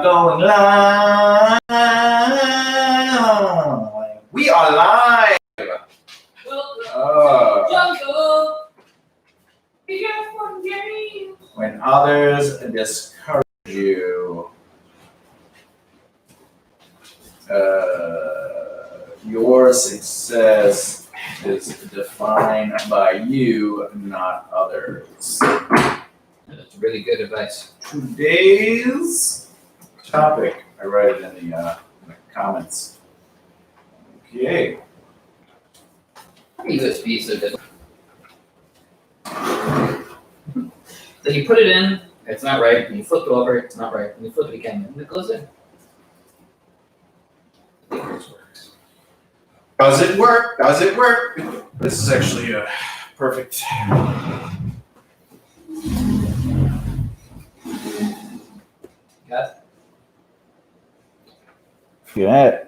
Going live. We are live. When others discourage you, your success is defined by you, not others. That's really good advice. Today's topic, I write it in the comments. Okay. USB so different. So you put it in, it's not right, and you flip it over, it's not right, and you flip it again, and it goes in. Does it work? Does it work? This is actually a perfect. Got it? Yeah.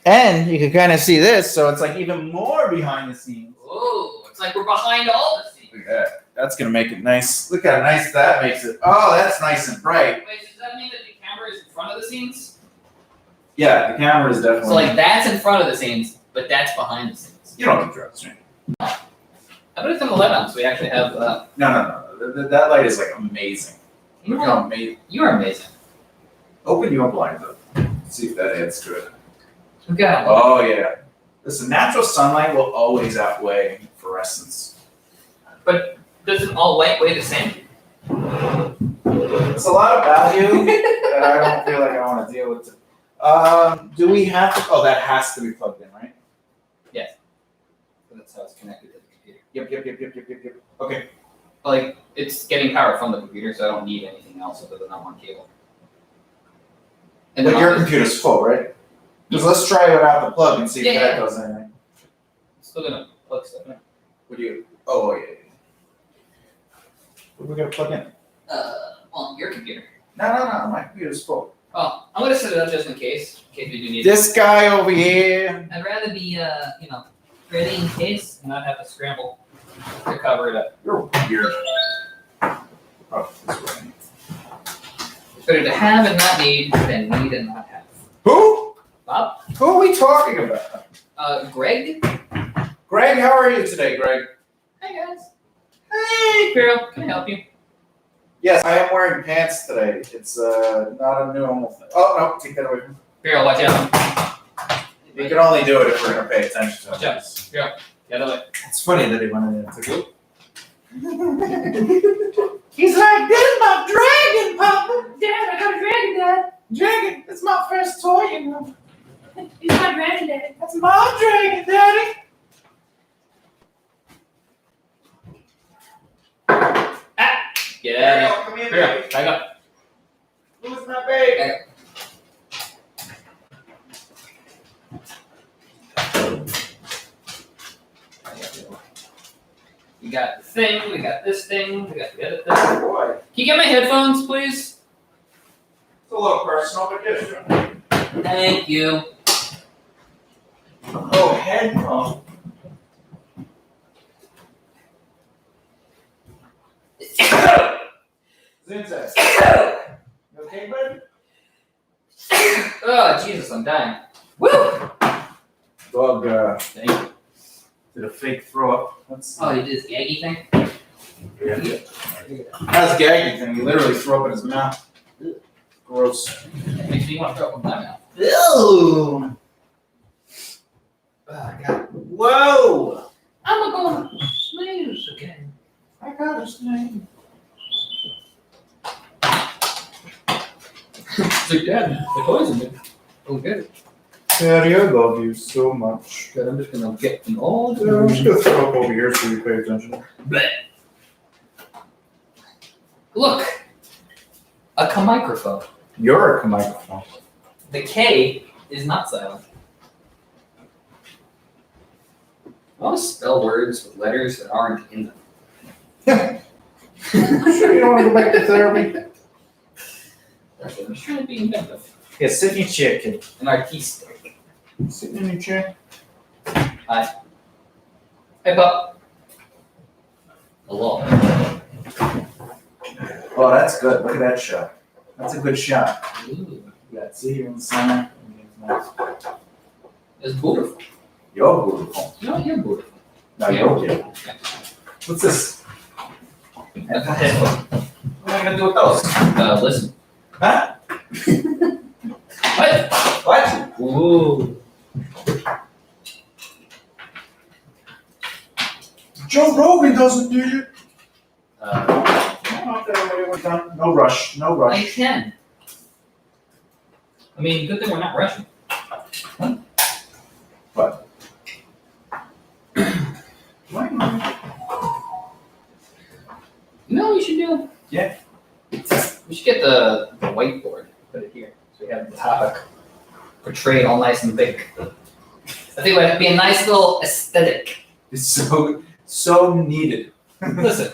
And you can kind of see this, so it's like even more behind the scenes. Oh, it's like we're behind all the scenes. Look at that. That's gonna make it nice. Look how nice that makes it. Oh, that's nice and bright. Wait, does that mean that the camera is in front of the scenes? Yeah, the camera is definitely. So like that's in front of the scenes, but that's behind the scenes. You don't do drugs, right? How about it's on the left on, so we actually have No. That light is like amazing. Look how amazing. You are amazing. Open your blinds up. See if that adds to it. Okay. Oh yeah. Listen, natural sunlight will always outweigh fluorescence. But doesn't all white weigh the same? It's a lot of value that I don't feel like I want to deal with. Do we have to? Oh, that has to be plugged in, right? Yes. That's how it's connected to the computer. Yep. Okay. Like it's getting power from the computer, so I don't need anything else other than that one cable. And But then your computer's full, right? Because let's try it out the plug and see if that does anything. Still gonna plug stuff in. What do you? Oh yeah. What are we gonna plug in? Well, your computer. No. My computer's full. Oh, I'm gonna set it up just in case we do need This guy over here. I'd rather be, ready in case and not have to scramble to cover it up. You're weird. Oh, this way. It's better to have and not need than need and not have. Who? Bob? Who are we talking about? Greg? Greg, how are you today, Greg? Hey, guys. Hey. Carol, can I help you? Yes, I am wearing pants today. It's not a normal thing. Oh no, take that away from me. Carol, watch out. You can only do it if we're gonna pay attention to Watch it. out. Carol, get away. It's funny that he went in and took it. He's like, this is my dragon, Papa. Dad, I got a dragon, Dad. Dragon, it's my first toy, you know. He's my dragon, Dad. That's my dragon, Daddy. Get out of here. Come here, Carol, baby. back up. Who's my baby? We got the thing, we got this thing, we got the other thing. Oh boy. Can you get my headphones, please? It's a little personal, but yes, sure. Thank you. Oh, headphone. Zinzak. You okay, buddy? Oh, Jesus, I'm dying. Woo! Dog Thank you. did a fake throw up. That's Oh, you did this gaggy thing? yeah. That's gagging thing. He literally threw up in his mouth. Gross. Makes me want to throw up in my mouth. Ew. Oh, God. Whoa. I'm going to snooze again. I got his name. It's like, Dad, the toys in it. Oh, good. Daddy, I love you so much. Good, I'm just going to get them all. Yeah, I'm just gonna throw up over here so you pay attention. Blech. Look, a microphone. You're a microphone. The K is not silent. I want to spell words with letters that aren't in them. Sure you don't want to go back to therapy? I'm trying to be inventive. Yeah, sit in your chair, kid. An artistic. Sitting in your chair. Hi. Hey, Pop. Hello. Oh, that's good. Look at that shot. That's a good shot. Ooh. See, you're in the center. Nice. It's beautiful. You're beautiful. No, you're beautiful. No, you're beautiful. What's this? That's a headphone. What am I gonna do with those? Listen. Huh? What? What? Ooh. Joe Rogan doesn't do it. Uh, We're done. No rush. No I rush. can. I mean, good thing we're not rushing. What? You know what we should do? Yeah. We should get the whiteboard, put it here, so we have the topic portrayed all nice and big. I think it would be a nice little aesthetic. It's so needed. Listen,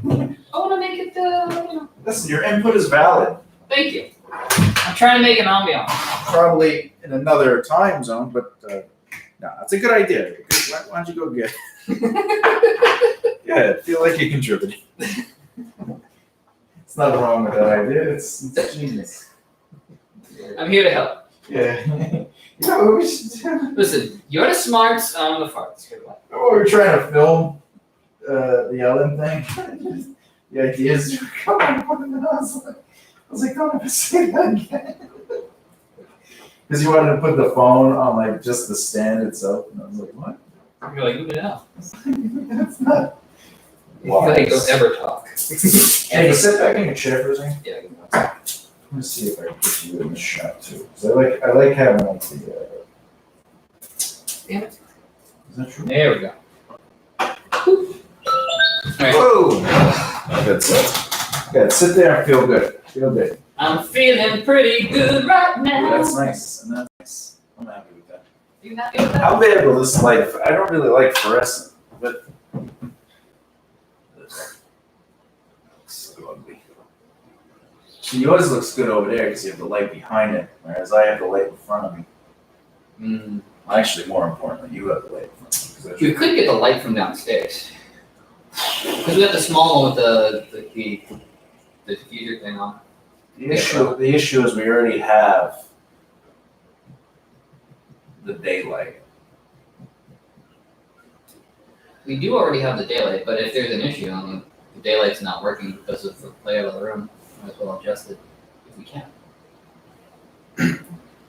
I want to make it, Listen, your input is valid. thank you. I'm trying to make an ambiance. Probably in another time zone, but no, that's a good idea. Why don't you go get? Yeah, feel like you contributed. It's nothing wrong with that idea. It's genius. I'm here to help. Yeah. You know what we should do? Listen, you're the smarts, I'm the farts. Here, what? When we were trying to film the Ellen thing, the ideas were coming up, and I was like, don't ever say that again. Because you wanted to put the phone on like just the stand itself, and I was like, what? You're like, who the hell? That's not. Like, don't ever talk. Can you sit back in your chair for a second? Yeah. Let me see if I can put you in the shot too. 'Cause I like having like the. Damn it. Is that true? There we go. Alright, Whoa! Good. Good. Sit there and feel good. Feel good. I'm feeling pretty good right Ooh, now. that's nice. And that's nice. I'm happy with that. You happy with that? How bad will this light? I don't really like fluorescent, but. Looks so ugly. See, yours looks good over there because you have the light behind it, whereas I have the light in front of me. Mm. Actually, more importantly, you have the light in front of me. 'Cause that's- We could get the light from downstairs. Because we have the small one with the diffuser thing on. The issue is we already have the daylight. We do already have the daylight, but if there's an issue and the daylight's not working because of the layout of the room, might as well adjust it if we can.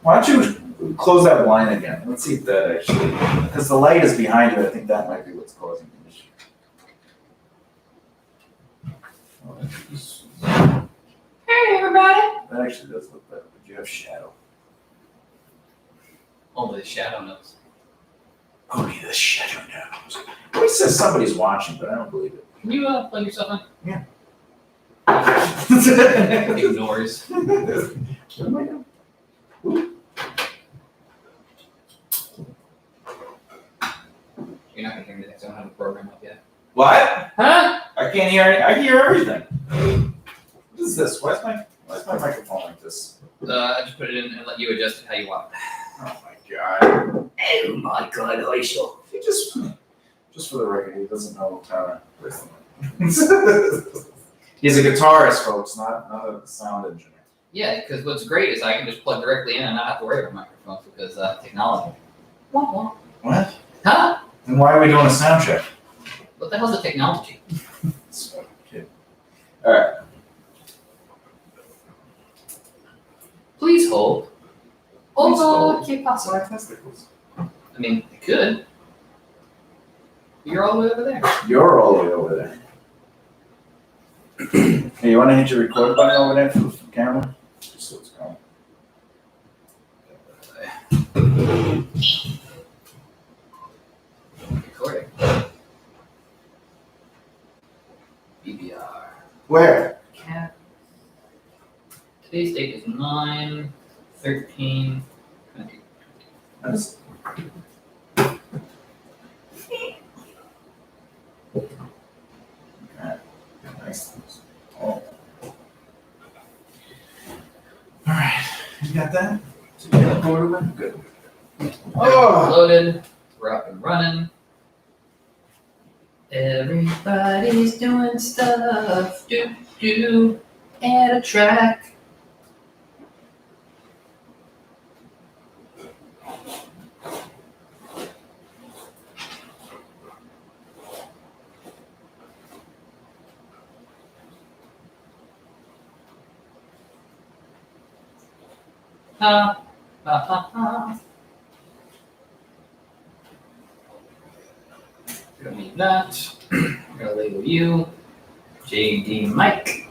Why don't you close that blind again? Let's see if that actually, because the light is behind you. I think that might be what's causing the issue. Oh, that's- Hey everybody! That actually does look better, but you have shadow. Only the shadow knows. Only the shadow knows. It always says somebody's watching, but I don't believe it. Can you plug yourself Yeah. in? Ignores. What am I doing? You're not gonna hear me next. I don't have a program up yet. What? Huh? I can't hear any. I hear everything. What is this? Why is my microphone like this? I just put it in and let you adjust it how you want. Oh my god. Oh my god, Hoishel. He just for the record, he doesn't know how to listen. He's a guitarist, folks, not a sound engineer. Yeah, because what's great is I can just plug directly in and not have to worry about microphones because technology. What? What? Huh? Then why are we doing a sound check? What the hell's the technology? So, kid. All right. Please hold. Please hold. Keep possible. Testicles. I mean, it could. You're all the way over there. You're all the way over there. Hey, you want to hit your record button over there for the camera? Just so it's going. Recording. BBR. Where? Cat. Today's date is 9/13/20. That's... Nice. Oh. All right, you got that? So you got the board open? Good. Oh. Loaded. We're up and running. Everybody's doing stuff. Do. Add a track. Ha, ha, ha, ha. We don't need that. We're gonna label you JD Mike.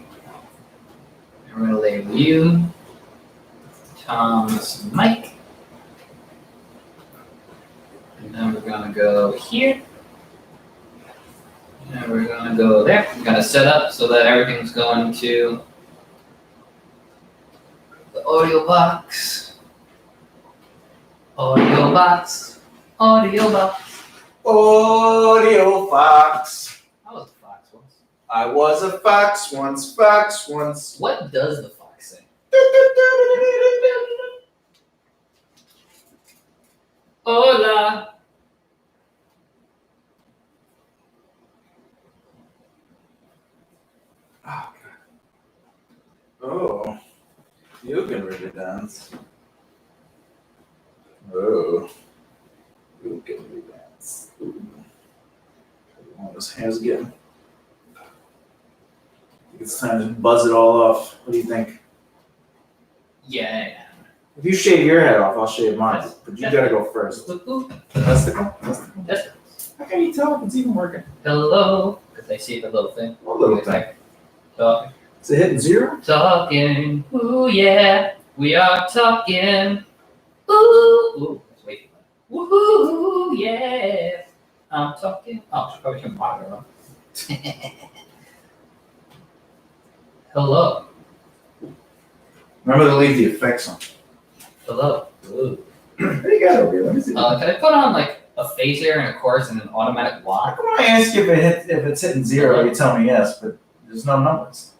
And we're gonna label you Thomas Mike. And then we're gonna go here. And we're gonna go there. We're gonna set up so that everything's going to the audio box. Audio box. Audio box. Audio fox. I was a fox once. I was a fox once, fox once. What does the fox say? Hola. Oh, God. Oh, you can really dance. Oh, you can really dance. Ooh. All those hands again. It's time to buzz it all off. What do you think? Yeah. If you shave your head off, I'll shave mine. But you gotta go first. Testicle. Testicle? Testicles. How can you tell if it's even working? Hello. Because I see the little thing. What little thing? Talking. Is it hitting zero? Talking. Ooh, yeah. We are talking. Ooh. Ooh. Let's wait. Woohoo, yeah. I'm talking. Oh, I probably shouldn't bother her. Hello. Remember to leave the effects on. Hello. Ooh. What do you got over here? Let me see. Can I put on like a phaser and a chorus and an automatic How lock? come when I ask you if it's hitting zero, you tell me yes, but there's no numbers.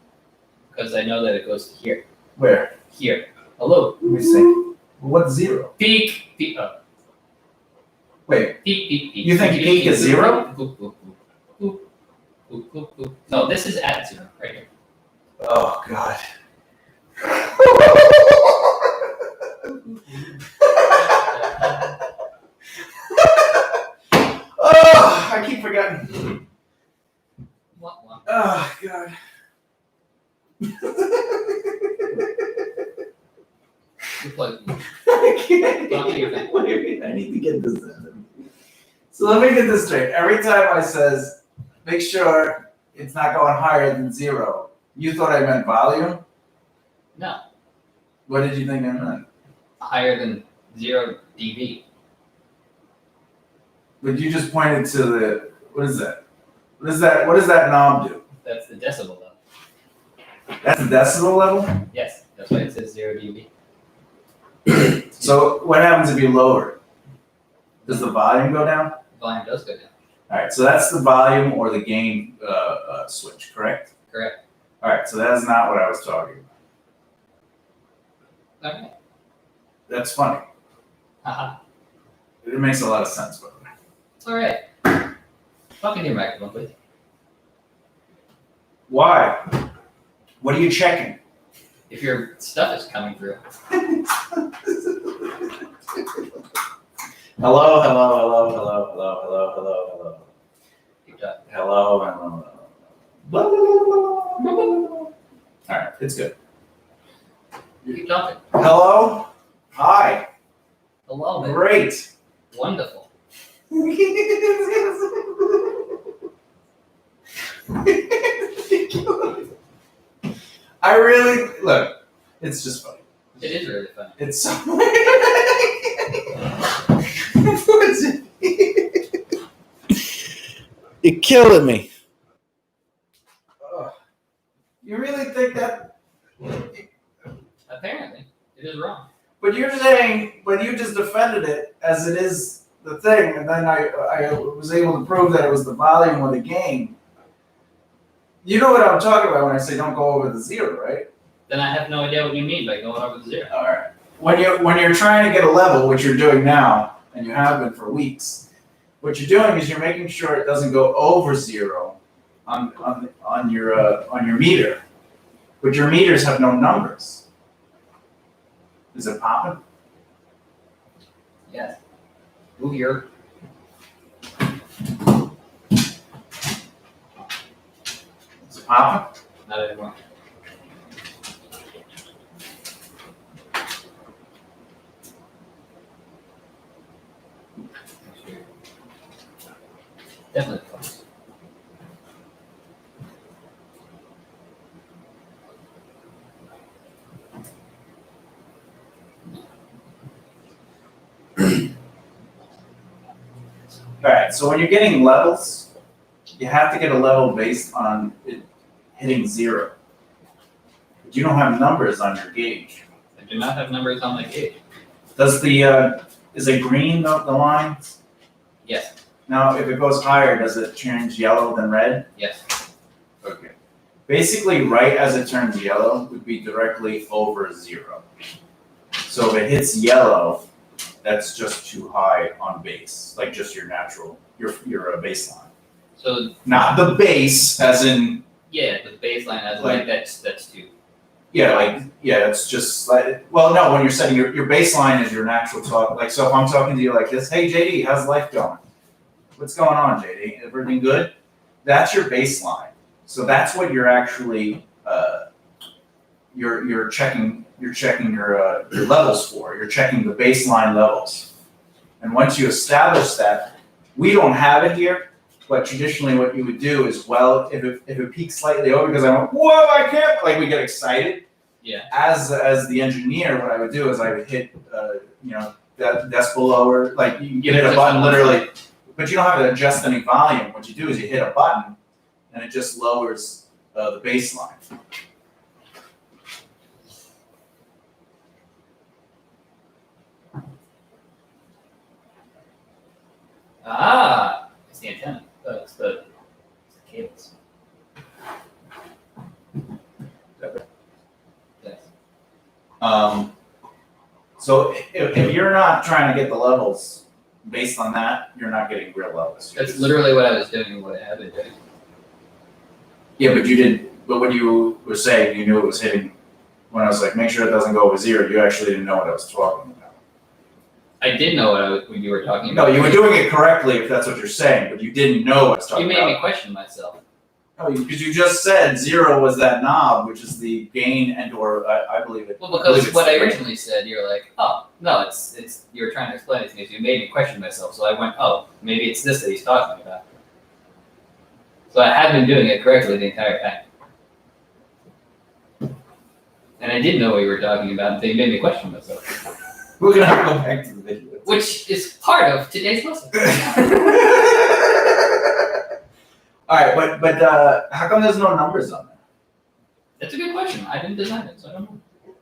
Because I know that it goes to here. Where? Here. Hello. Let me see. What's zero? Peak. Peak. Wait, Peak. Peak. Peak. You think peak is zero? Boop, boop, boop. Boop, boop, boop, boop. No, this is at zero right here. oh God. Oh, I keep forgetting. What? Oh God. Like, I can't. Don't do your thing. Wait, I need to get this in. So let me get this straight. Every time I says, make sure it's not going higher than zero, you thought I meant volume? no, What did you think I meant? higher than 0 dB. But you just pointed to the, what is that? What does that knob do? That's the decibel level. That's the decibel level? Yes, that's why it says 0 dB. So what happens if you lower it? Does the volume go down? Volume does go down. All right, so that's the volume or the gain switch, correct? Correct. All right, so that's not what I was talking about. Okay. That's funny. Haha. It makes a lot of sense, by the way. All right. Talk into your microphone, please. Why? What are you checking? If your stuff is coming through. Hello, hello, hello, hello, hello, hello, hello, hello. Keep talking. Hello, hello, hello. Blah, blah, blah, blah, blah. All right, it's good. Keep talking. Hello? Hi. Hello, man. Great. Wonderful. I really, look, it's just funny. It is really funny. It's so You're killing me. You really think that? Apparently, it is wrong. But you're saying, when you just defended it as it is the thing, and then I was able to prove that it was the volume or the gain. You know what I'm talking about when I say don't go over the zero, right? Then I have no idea what you mean by going over the 0. All right. When you're trying to get a level, which you're doing now, and you have been for weeks, what you're doing is you're making sure it doesn't go over 0 on your meter, but your meters have no numbers. Is it popping? Yes. Ooh, you're. Is it popping? Not anymore. All right, so when you're getting levels, you have to get a level based on it hitting 0. But you don't have numbers on your gauge. I do not have numbers on my gauge. Does the, is it green, the line? Yes, Now, if it goes higher, does it change yellow then red? yes. Okay. Basically, right as it turns yellow would be directly over 0. So if it hits yellow, that's just too high on base, like just your natural, your baseline. So Not the base, as in, yeah, the baseline as Like- like that's 2. it's just like, well, no, when you're setting your baseline is your natural talk. Like, so if I'm talking to you like this, hey JD, how's life going? What's going on, JD? Everything good? That's your baseline. So that's what you're actually, you're checking your levels for. You're checking the baseline levels. And once you establish that, we don't have it here, but traditionally what you would do is, well, if it peaks slightly over, because I went, whoa, I can't, like we get excited. Yeah. As the engineer, what I would do is I would hit, that decibel lower, like you can hit a button literally, but you don't have to adjust any volume. What you do is you hit a button and it just lowers the baseline. Ah, it's the antenna. It's the cables. Yes. So if you're not trying to get the levels based on that, you're not getting real levels. That's literally what I was doing and what I have been doing. Yeah, but when you were saying you knew it was hitting, when I was like, make sure it doesn't go over 0, you actually didn't know what I was talking about. I did know what you were talking No, about. you were doing it correctly if that's what you're saying, but you didn't know what I was talking You about. made me question myself. No, because you just said 0 was that knob, which is the gain and or I believe it. Well, I believe because it's what the I gain. originally said, you're like, oh, no, it's you were trying to explain it to me, so you made me question myself. So I went, oh, maybe it's this that he's talking about. So I had been doing it correctly the entire time. And I didn't know what you were talking about until you made me question myself. We're gonna have to go back to the video. Which is part of today's lesson. All right, but how come there's no numbers on that? That's a good question. I didn't design it, so I don't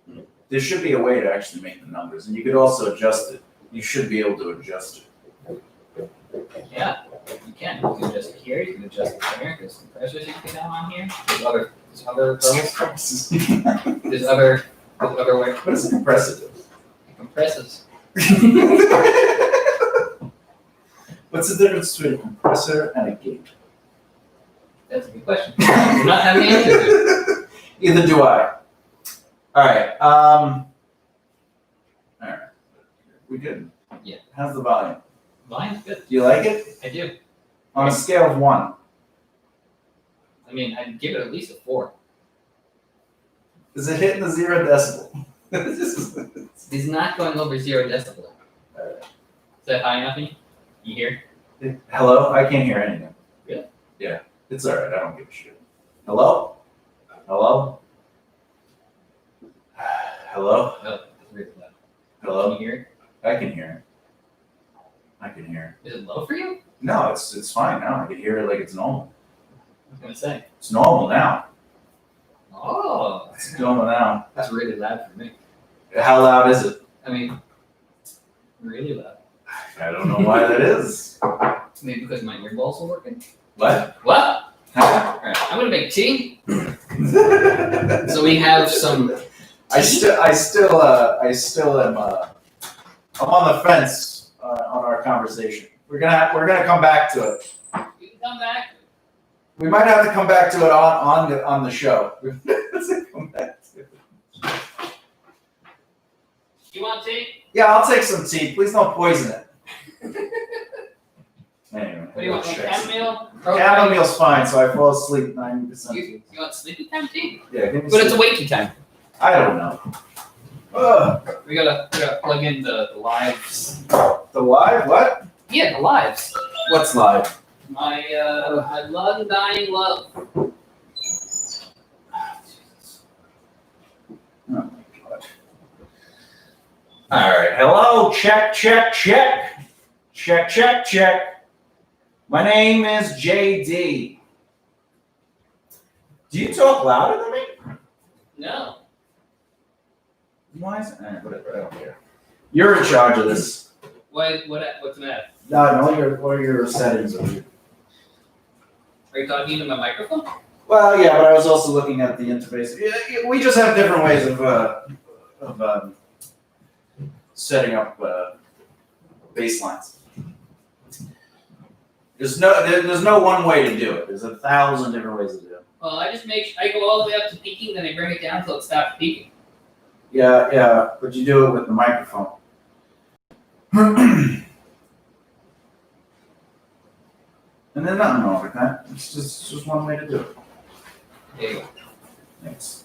know. There should be a way to actually make the numbers, and you could also adjust it. You should be able to adjust it. Yeah, you can. You can adjust it here, you can adjust it there. There's compressors you can get down on here. There's other levels. There's other way. What does a compressor do? It compresses. What's the difference between a compressor and a gate? That's a good question. I do not have the answer to it. Either do I. All right. All right. We good? Yeah. How's the volume? Mine's good. Do you like it? I do. On a scale of 1. I mean, I'd give it at least a 4. Is it hitting the 0 decibel? It's not going over 0 decibel. Alright. Is that high enough? You hear? Hello? I can't hear anything. Really? Yeah. It's all right. I don't give a shit. Hello? Hello? Hello? No, it's really loud. Can Hello? you hear it? I can hear it. I can hear Is it low for you? it. No, it's fine now. I can hear it like it's normal. I was gonna say. It's normal now. Oh, It's normal now. that's really loud for me. How loud is it? I mean, really loud. I don't know why that is. Maybe because my earballs are working. What? What? Huh? Alright, I'm gonna make tea. So we have some. I still am. I'm on the fence on our conversation. We're gonna come back to it. You can come back. We might have to come back to it on the show. Come back to it. You want tea? Yeah, I'll take some tea. Please don't poison it. Anyway, What do you want? check. Chamomile? Chamomile's fine, so I fall asleep 90%. You want sleepy time tea? Yeah, give me But it's a some. wakey time. I don't know. Ugh. We gotta plug in the lives. The live? What? Yeah, the lives. What's live? My love dying love. Oh my god. All right. Hello. Check. Check. Check. Check. Check. Check. My name is JD. Do you talk louder than me? No. Why is it? Whatever, I don't care. You're in charge of this. What's the matter? No, what are your settings of you? Are you talking into my microphone? Well, yeah, but I was also looking at the interface. Yeah, we just have different ways of setting up baselines. There's no one way to do it. There's 1,000 different ways to do it. Well, I just I go all the way up to peaking, then I bring it down until it stops peaking. Yeah, but you do it with the microphone. And there's nothing wrong with that. It's just one way to do it. There you go. Thanks.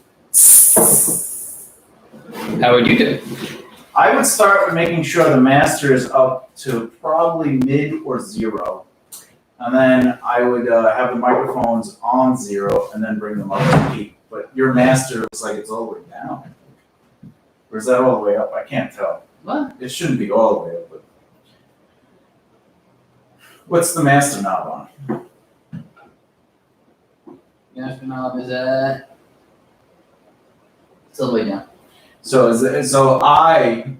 How would you do it? I would start with making sure the master is up to probably mid or 0. And then I would have the microphones on 0 and then bring them up to peak. But your master looks like it's all the way down. Or is that all the way up? I can't tell. What? It shouldn't be all the way up. But what's the master knob on? Master knob is it's all the way down.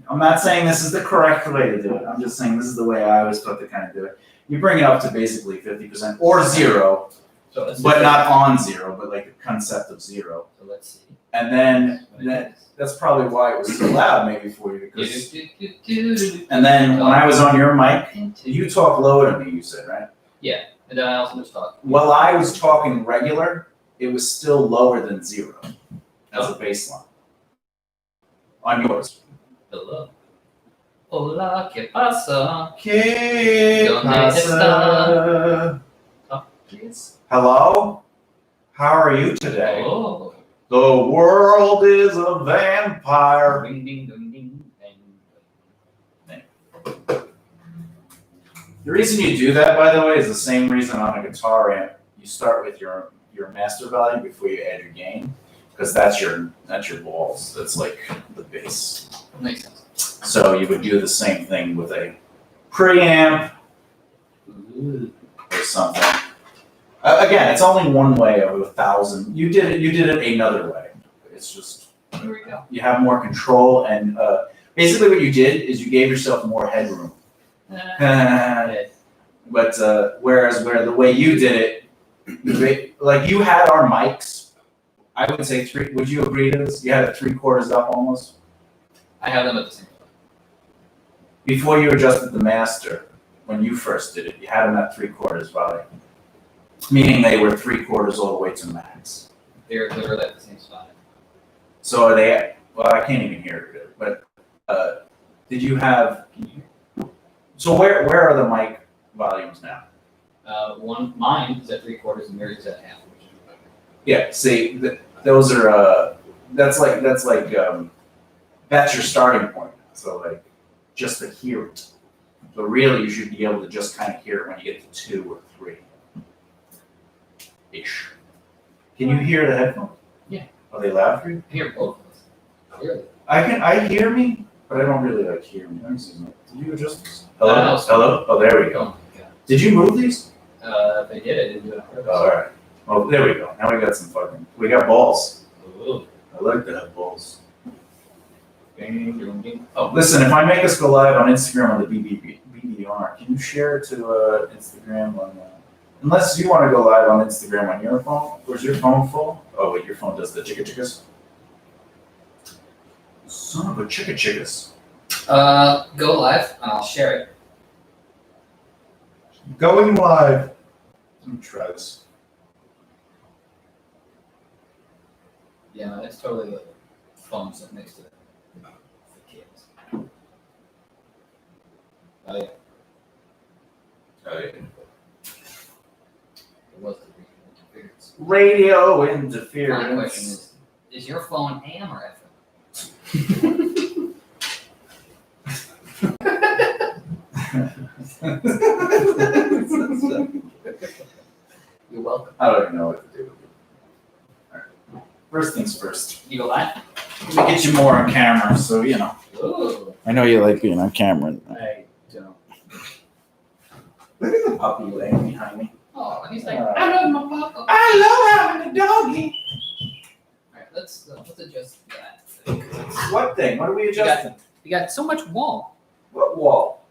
I'm not saying this is the correct way to do it. I'm just saying this is the way I always thought to kind of do it. You bring it up to basically 50% or 0, So let's but not on 0, but like the concept of 0. So let's see. And then that's probably why it was so loud maybe for you. Because, and then when I was on your mic, you talk low to me, you said, right? Yeah, and then I also just talk. While I was talking regular, it was still lower than 0 as a baseline. On yours. Hello. Hola, ¿qué pasa? ¿Qué pasa? Hello? How are you today? Oh. The world is a vampire. Ding, ding, ding, ding, ding. The reason you do that, by the way, is the same reason on a guitar amp. You start with your master value before you add your gain, because that's your balls. That's like the bass. Makes sense. So you would do the same thing with a preamp or something. Again, it's only one way of 1,000. You did it another way. It's just Here we go. you have more control, and basically what you did is you gave yourself more headroom. But whereas the way you did it, like you had our mics, I would say 3. Would you agree to this? You had it 3/4 up almost I have them at the same time. before you adjusted the master. When you first did it, you had them at 3/4 volume, meaning they were 3/4 all the way to max. They're literally at the same spot. So are they? Well, I can't even hear it, but did you have? Can you hear? So where are the mic volumes now? Mine is at 3/4 and yours is at half. Yeah, see, those are that's your starting point. So like just to hear it, but really you should be able to just kind of hear it when you get to 2 or 3 ish. Can you hear the headphones? Yeah. Are they loud for you? I hear both of us. Clearly. I hear me, but I don't really like hear me. Let me see. Did you adjust this? I don't Hello? know. Hello? Oh, there we Oh go. my god. Did you move these? If I did, I didn't do it on purpose. Oh, all right. Well, there we go. Now we got balls. Ooh. I like to have balls. Ding, ding, ding. Oh, listen, if I make us go live on Instagram on the BBR, can you share it to Instagram on unless you want to go live on Instagram on your phone? Or is your phone full? Oh, wait, your phone does the chicka chickas? Son of a chicka chickas. Go live and I'll share it. Going live. Let me try this. Yeah, no, it's totally the phone sitting next to the kids. Oh yeah. Oh, yeah. It was the interference. Radio My interference. question is your phone AM or FM? You're welcome. I don't even know what to do. All right. First things first. You go live? Let me get you more on camera, so you know. Ooh. I know you like being on camera. I don't. Look at the puppy laying behind me. Oh, he's like, I love my papa. I love having a doggy. Alright, let's adjust that. What thing? What are we adjusting? You got so much wall. What wall?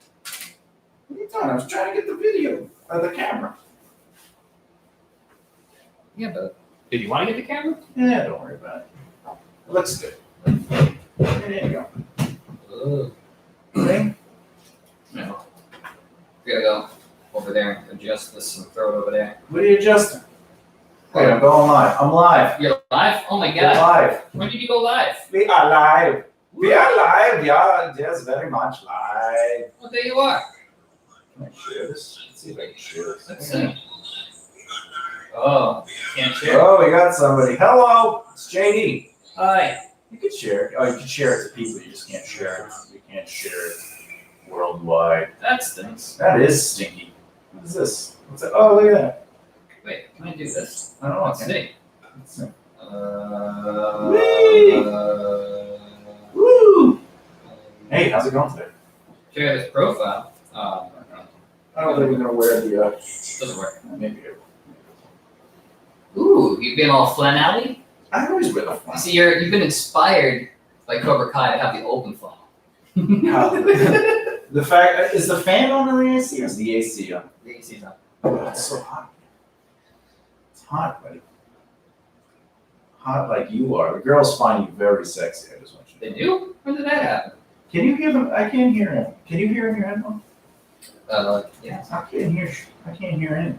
What are you doing? I was trying to get the video of the camera. Yeah, but did you want to get the camera? Yeah, don't worry about it. It looks good. There you go. Okay. No. We gotta go over there and adjust this and throw it over there. What are you adjusting? Wait, I'm going live. I'm live. You're live? Oh my We're god. live. When did you go live? We are live. We are live. Yeah, yes, very much live. Well, there you are. Can I share this? Let's see if I can share this. Let's see. Oh, can't share. Oh, we got somebody. Hello, it's JD. Hi. You can share it. Oh, you can share it to people. You just can't share it. You can't share it worldwide. That stinks. That is stinky. What is this? What's that? Oh, look at that. Wait, can I do this? I don't know. Let's Okay. see. Let's see. Whee! Woo! Hey, how's it going today? Share this profile. I don't think we're gonna wear the. Doesn't work. Maybe. Ooh, you've been all flannelly? I always wear the flannel. See, you've been inspired by Cobra Kai to have the open flannel. The fact is the fan on in the AC or is the AC on? The AC's on. Oh, it's so hot. It's hot, buddy. Hot like you are. The girls find you very sexy. I just want you to They do? When did that happen? Can you hear them? I can't hear him. Can you hear him in your headphones? Yeah. I can't hear him.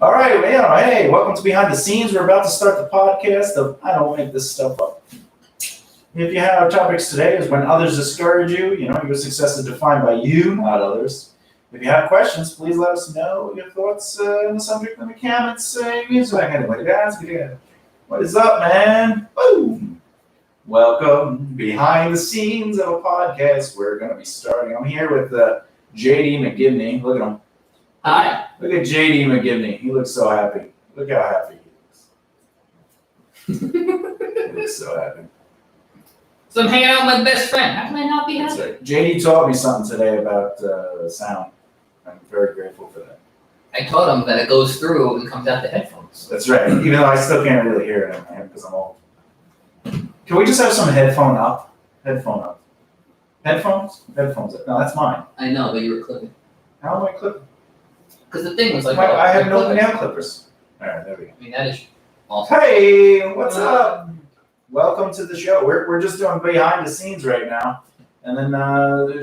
All right, well, hey, welcome to Behind the Scenes. We're about to start the podcast of I don't make this stuff up. If you have topics today is when others discourage you, your success is defined by you, not others. If you have questions, please let us know your thoughts on the subject in the comments. What is up, man? Boom. Welcome behind the scenes of a podcast. We're going to be starting. I'm here with JD McGivney. Look at him. Hi. Look at JD McGivney. He looks so happy. Look how happy he looks. He looks so happy. So I'm hanging out with my best friend. How can I not be That's happy? right. JD taught me something today about sound. I'm very grateful for that. I told him that it goes through and comes out the headphones. That's right. Even though I still can't really hear it in my head because I'm old. Can we just have some headphone up? Headphone up. Headphones? Headphones up. No, that's mine. I know, but you were clipping. How am I clipping? Because the thing was like, I have no clipping. nail clippers. All right, there we go. I mean, that is awesome. Hey, what's up? Welcome to the show. We're just doing behind the scenes right now, and then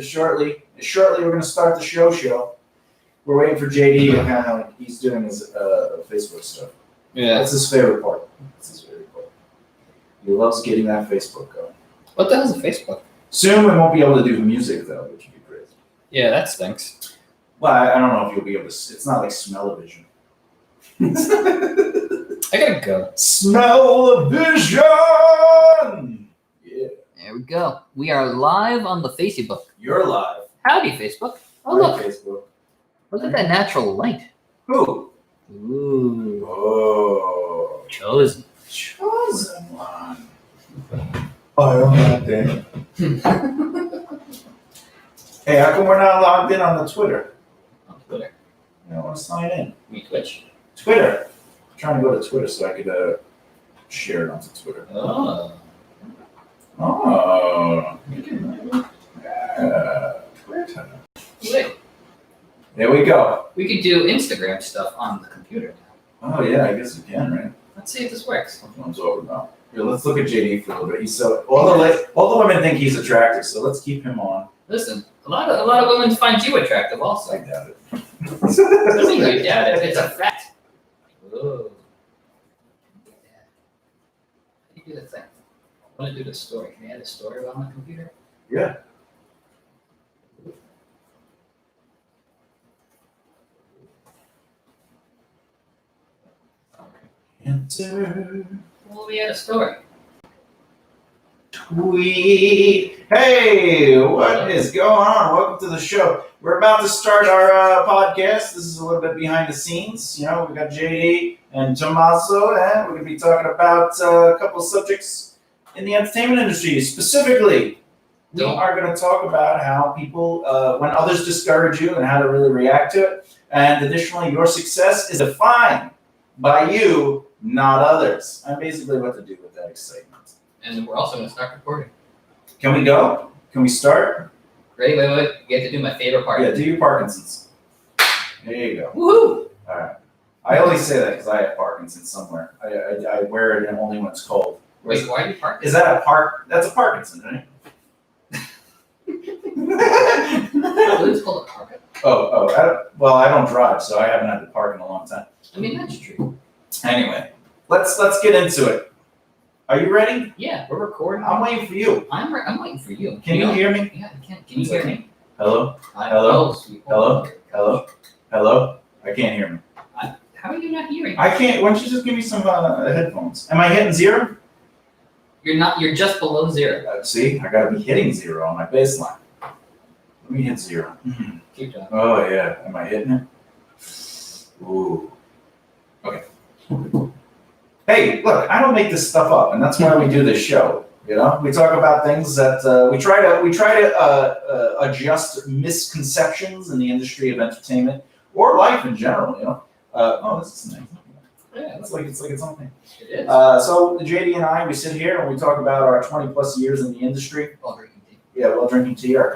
shortly we're gonna start the show. We're waiting for JD to kind of like he's doing his Facebook stuff. Yeah. That's his favorite part. He loves getting that Facebook going. What the hell's a Facebook? Soon we won't be able to do music though, which would be great. Yeah, that stinks. Well, I don't know if you'll be able to. It's not like smell-o-vision. I gotta go. Smell-o-vision. Yeah, There we go. We are live on the Facebook. you're live. Howdy, Facebook. Oh, Hi, look. Facebook. Look at that natural light. Who? Ooh. Oh, Chosen. chosen one. I am that day. Hey, how come we're not logged in on the Twitter? On Twitter. I want to sign in. Me Twitch. Twitter. I'm trying to go to Twitter so I could share it onto Twitter. Oh. Oh. Twitter. Wait. There we go. We could do Instagram stuff on the computer now. Oh yeah, I guess you can, right? Let's see if this works. Sometimes over now. Here, let's look at JD for a little bit. He's so all the women think he's attractive, so let's keep him on. Listen, a lot of women find you attractive also. I doubt it. Doesn't mean you doubt it. It's a fact. Whoa. How do you do the thing? I want to do the story. Can you add a story on the computer? Yeah. Enter. Well, we had a story. Tweet. Hey, what is going on? Welcome to the show. We're about to start our podcast. This is a little bit behind the scenes. We got JD and Tommaso, and we're going to be talking about a couple of subjects in the entertainment industry, specifically We are going to talk about how people, when others discourage you and how to really react to it. And additionally, your success is defined by you, not others. And basically what to do with that excitement. And we're also going to start recording. Can we go? Can we start? Ready? Wait. You have to do my favorite part. Yeah, do your Parkinson's. There you go. Woohoo! All right. I only say that because I have Parkinson's somewhere. I wear it only when it's cold. Wait, why are you parking? Is that a That's a Parkinson, right? It's called a carpet. Well, I don't drive, so I haven't had to park in a long time. I mean, that's true. Anyway, let's get into it. Are you ready? Yeah, we're recording. I'm waiting for you. I'm waiting for you. Can you hear me? Yeah, I can. Can you hear me? Hello? Hello? Hello? I can't hear me. How are you not hearing? I can't. Why don't you just give me some headphones? Am I hitting zero? You're not. You're just below zero. See, I gotta be hitting zero on my baseline. Let me hit zero. Keep going. Oh yeah, am I hitting it? Ooh. Okay. Hey, look, I don't make this stuff up, and that's why we do this show. You know, we talk about things that we try to adjust misconceptions in the industry of entertainment or life in general. You know. Oh, this is nice. Yeah, It's like it's something. it is. So JD and I, we sit here and we talk about our 20 plus years in the industry. Well, drinking tea. Yeah, well, drinking tea, our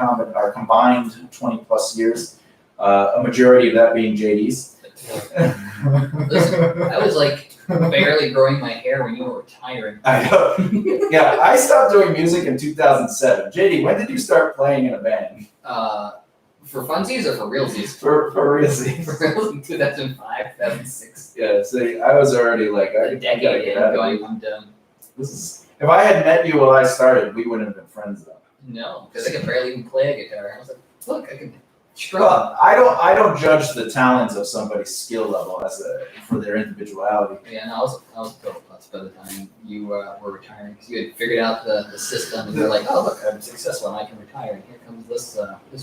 combined 20 plus years, a majority of that being JD's. Listen, I was like barely growing my hair when you were retiring. I know. Yeah, I stopped doing music in 2007. JD, when did you start playing in a band? For funsies or for realsies? For realsies. For realsies, 2005, 2006. Yeah, see, I was already like, I A gotta decade get in out of going, here. I'm done. This is. If I had met you while I started, we wouldn't have been friends though. No, because I could barely even play a guitar. I was like, look, I can strum. Well, I don't judge the talents of somebody's skill level for their individuality. Yeah, no, I was a total putz by the time you were retiring because you had figured out the system and you're like, oh look, I'm successful and I can retire. And here comes this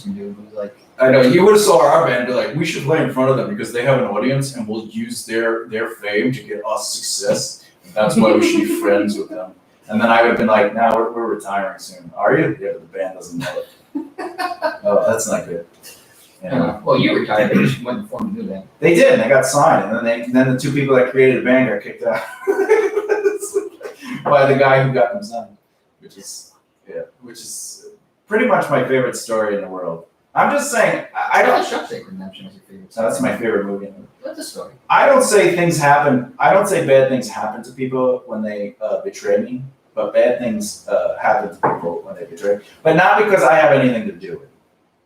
dude who's like, I know, you would have saw our band and be like, we should play in front of them because they have an audience and we'll use their fame to get us success. And that's why we should be friends with them. And then I would have been like, no, we're retiring soon. Are you? Yeah, but the band doesn't know it. Oh, that's not good. Yeah. well, you retired, but you went and formed a new band. They did, and they got signed, and then the two people that created the band got kicked out by the guy who got them signed, which is pretty much my favorite story in the world. I'm just saying, I don't. Shawshank Redemption is your favorite. So that's my favorite movie. That's a story. I don't say things happen. I don't say bad things happen to people when they betray me, but bad things happen to people when they betray me. But not because I have anything to do with it.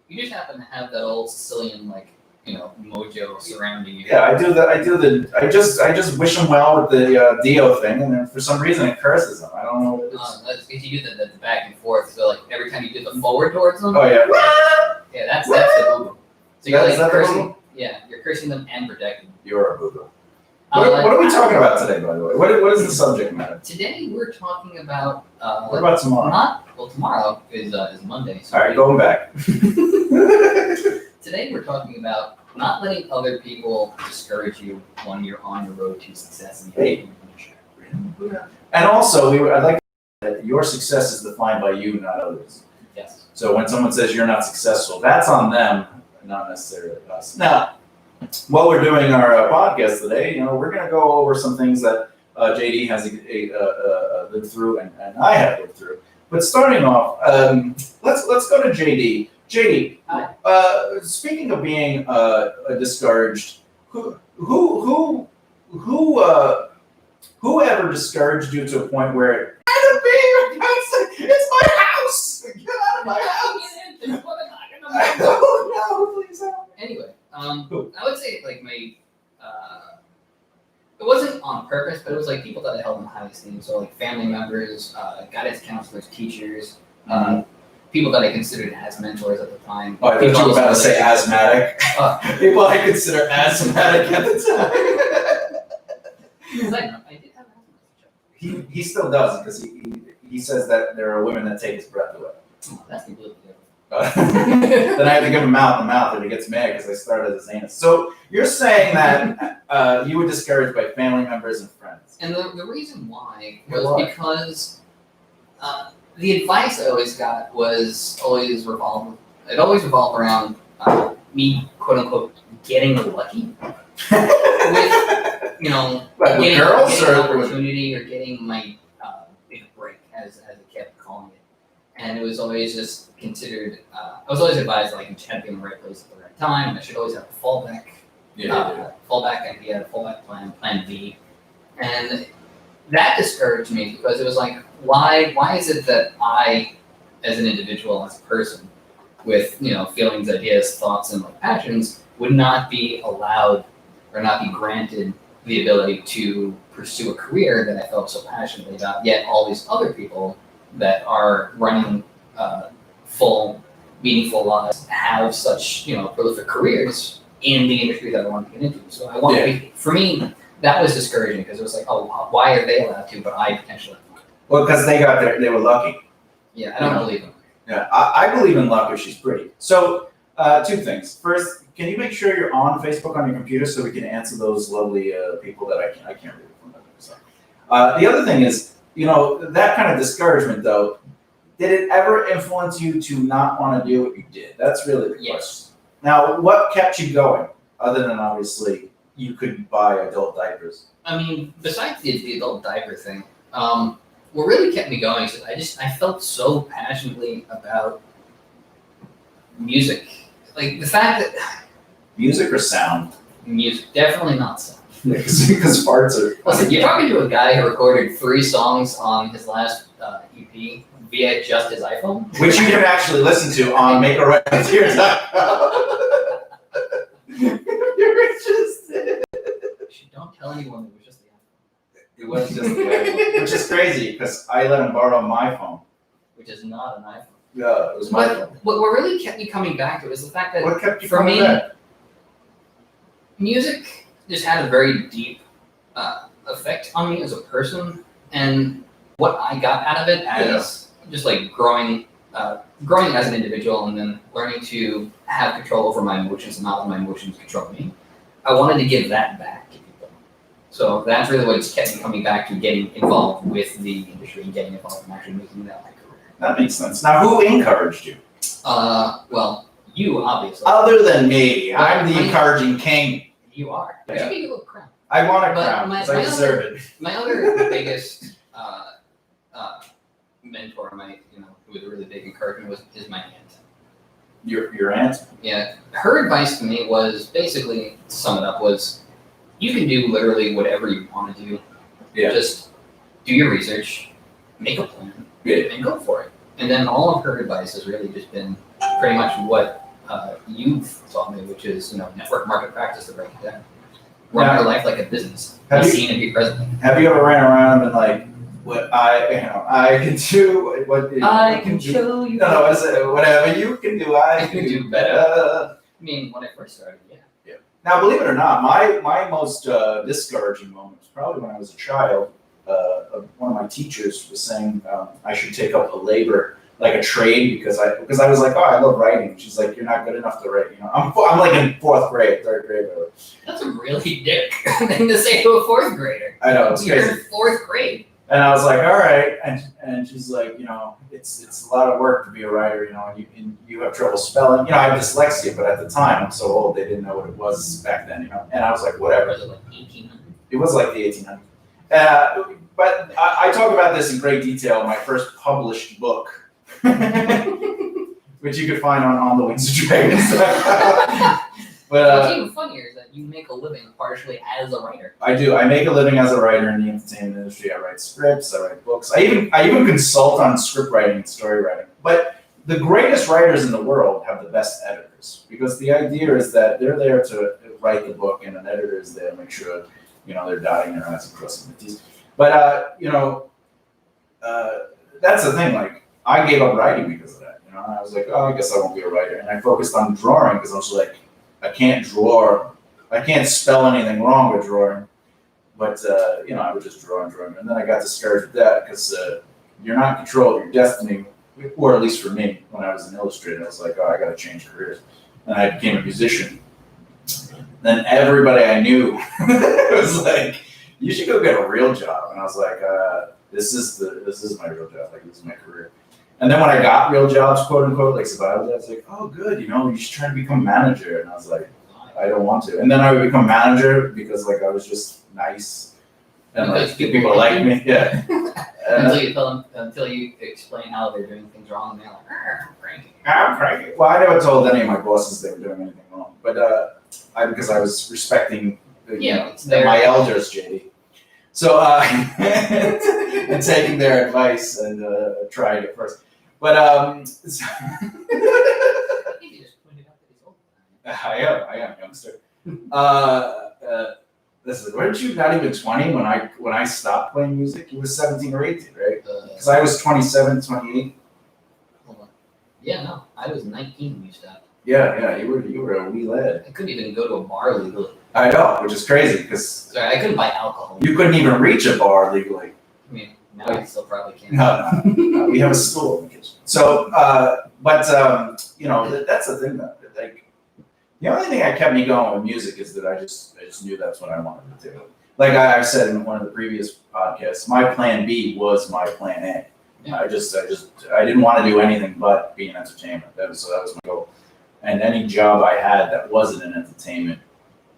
You just happen to have that old Sicilian mojo surrounding you. Yeah, I do that. I just wish them well with the Dio thing, and then for some reason it curses them. I don't know what it is. That's because you do the back and forth. So like every time you do the forward towards them. Oh yeah. Yeah, that's the move. So you're Is that like the cursing. move? Yeah, you're cursing them and protecting them. You're a boo-boo. What are we talking about today, by the way? What is the subject matter? Today we're talking about. What about tomorrow? Tomorrow is Monday. So All right, going back. Today we're talking about not letting other people discourage you when you're on your road to success. And also, I'd like to say that your success is defined by you, not others. Yes. So when someone says you're not successful, that's on them, not necessarily us. Now, while we're doing our podcast today, we're going to go over some things that JD has lived through and I have lived through. But starting off, let's go to JD. JD, speaking of being discouraged, who ever discouraged you to a point where it's my house, get out of my house? I don't know, please help. Anyway, I would say like my it wasn't on purpose, but it was like people that I held in high esteem. So like family members, guidance counselors, teachers, people that I considered as mentors at the time. Oh, I thought you were about to say asthmatic. People I consider asthmatic at the time. I did have asthma. He still does because he says that there are women that take his breath away. Oh, that's completely different. Then I have to give him mouth to mouth, and he gets mad because I started as anus. So you're saying that you were discouraged by family members and friends. And the reason why was because the advice I always got was always revolved around me, quote unquote, getting lucky with, you know, Like with getting girls an or with- opportunity or getting my big break, as I kept calling it. And it was always just considered, I was always advised like you had to be in the right place at the right time, and I should always have a fallback. Fallback idea, fallback plan B. And that discouraged me because it was like, why is it that I, as an individual, as a person, with, you know, feelings, ideas, thoughts, and like passions, would not be allowed or not be granted the ability to pursue a career that I felt so passionately about, yet all these other people that are running full, meaningful lives have such, you know, prolific careers in the industry that I want to get into. So I want to be, for me, that was discouraging because it was like, oh, why are they allowed to, but I potentially can't? Well, because they were lucky. Yeah, I don't believe them. Yeah, I believe in luck if she's pretty. So, two things. First, can you make sure you're on Facebook on your computer so we can answer those lovely people that I can't read from them. So, the other thing is, you know, that kind of discouragement though, did it ever influence you to not want to do what you did? That's really the question. Yes. Now, what kept you going, other than obviously you couldn't buy adult diapers? I mean, besides the adult diaper thing, what really kept me going is I felt so passionately about music. Like the fact that Music or sound? music, definitely not sound. Because parts are. Listen, you're talking to a guy who recorded 3 songs on his last EP via just his iPhone. Which you can actually listen to on MakeARightTears.com. You're interested. Don't tell anyone it was just the iPhone. It was just the iPhone, which is crazy because I let him borrow my phone. Which is not an iPhone. Yeah, it was my But phone. what really kept me coming back to it is the fact that What kept you for coming me, back? music just had a very deep effect on me as a person, and what I got out of it as just like growing as an individual, and then learning to have control over my emotions and not let my emotions control me. I wanted to give that back to people. So that's really what kept me coming back to getting involved with the industry and getting involved in actually making that my career. That makes sense. Now, who encouraged you? Well, you obviously. Other than me, I'm the encouraging king. You are. But Yeah. you get a little crown. I want a But crown my- because I my deserve it. My other biggest mentor, who was a really big encouragement, is my aunt. Your aunt? Yeah, her advice to me was basically, to sum it up, was you can do literally whatever you want to do. Yeah. Just do your research, make a plan, and go for it. And then all of her advice has really just been pretty much what you've taught me, which is, network market practice to break it down. Run your life like a business. Have Be you- seen and be present. Have you ever ran around and like, what I can do, what I can show you. No, I said, whatever you can do, I can do better. I mean, when I first started, yeah. Now, believe it or not, my most discouraging moment was probably when I was a child. One of my teachers was saying I should take up a labor, like a trade, because I was like, oh, I love writing. She's like, you're not good enough to write. I'm like in 4th grade, 3rd grade. Whatever. That's a really dick thing to say to a 4th grader. I know, it's You're crazy. in 4th grade. And I was like, all right. And she's like, it's a lot of work to be a writer, and you have trouble spelling. I have dyslexia, but at the time, I'm so old, they didn't know what it was back then, And I was like, whatever. Was it like 1800? It was like the 1800s. But I talk about this in great detail in my first published book, which you could find on the Wings of Dragons. But What's even funnier is that you make a living partially as a writer. I do. I make a living as a writer in the entertainment industry. I write scripts. I write books. I even consult on script writing and story writing. But the greatest writers in the world have the best editors, because the idea is that they're there to write the book, and an editor is there to make sure they're dotting their I's and crossing their T's. But that's the thing. Like, I gave up writing because of that. And I was like, oh, I guess I won't be a writer. And I focused on drawing because I was like, I can't draw. I can't spell anything wrong with drawing. But, I would just draw and draw. And then I got discouraged with that because you're not in control of your destiny, or at least for me, when I was an illustrator, I was like, oh, I got to change careers. And I became a musician. Then everybody I knew was like, you should go get a real job. And I was like, this is my real job. Like, this is my career. And then when I got real jobs, quote unquote, like survival jobs, like, oh, good, you should try to become manager. And I was like, I don't want to. And then I would become manager because like I was just nice and Because like people people like like me. Yeah. And until you explain how they're doing things wrong, and they're like, I'm cranky. I'm cranky. Well, I never told any of my bosses they were doing anything wrong, but because I was respecting It's their my elders, JD. So and taking their advice and trying it first. But I think you just pointed out that he's old. I am youngster. Listen, weren't you not even 20 when I stopped playing music? You were 17 or 18, right? Because I was 27, 28. Hold on. Yeah, no, I was 19 when you stopped. Yeah, you were a wee lad. I couldn't even go to a bar legally. I know, which is crazy because Sorry, I couldn't buy alcohol. you couldn't even reach a bar legally. I mean, now I still probably can't. No, we have a stool in the kitchen. So, that's the thing though. Like, the only thing that kept me going with music is that I just knew that's what I wanted to do. Like I said in one of the previous podcasts, my plan B was my plan A. Yeah. I didn't want to do anything but be in entertainment. That was my goal. And any job I had that wasn't in entertainment,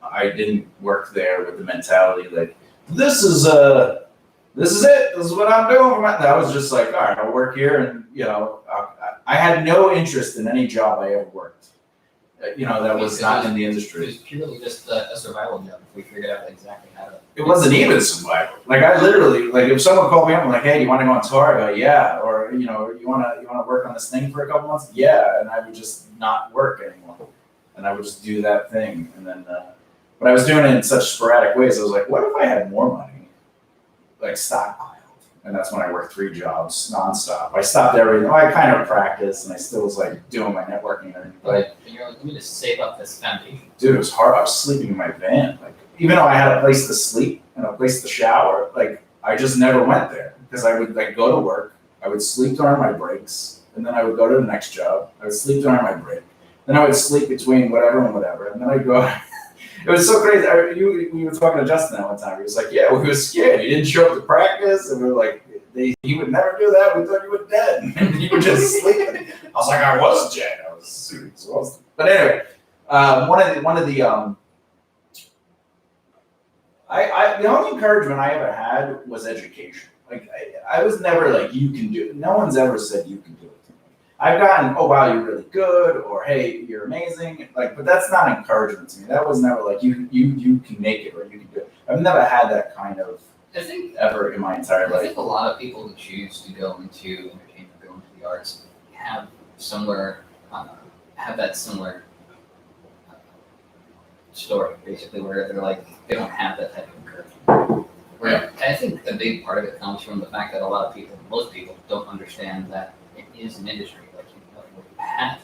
I didn't work there with the mentality like, this is it. This is what I'm doing for my. I was just like, all right, I'll work here, and I had no interest in any job I ever worked. That was not in the It industry. was purely just a survival job. If we figured out exactly how to. It wasn't even survival. Like I literally, like if someone called me up and like, hey, do you want to go on tour? I go, yeah. Or you want to work on this thing for a couple months? Yeah. And I would just not work anymore, and I would just do that thing. And then, but I was doing it in such sporadic ways. I was like, what if I had more money, like stockpiled? And that's when I worked 3 jobs nonstop. I stopped everything. I kind of practiced, and I still was like doing my networking and everything. But You're like, let me just save up this foundation. dude, it was hard. I was sleeping in my van. Like, even though I had a place to sleep and a place to shower, like, I just never went there because I would like go to work. I would sleep during my breaks, and then I would go to the next job. I would sleep during my break. Then I would sleep between whatever and whatever, and then I'd go. It was so crazy. We were talking to Justin that one time. He was like, "Yeah, we were scared. He didn't show up to practice, and we were like, he would never do that. We thought you were dead, and you were just sleeping." I was like, "I was dead. I was super exhausted." But anyway, one of the the only encouragement I ever had was education. Like I was never like, "You can do it." No one's ever said you can do it. I've gotten, "Oh wow, you're really good," or "Hey, you're amazing." Like, but that's not encouragement to me. That was never like you can make it or you can do it. I've never had that kind of ever in my entire I life. think a lot of people who choose to go into entertainment, go into the arts, have that similar story, basically, where they're like, they don't have that type of encouragement. Where I think a big part of it comes from the fact that most people don't understand that it is an industry. Like,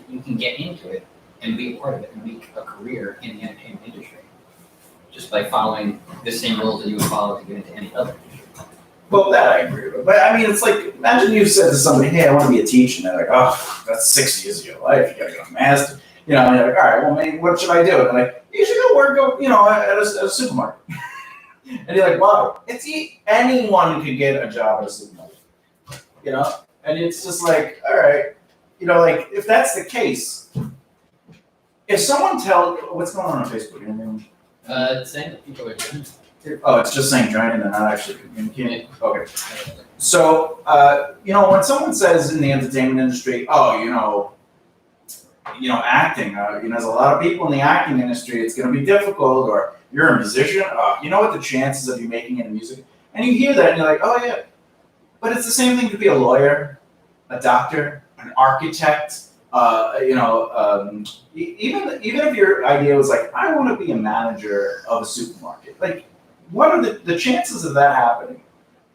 you can get into it and be a part of it and make a career in the entertainment industry just by following the same rules that you would follow to get into any other industry. Well, that I agree with. But I mean, it's like, imagine you said to somebody, "Hey, I want to be a teacher," and they're like, "Oh, that's 6 years of your life. You got to get a master." And you're like, "All right, well, maybe what should I do?" And they're like, "You should go work, at a supermarket." And you're like, "Wow, anyone could get a job at a supermarket." And it's just like, all right, like if that's the case, if someone what's going on Facebook? Anything? Saying that people are doing it. Oh, it's just saying join and they're not actually communicating. Okay. So, when someone says in the entertainment industry, "Oh, acting, there's a lot of people in the acting industry, it's going to be difficult," or "You're a musician, you know what the chances of you making it in music?" And you hear that and you're like, "Oh yeah," but it's the same thing to be a lawyer, a doctor, an architect. Even if your idea was like, "I want to be a manager of a supermarket," like, what are the chances of that happening?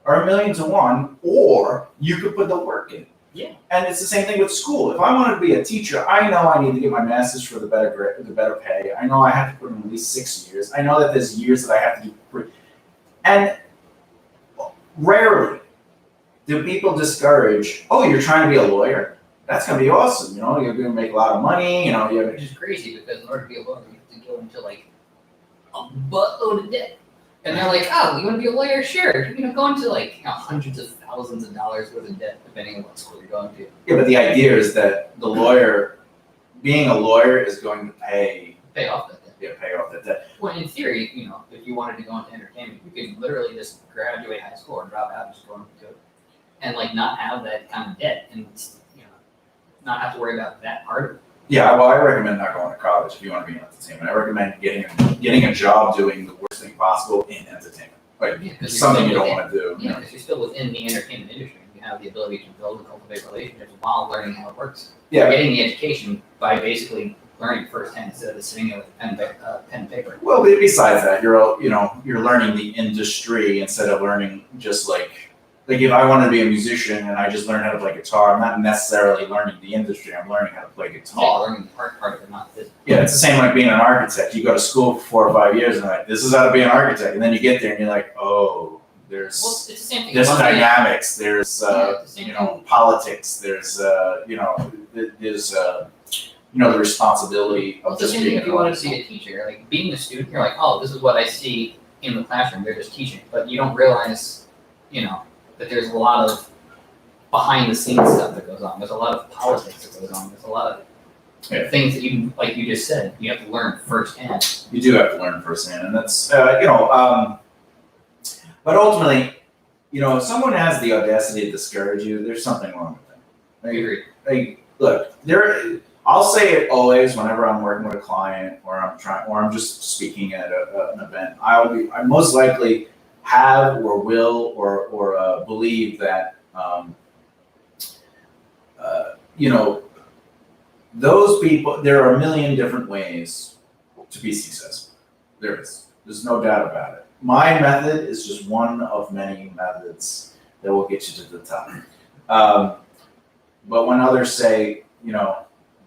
Are 1,000,000 to 1, or you could put the work in. Yeah. And it's the same thing with school. If I wanted to be a teacher, I know I need to get my master's for the better pay. I know I have to put in at least 6 years. I know that there's years that I have to do. And rarely do people discourage, "Oh, you're trying to be a lawyer? That's going to be awesome. You're going to make a lot of money. Which is crazy because in order to be a lawyer, you have to go into like a buttload of debt. And they're like, oh, you want to be a lawyer? Sure. Go into like hundreds of thousands of dollars worth of debt, depending on what school you're going to. Yeah, but the idea is that the lawyer, being a lawyer, is going to pay off that debt. Yeah, pay off that debt. Well, in theory, if you wanted to go into entertainment, you could literally just graduate high school or drop out and just go into code, and like not have that kind of debt, and not have to worry about that part of it. Yeah, well, I recommend not going to college if you want to be in entertainment. I recommend getting a job doing the worst thing possible in entertainment, like something you don't want to do. Yeah, because you're still within the entertainment industry. You have the ability to build and cultivate relationships while learning how it works. Yeah. You're getting the education by basically learning firsthand instead of sitting there with pen and paper. Well, besides that, you're learning the industry instead of learning just like if I wanted to be a musician and I just learned how to play guitar, I'm not necessarily learning the industry. I'm learning how to play Yeah, guitar. learning the art part of it, not this. Yeah, it's the same like being an architect. You go to school for 4 or 5 years and like, this is how to be an architect, and then you get there and you're like, oh, there's Well, it's the same thing. there's One thing- dynamics, there's it's the same thing. politics, there's the responsibility Well, of it's the just same thing being if you wanted to be a teacher. Like being a student, you're like, oh, this is what I see in the classroom. They're just teaching, but you don't realize, that there's a lot of behind the scenes stuff that goes on. There's a lot of politics that goes on. There's a lot of things that you, like you just said, you have to learn firsthand. You do have to learn firsthand, and that's but ultimately, if someone has the audacity to discourage you, there's something wrong with them. I agree. Look, I'll say it always whenever I'm working with a client or I'm just speaking at an event. I most likely have or will or believe that those people. There are a million different ways to be successful. There's no doubt about it. My method is just one of many methods that will get you to the top. But when others say,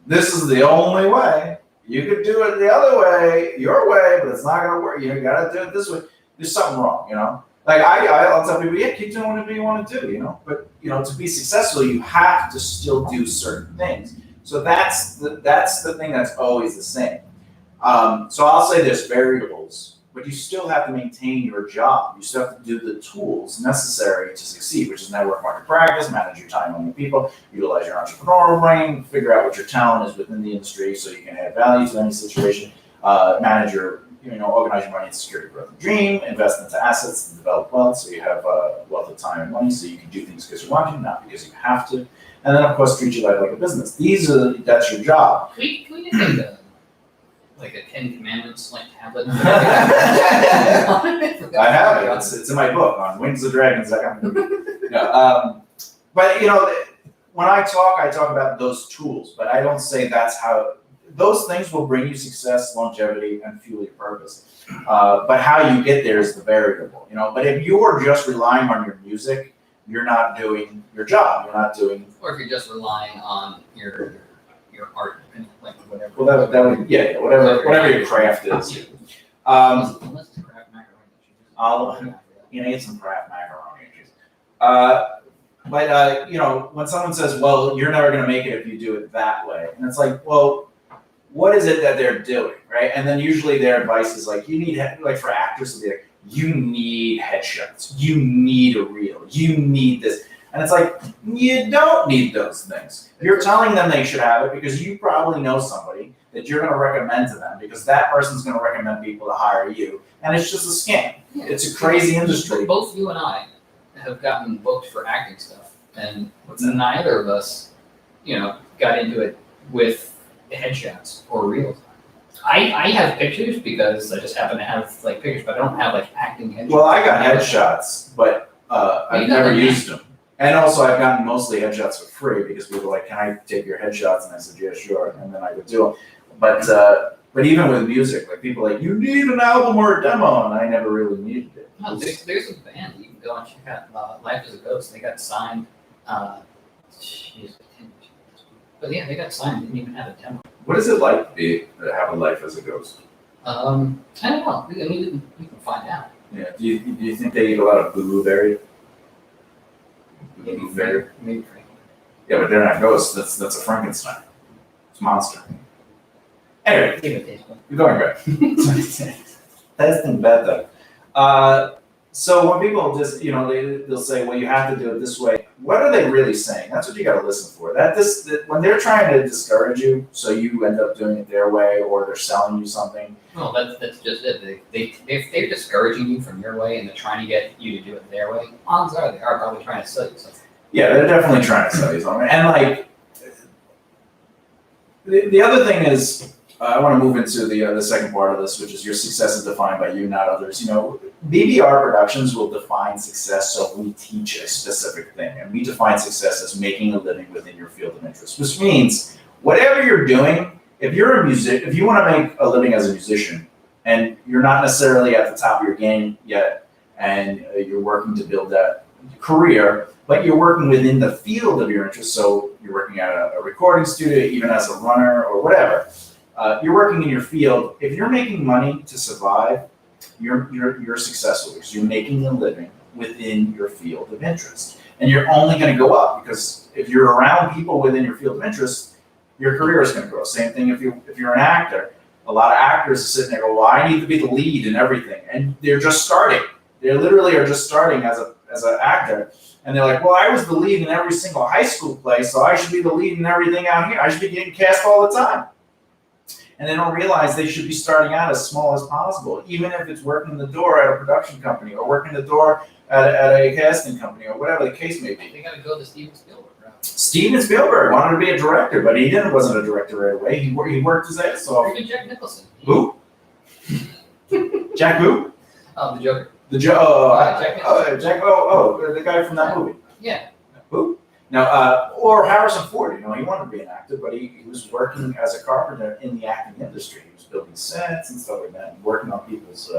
this is the only way, you could do it the other way, your way, but it's not going to work. You got to do it this way. There's something wrong, Like I'll tell people, yeah, keep doing whatever you want to do, But to be successful, you have to still do certain things. So that's the thing that's always the same. So I'll say there's variables, but you still have to maintain your job. You still have to do the tools necessary to succeed, which is network market practice, manage your time on your people, utilize your entrepreneurial brain, figure out what your talent is within the industry so you can add value to any situation, manage your, organize your money and security growth and dream, invest into assets to develop wealth so you have wealth of time and money so you can do things because you want to, not because you have to. And then, of course, treat your life like a business. That's your job. Can we get like a 10 Commandments like tablet? I have it. It's in my book on Wings of Dragons. But when I talk about those tools, but I don't say that's how. Those things will bring you success, longevity, and fuel your purpose. But how you get there is the variable. But if you are just relying on your music, you're not doing your job. You're not doing. Or if you're just relying on your art, like whatever. Well, whatever your craft is. Unless it's craft macaroni. Get some craft macaroni. But when someone says, "Well, you're never going to make it if you do it that way," and it's like, well, what is it that they're doing, right? And then usually their advice is like, you need, like for actors to be like, you need headshots, you need a reel, you need this. And it's like, you don't need those things. You're telling them they should have it because you probably know somebody that you're going to recommend to them because that person's going to recommend people to hire you. And it's just a scam. Yeah. It's a crazy industry. Both you and I have gotten booked for acting stuff. And neither of us, got into it with the headshots or reels. I have pictures because I just happen to have like pictures, but I don't have like acting headshots. Well, I got headshots, but I've never used them. And also, I've gotten mostly headshots for free because people were like, "Can I take your headshots?" And I said, "Yeah, sure." And then I would do them. But even with music, like people are like, "You need an album or a demo," and I never really needed it. No, there's a band that you can go and check out. Life is a Ghost. They got signed. But yeah, they got signed. Didn't even have a demo. What is it like to have a life as a ghost? I don't know. We can find out. Yeah. Do you think they eat a lot of blueberry? Blueberry. Maybe. Yeah, but they're not ghosts. That's a Frankenstein. It's a monster. Anyway, Give it a taste. you're going back. Testing better. So when people just, they'll say, well, you have to do it this way. What are they really saying? That's what you got to listen for. When they're trying to discourage you, so you end up doing it their way, or they're selling you something. Well, that's just it. If they're discouraging you from your way and they're trying to get you to do it their way, odds are they are probably trying to sell you something. Yeah, they're definitely trying to sell you something. And like, the other thing is, I want to move into the second part of this, which is your success is defined by you, not others. BBR Productions will define success, so we teach a specific thing, and we define success as making a living within your field of interest, which means whatever you're doing, if you're a if you want to make a living as a musician, and you're not necessarily at the top of your game yet, and you're working to build that career, but you're working within the field of your interest, so you're working at a recording studio, even as a runner or whatever. You're working in your field. If you're making money to survive, you're successful because you're making a living within your field of interest, and you're only going to go up because if you're around people within your field of interest, your career is going to grow. Same thing if you're an actor. A lot of actors are sitting there go, well, I need to be the lead in everything, and they're just starting. They literally are just starting as an actor, and they're like, well, I was the lead in every single high school play, so I should be the lead in everything out here. I should be getting cast all the time. And they don't realize they should be starting out as small as possible, even if it's working the door at a production company or working the door at a casting company or whatever the case may be. They got to go the Steven Spielberg route. Steven Spielberg wanted to be a director, but he wasn't a director right away. He worked his ass off. Or even Jack Nicholson. Who? Jack who? Oh, the Joker. The guy from that movie. Yeah. Who? Now, or Harrison Ford, he wanted to be an actor, but he was working as a carpenter in the acting industry. He was building sets and stuff like that, and working on people's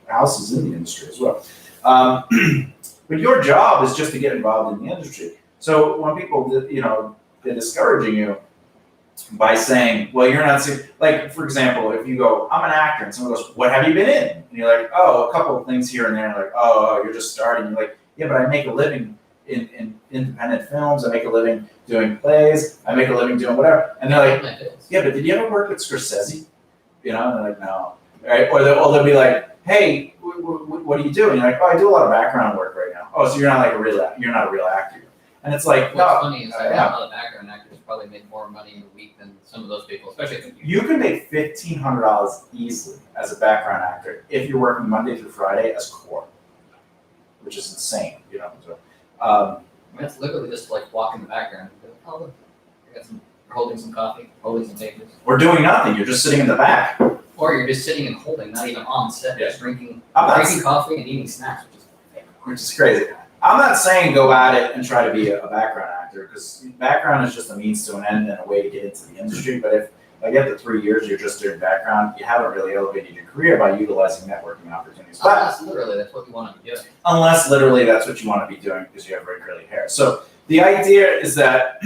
houses in the industry as well. But your job is just to get involved in the industry. So when people, they're discouraging you by saying, well, you're not, like, for example, if you go, I'm an actor, and someone goes, what have you been in? And you're like, oh, a couple of things here and there. And like, oh, you're just starting. You're like, yeah, but I make a living in independent films. I make a living doing plays. I make a living doing whatever. And they're like, yeah, but did you ever work with Scorsese? And they're like, no. Right? Or they'll be like, hey, what do you do? And you're like, oh, I do a lot of background work right now. Oh, so you're not a real actor. And it's like, what's funny is that a lot of background actors probably make more money in a week than some of those people, especially if you can make $1,500 easily as a background actor if you're working Monday through Friday as core, which is insane. So, it's literally just like walk in the background. Oh, look, we're holding some coffee, holding some papers. Or doing nothing. You're just sitting in the back. Or you're just sitting and holding, not even on set, just drinking coffee and eating snacks, which is crazy. I'm not saying go at it and try to be a background actor, because background is just a means to an end and a way to get into the industry. But if like after 3 years you're just doing background, you haven't really elevated your career by utilizing networking opportunities. Unless literally that's what you want to be doing. Unless literally that's what you want to be doing because you have very curly hair. So the idea is that.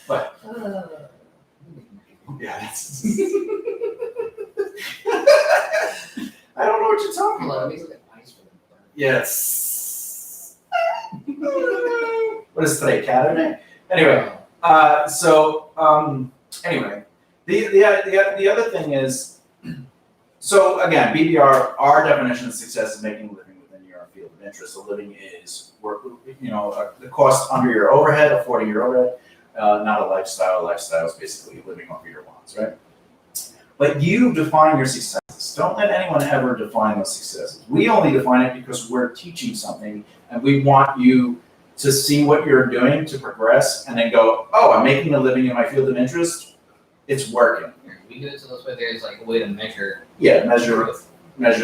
But. Yeah, that's. I don't know what you're talking about. Yes. What is today? Saturday? Anyway, anyway, the other thing is, so again, BBR, our definition of success is making a living within your field of interest. A living is work, the cost under your overhead, affording your overhead, not a lifestyle. A lifestyle is basically living off of your wants, right? But you define your successes. Don't let anyone ever define those successes. We only define it because we're teaching something, and we want you to see what you're doing to progress, and then go, oh, I'm making a living in my field of interest. It's working. We do it so this way there's like a way to measure. Yeah, measure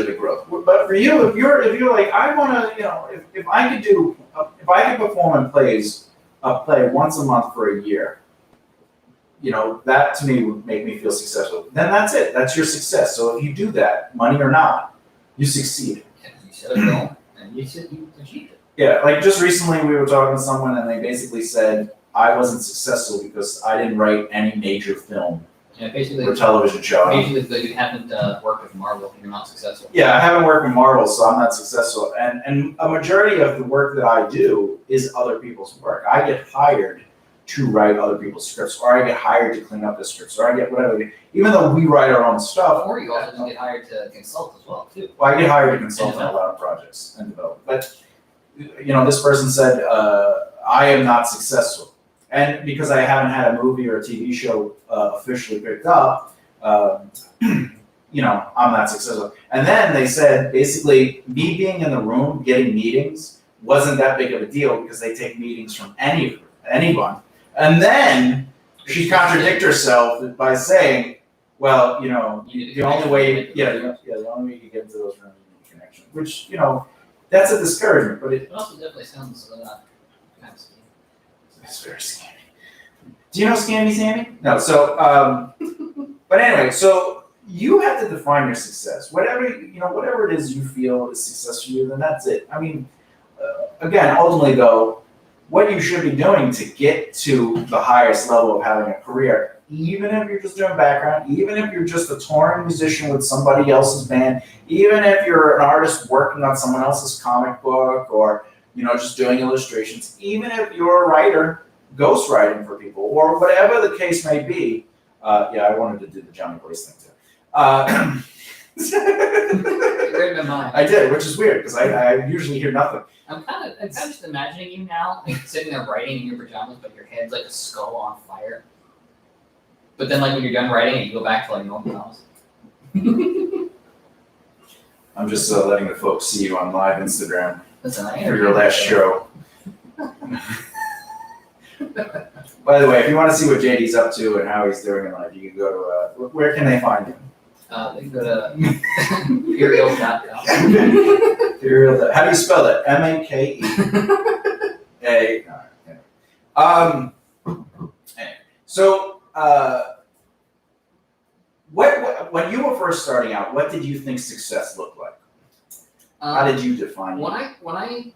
the growth. But for you, if you're like, I want to, if I could perform in a play once a month for a year. That to me would make me feel successful. Then that's it. That's your success. So if you do that, money or not, you succeed. Yeah, you set a goal and you achieved it. Yeah, like just recently we were talking to someone and they basically said I wasn't successful because I didn't write any major film or television show. Basically, you haven't worked with Marvel and you're not successful. Yeah, I haven't worked with Marvel, so I'm not successful. And a majority of the work that I do is other people's work. I get hired to write other people's scripts, or I get hired to clean up the scripts, or I get whatever. Even though we write our own stuff, Or you also just get hired to consult as well too. well, I get hired to consult on a lot of projects and develop. But this person said, I am not successful, and because I haven't had a movie or a TV show officially picked up, I'm not successful. And then they said, basically, me being in the room getting meetings wasn't that big of a deal because they take meetings from anyone. And then she contradicted herself by saying, well, the only way, the only way you can get into those rooms is connection, which, that's a discouragement, but It also definitely sounds kind of scary. it's very scammy. Do you know Scammy Sammy? No, so, but anyway, so you have to define your success. Whatever it is you feel is success for you, then that's it. I mean, again, ultimately though, what you should be doing to get to the highest level of having a career, even if you're just doing background, even if you're just a touring musician with somebody else's band, even if you're an artist working on someone else's comic book or, just doing illustrations, even if you're a writer, ghostwriting for people, or whatever the case may be. I wanted to do the Johnny Boyce thing too. You read my mind. I did, which is weird because I usually hear nothing. I'm kind of just imagining you now, like sitting there writing in your pajamas, but your head's like a skull on fire. But then, like when you're done writing it, you go back to like normal house. I'm just letting the folks see you on live Instagram Listen, I for your last show. By the way, if you want to see what JD's up to and how he's doing in life, you can go to where can they find him? They can go to imperial.com. Imperial. How do you spell that? M-A-K-E. So, when you were first starting out, what did you think success looked like? How did you define it? When I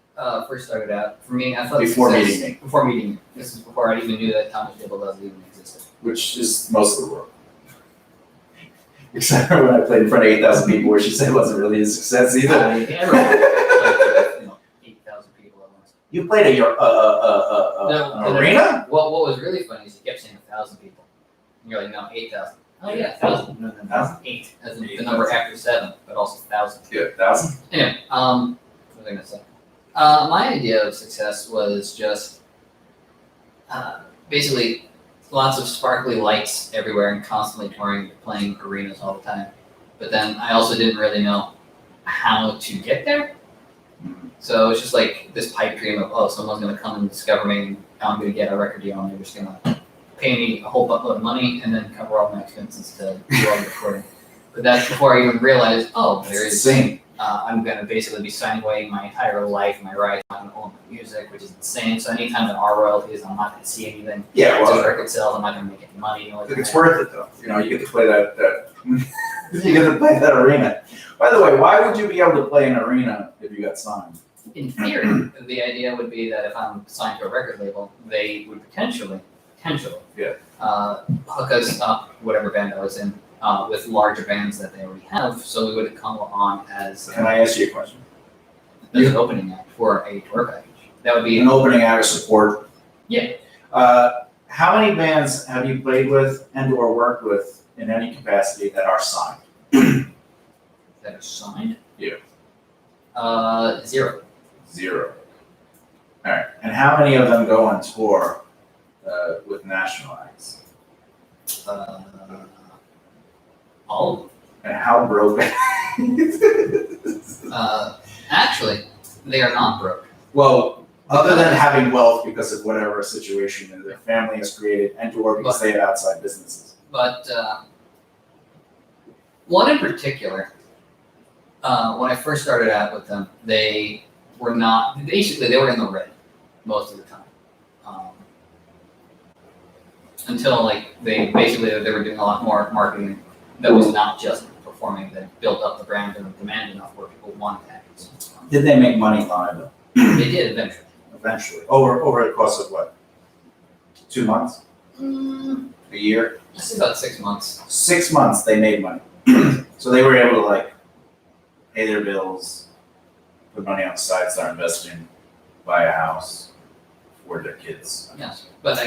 first started out, for me, I thought Before success, meeting me. Before meeting you. This is before I even knew that Thomas Dibble doesn't even existed. Which is most of the world. Except for when I played in front of 8,000 people, where she said it wasn't really a success either. Everyone, 8,000 people at once. You played an arena? Well, what was really funny is you kept saying 1,000 people. And you're like, no, 8,000. Oh yeah, 1,000. No, 8, as in the number after 7, but also 1,000. Yeah, 1,000. Anyway, what was I gonna say? My idea of success was just basically lots of sparkly lights everywhere and constantly touring, playing arenas all the time. But then I also didn't really know how to get there. So it's just like this pipe dream of, someone's gonna come and discover me, and I'm gonna get a record deal, and they're just gonna pay me a whole buttload of money and then cover all my expenses to do all the recording. But that's before I even realized, there is insane. I'm gonna basically be signing away my entire life, my rights, I'm gonna own my music, which is insane. So anytime there are royalties, I'm not gonna see anything. Yeah, Just well, record sales, I'm not gonna make any money. I think it's worth it though. You get to play that you get to play that arena. By the way, why would you be able to play an arena if you got signed? In theory, the idea would be that if I'm signed to a record label, they would potentially hook us up, whatever band I was in, with larger bands that they already have, so we would come on as Can I ask you a question? an opening act for a tour package. That would be An opening act of support. Yeah. How many bands have you played with and/or worked with in any capacity that are signed? that are signed. Yeah. 0. 0. All right. And how many of them go on tour with national acts? All of them. And how broke? Actually, they are not broke. Well, other than having wealth because of whatever situation that their family has created, and/or because they have outside businesses. But one in particular, when I first started out with them, they were not, basically they were in the red most of the time. Until they were doing a lot more marketing that was not just performing, that built up the brand and demand enough where people wanted packets. Did they make money live though? They did eventually. Eventually. Over the course of what? 2 months? A year? This is about 6 months. 6 months they made money. So they were able to pay their bills, put money on the side, start investing, buy a house for their kids. Yes, but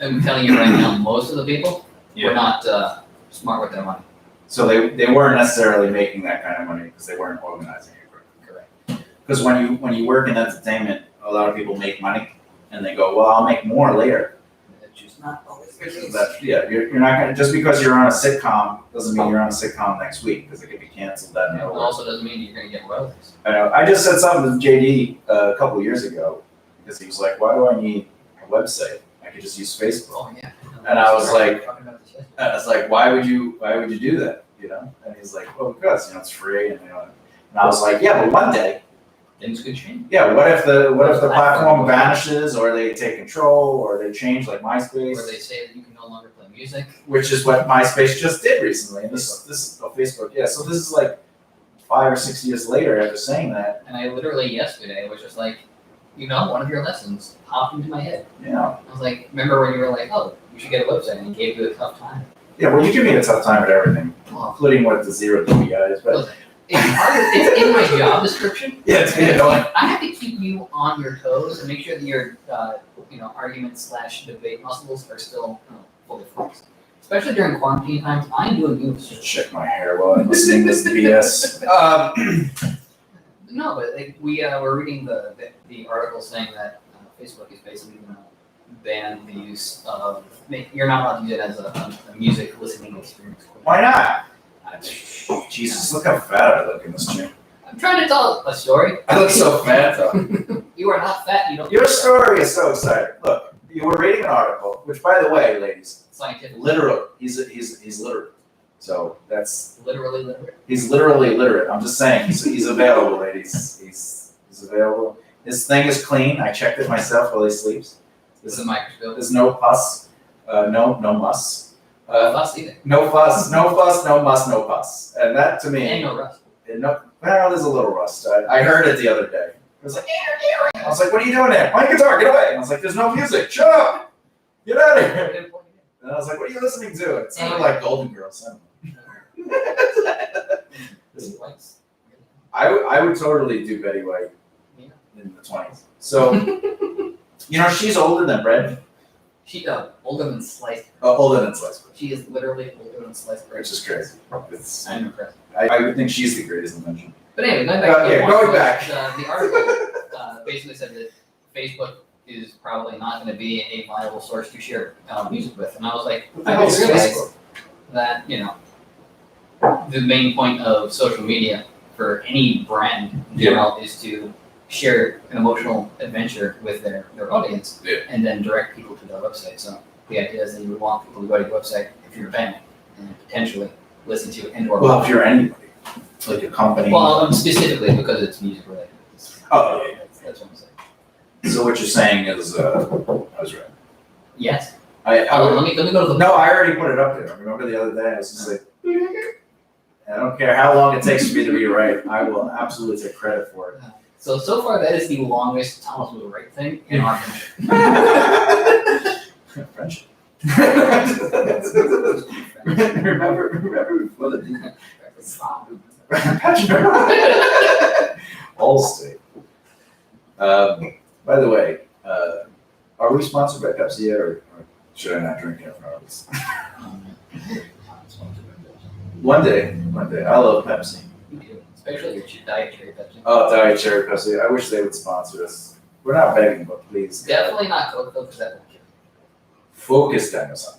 I'm telling you right now, most of the people were not smart with their money. So they weren't necessarily making that kind of money because they weren't organizing it correctly. Correct. Because when you work in entertainment, a lot of people make money and they go, well, I'll make more later. That's just not always the case. You're not gonna, just because you're on a sitcom doesn't mean you're on a sitcom next week because it could be canceled that And it nowhere. also doesn't mean you're going to get royalties. I know. I just said something to JD a couple of years ago because he was like, why do I need a website? I could just use Facebook. Oh yeah. And I was like, Talking about this yesterday. And I was like, why would you do that? You know? And he's like, well, because it's free and and I was like, yeah, but one day, Things could change. yeah, what if the platform vanishes or they take control or they change like MySpace? Where they say that you can no longer play music. Which is what MySpace just did recently. And this is Facebook, yeah. So this is like 5 or 6 years later after saying that. And I literally yesterday was just like, one of your lessons popped into my head. Yeah. I was like, remember when you were like, oh, you should get a website, and he gave you a tough time. Yeah, well, you give me a tough time with everything, Well, including what the 0 DPI is, but listen, it's in my job description. yeah, it's good. I have to keep you on your toes and make sure that your, argument/debate muscles are still fully flexed. Especially during quarantine times, I'm doing moves. Just check my hair while I'm listening to this BS. No, but we were reading the article saying that Facebook is basically going to ban the use of. You're not allowed to use it as a music listening experience. Why not? Jesus, look how fat I look in this gym. I'm trying to tell a story. I look so fat though. You are not fat. You don't. Your story is so exciting. Look, you were reading an article, which by the way, ladies, Scientific. literal. He's literate. So that's Literally literate. he's literally literate. I'm just saying he's available, ladies. He's available. His thing is clean. I checked it myself while he sleeps. This is a microscope. There's no pus. No muss. Fuss either. No fuss, no fuss, no muss, no pus. And that to me, And no rust. well, there's a little rust. I heard it the other day. It was like, I was like, what are you doing there? Play guitar, get away. And I was like, there's no music. Shut up. Get out of here. And I was like, what are you listening to? It sounded like Golden Girls. I would totally do Betty White in the 20s. So, she's older than Brett. She older than sliced. Older than sliced bread. She is literally older than sliced bread. Which is crazy. I'm impressed. I would think she's the greatest invention. But anyway, going back to the point, going back. The article basically said that Facebook is probably not going to be a viable source to share music with, and I was like, I hell is didn't realize Facebook? that the main point of social media for any brand in general is to share an emotional adventure with their audience, and then direct people to their website. So the idea is that you would want people to go to your website if you're a band and potentially listen to it and/or Well, if you're anybody, like a company. well, specifically because it's music related. Oh, yeah. That's what I'm saying. So what you're saying is, I was right. Yes. I Let me go to the. No, I already put it up there. Remember the other day, I was just like, I don't care how long it takes for me to be right. I will absolutely take credit for it. So far, that is the longest Thomas was right thing in our friendship. Friendship. Remember before the Allstate. By the way, are we sponsored by Pepsi yet, or should I not drink it from us? One day. I love Pepsi. Especially your diet cherry Pepsi. Oh, Diet Cherry Pepsi. I wish they would sponsor us. We're not begging, but please. Definitely not Coke though, because that won't kill you. Focus, Daniel-san.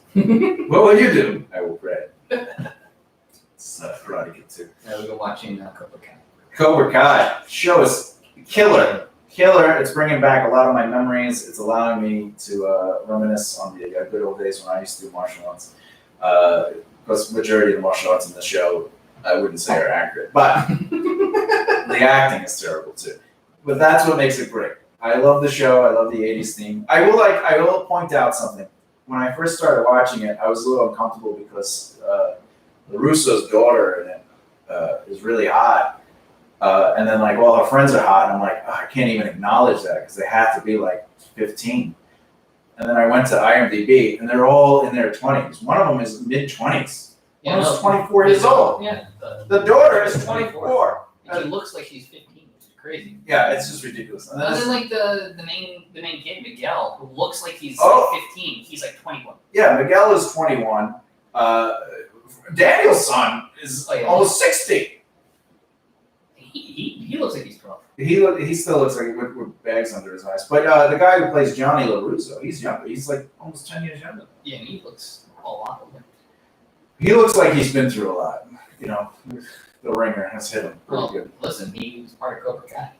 What will you do? I will pray. It's Karate Kid 2. Now we go watching Cobra Kai. Cobra Kai show is killer. It's bringing back a lot of my memories. It's allowing me to reminisce on the good old days when I used to do martial arts. Because majority of the martial arts in the show, I wouldn't say are accurate, but the acting is terrible too. But that's what makes it great. I love the show. I love the '80s theme. I will point out something. When I first started watching it, I was a little uncomfortable because the Russo's daughter in it is really hot. And then all her friends are hot, and I'm like, I can't even acknowledge that because they have to be 15. And then I went to IMDb, and they're all in their 20s. One of them is mid-20s. One is 24 years old. Yeah. The daughter is 24. She looks like she's 15, which is crazy. Yeah, it's just ridiculous. And And then then like the main kid, Miguel, who looks like he's Oh. like 15, he's like 21. yeah, Miguel is 21. Daniel's son is Oh, yeah. almost 60. He looks like he's 12. He still looks like with bags under his eyes. But the guy who plays Johnny LaRusso, he's younger. He's like almost 10 years younger. Yeah, and he looks a lot older. He looks like he's been through a lot. You know, the ringer has hit him pretty Well, good. listen, he was part of Cobra Kai.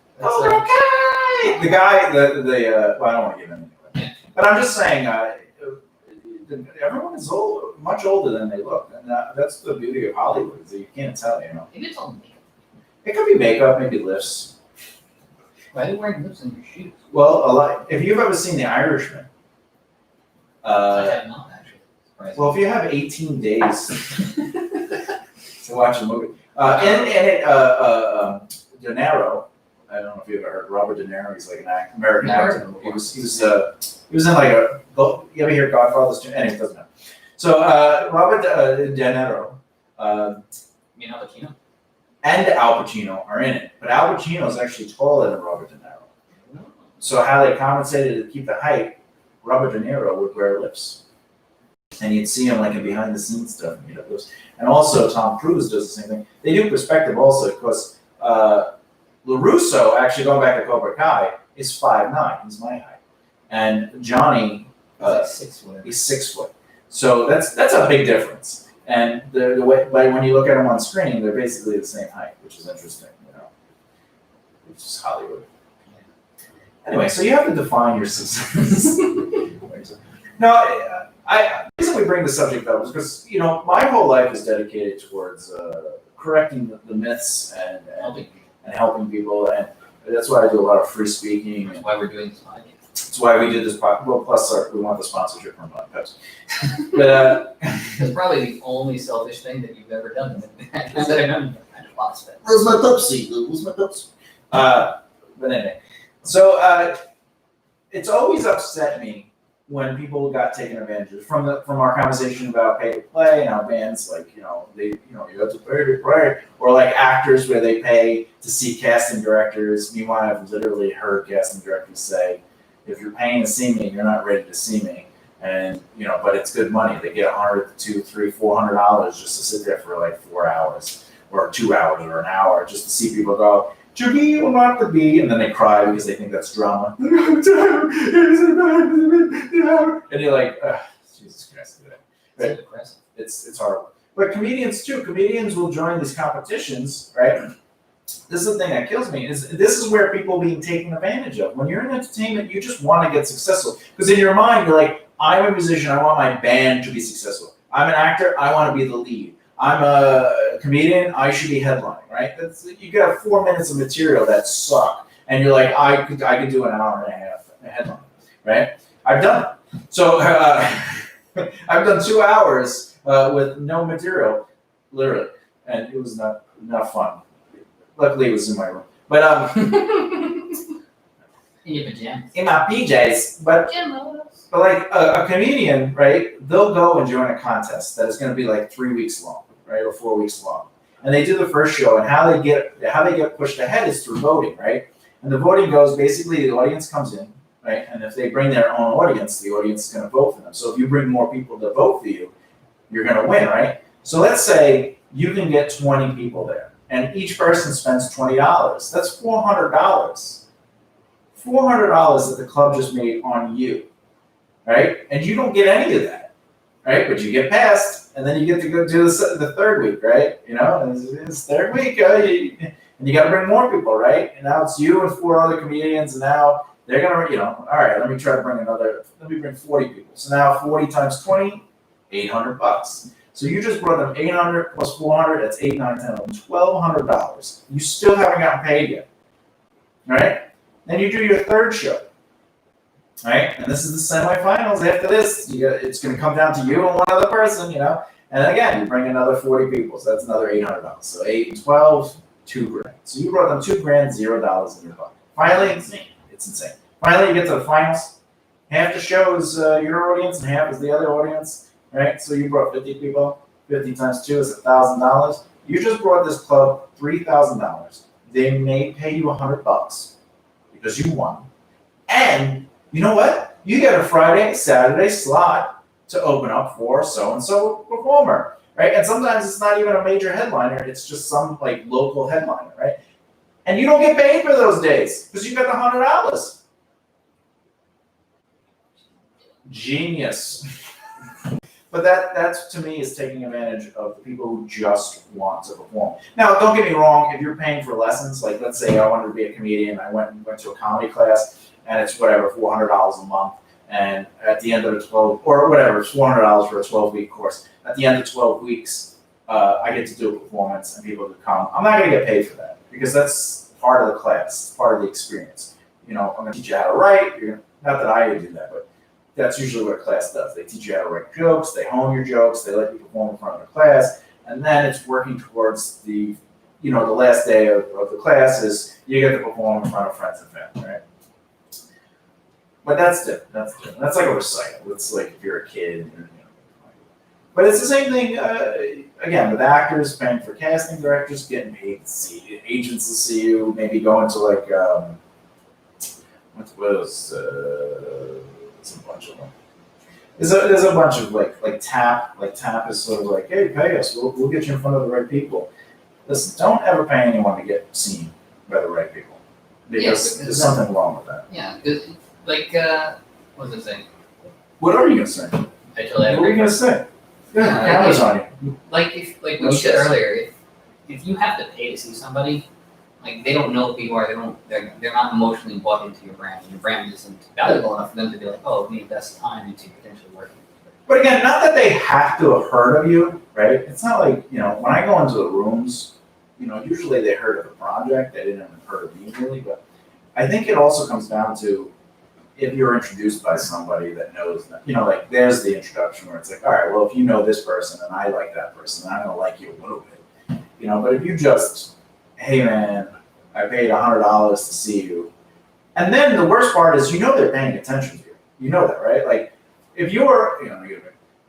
The guy, well, I don't want to get into it. But I'm just saying, everyone is much older than they look. And that's the beauty of Hollywood, is that you can't tell, you know. Maybe it's all makeup. It could be makeup, maybe lifts. Why are they wearing lips on your shoes? Well, if you've ever seen The Irishman, I have not, actually. Surprisingly. well, if you have 18 days to watch a movie, and De Niro, I don't know if you've ever heard Robert De Niro. He's like an American actor. He was in like you ever hear Godfather's? Anyway, it doesn't matter. So Robert De Niro You know, Latino? and Al Pacino are in it, but Al Pacino is actually taller than Robert De Niro. So how they compensated to keep the height, Robert De Niro would wear lips, and you'd see him like in behind the scenes stuff. And, and also Tom Cruise does the same thing. They do perspective also, because LaRusso, actually going back to Cobra Kai, is 5'9". He's my height, and Johnny Like 6 foot. he's 6 foot. So that's a big difference. And the way, like when you look at them on screen, they're basically the same height, which is interesting. You know, it's just Hollywood. Anyway, so you have to define your success. No, the reason we bring the subject up is because, you know, my whole life is dedicated towards correcting the myths and helping people, and that's why I do a lot of free speaking. That's why we're doing this podcast. That's why we did this podcast. Well, plus we want the sponsorship from Pepsi. But That's probably the only selfish thing that you've ever done. That I've done. where's my Pepsi? Where's my Pepsi? But anyway, so it's always upset me when people got taken advantage of from our conversation about pay to play and how bands, like, you have to pay to play, or like actors where they pay to see casting directors. Meanwhile, I've literally heard casting directors say, if you're paying to see me, you're not ready to see me. And, but it's good money. They get $100, $200, $300, $400 just to sit there for like 4 hours or 2 hours or an hour just to see people go, to be or not to be, and then they cry because they think that's drama. And you're like, Jesus Christ. Right? It's horrible. But comedians too. Comedians will join these competitions, right? This is the thing that kills me. This is where people are being taken advantage of. When you're in entertainment, you just want to get successful. Because in your mind, you're like, I'm a musician, I want my band to be successful. I'm an actor, I want to be the lead. I'm a comedian, I should be headlining, right? You got 4 minutes of material that suck, and you're like, I could do an hour and a half headline, right? I've done it. So I've done 2 hours with no material, literally, and it was not fun. Luckily, it was in my room, but In your pajamas. in my PJs. But like a comedian, right? They'll go and join a contest that is going to be like 3 weeks long, right, or 4 weeks long, and they do the first show. And how they get pushed ahead is through voting, right? And the voting goes basically the audience comes in, right? And if they bring their own audience, the audience is going to vote for them. So if you bring more people to vote for you, you're going to win, right? So let's say you can get 20 people there, and each person spends $20. That's $400. $400 that the club just made on you, right? And you don't get any of that, right? But you get passed, and then you get to go do the third week, right? It's third week, and you got to bring more people, right? And now it's you and 4 other comedians, and now they're gonna, all right, let me bring 40 people. So now 40 times 20, $800. So you just brought them 800 plus 400, that's 8, 9, 10, 11, $1,200. You still haven't gotten paid yet, right? Then you do your third show, right? And this is the semifinals. After this, it's going to come down to you and one other person, And again, you bring another 40 people, so that's another $800. So 8 and 12, $2,000. So you brought them $2,000, $0 in your pocket. Finally, it's insane. Finally, you get to the finals. Half the show is your audience, and half is the other audience, right? So you brought 50 people. 50 times 2 is $1,000. You just brought this club $3,000. they may pay you $100 because you won. And you know what? You get a Friday, Saturday slot to open up for so-and-so performer, right? And sometimes it's not even a major headliner, it's just some like local headliner, right? And you don't get paid for those days because you got the $100. Genius. But that to me is taking advantage of the people who just want to perform. Now, don't get me wrong, if you're paying for lessons, like let's say I wanted to be a comedian, I went to a comedy class, and it's whatever, $400 a month, and at the end of the 12, or whatever, it's $400 for a 12-week course. At the end of 12 weeks, I get to do a performance and people could come. I'm not gonna get paid for that because that's part of the class, part of the experience. You know, I'm gonna teach you how to write, not that I do that, but that's usually what a class does. They teach you how to write jokes, they hone your jokes, they let you perform in front of the class, and then it's working towards the last day of the class is you get to perform in front of friends and family, right? But that's different. That's like a recital. It's like if you're a kid, but it's the same thing, again, with actors, paying for casting directors, getting paid to see you, agents to see you, maybe going to like, there's a bunch of them. There's a bunch of like tap is sort of like, hey, pay us, we'll get you in front of the right people. Listen, don't ever pay anyone to get seen by the right people because there's something wrong with that. Yeah, like, what was I saying? What are you gonna say? I totally What are you gonna say? Yeah, cameras on you. Like what you said earlier, if you have to pay to see somebody, like they don't know who you are, they're not emotionally bought into your brand. Your brand isn't valuable enough for them to be like, oh, we invest time into potentially working. But again, not that they have to have heard of you, right? It's not like, when I go into the rooms, usually they heard of the project, they didn't even heard of me really, but I think it also comes down to if you're introduced by somebody that knows them, like there's the introduction where it's like, all right, well, if you know this person and I like that person, then I'm gonna like you a little bit, but if you just, hey man, I paid $100 to see you. And then the worst part is, they're paying attention to you. You know that, right? Like if you're,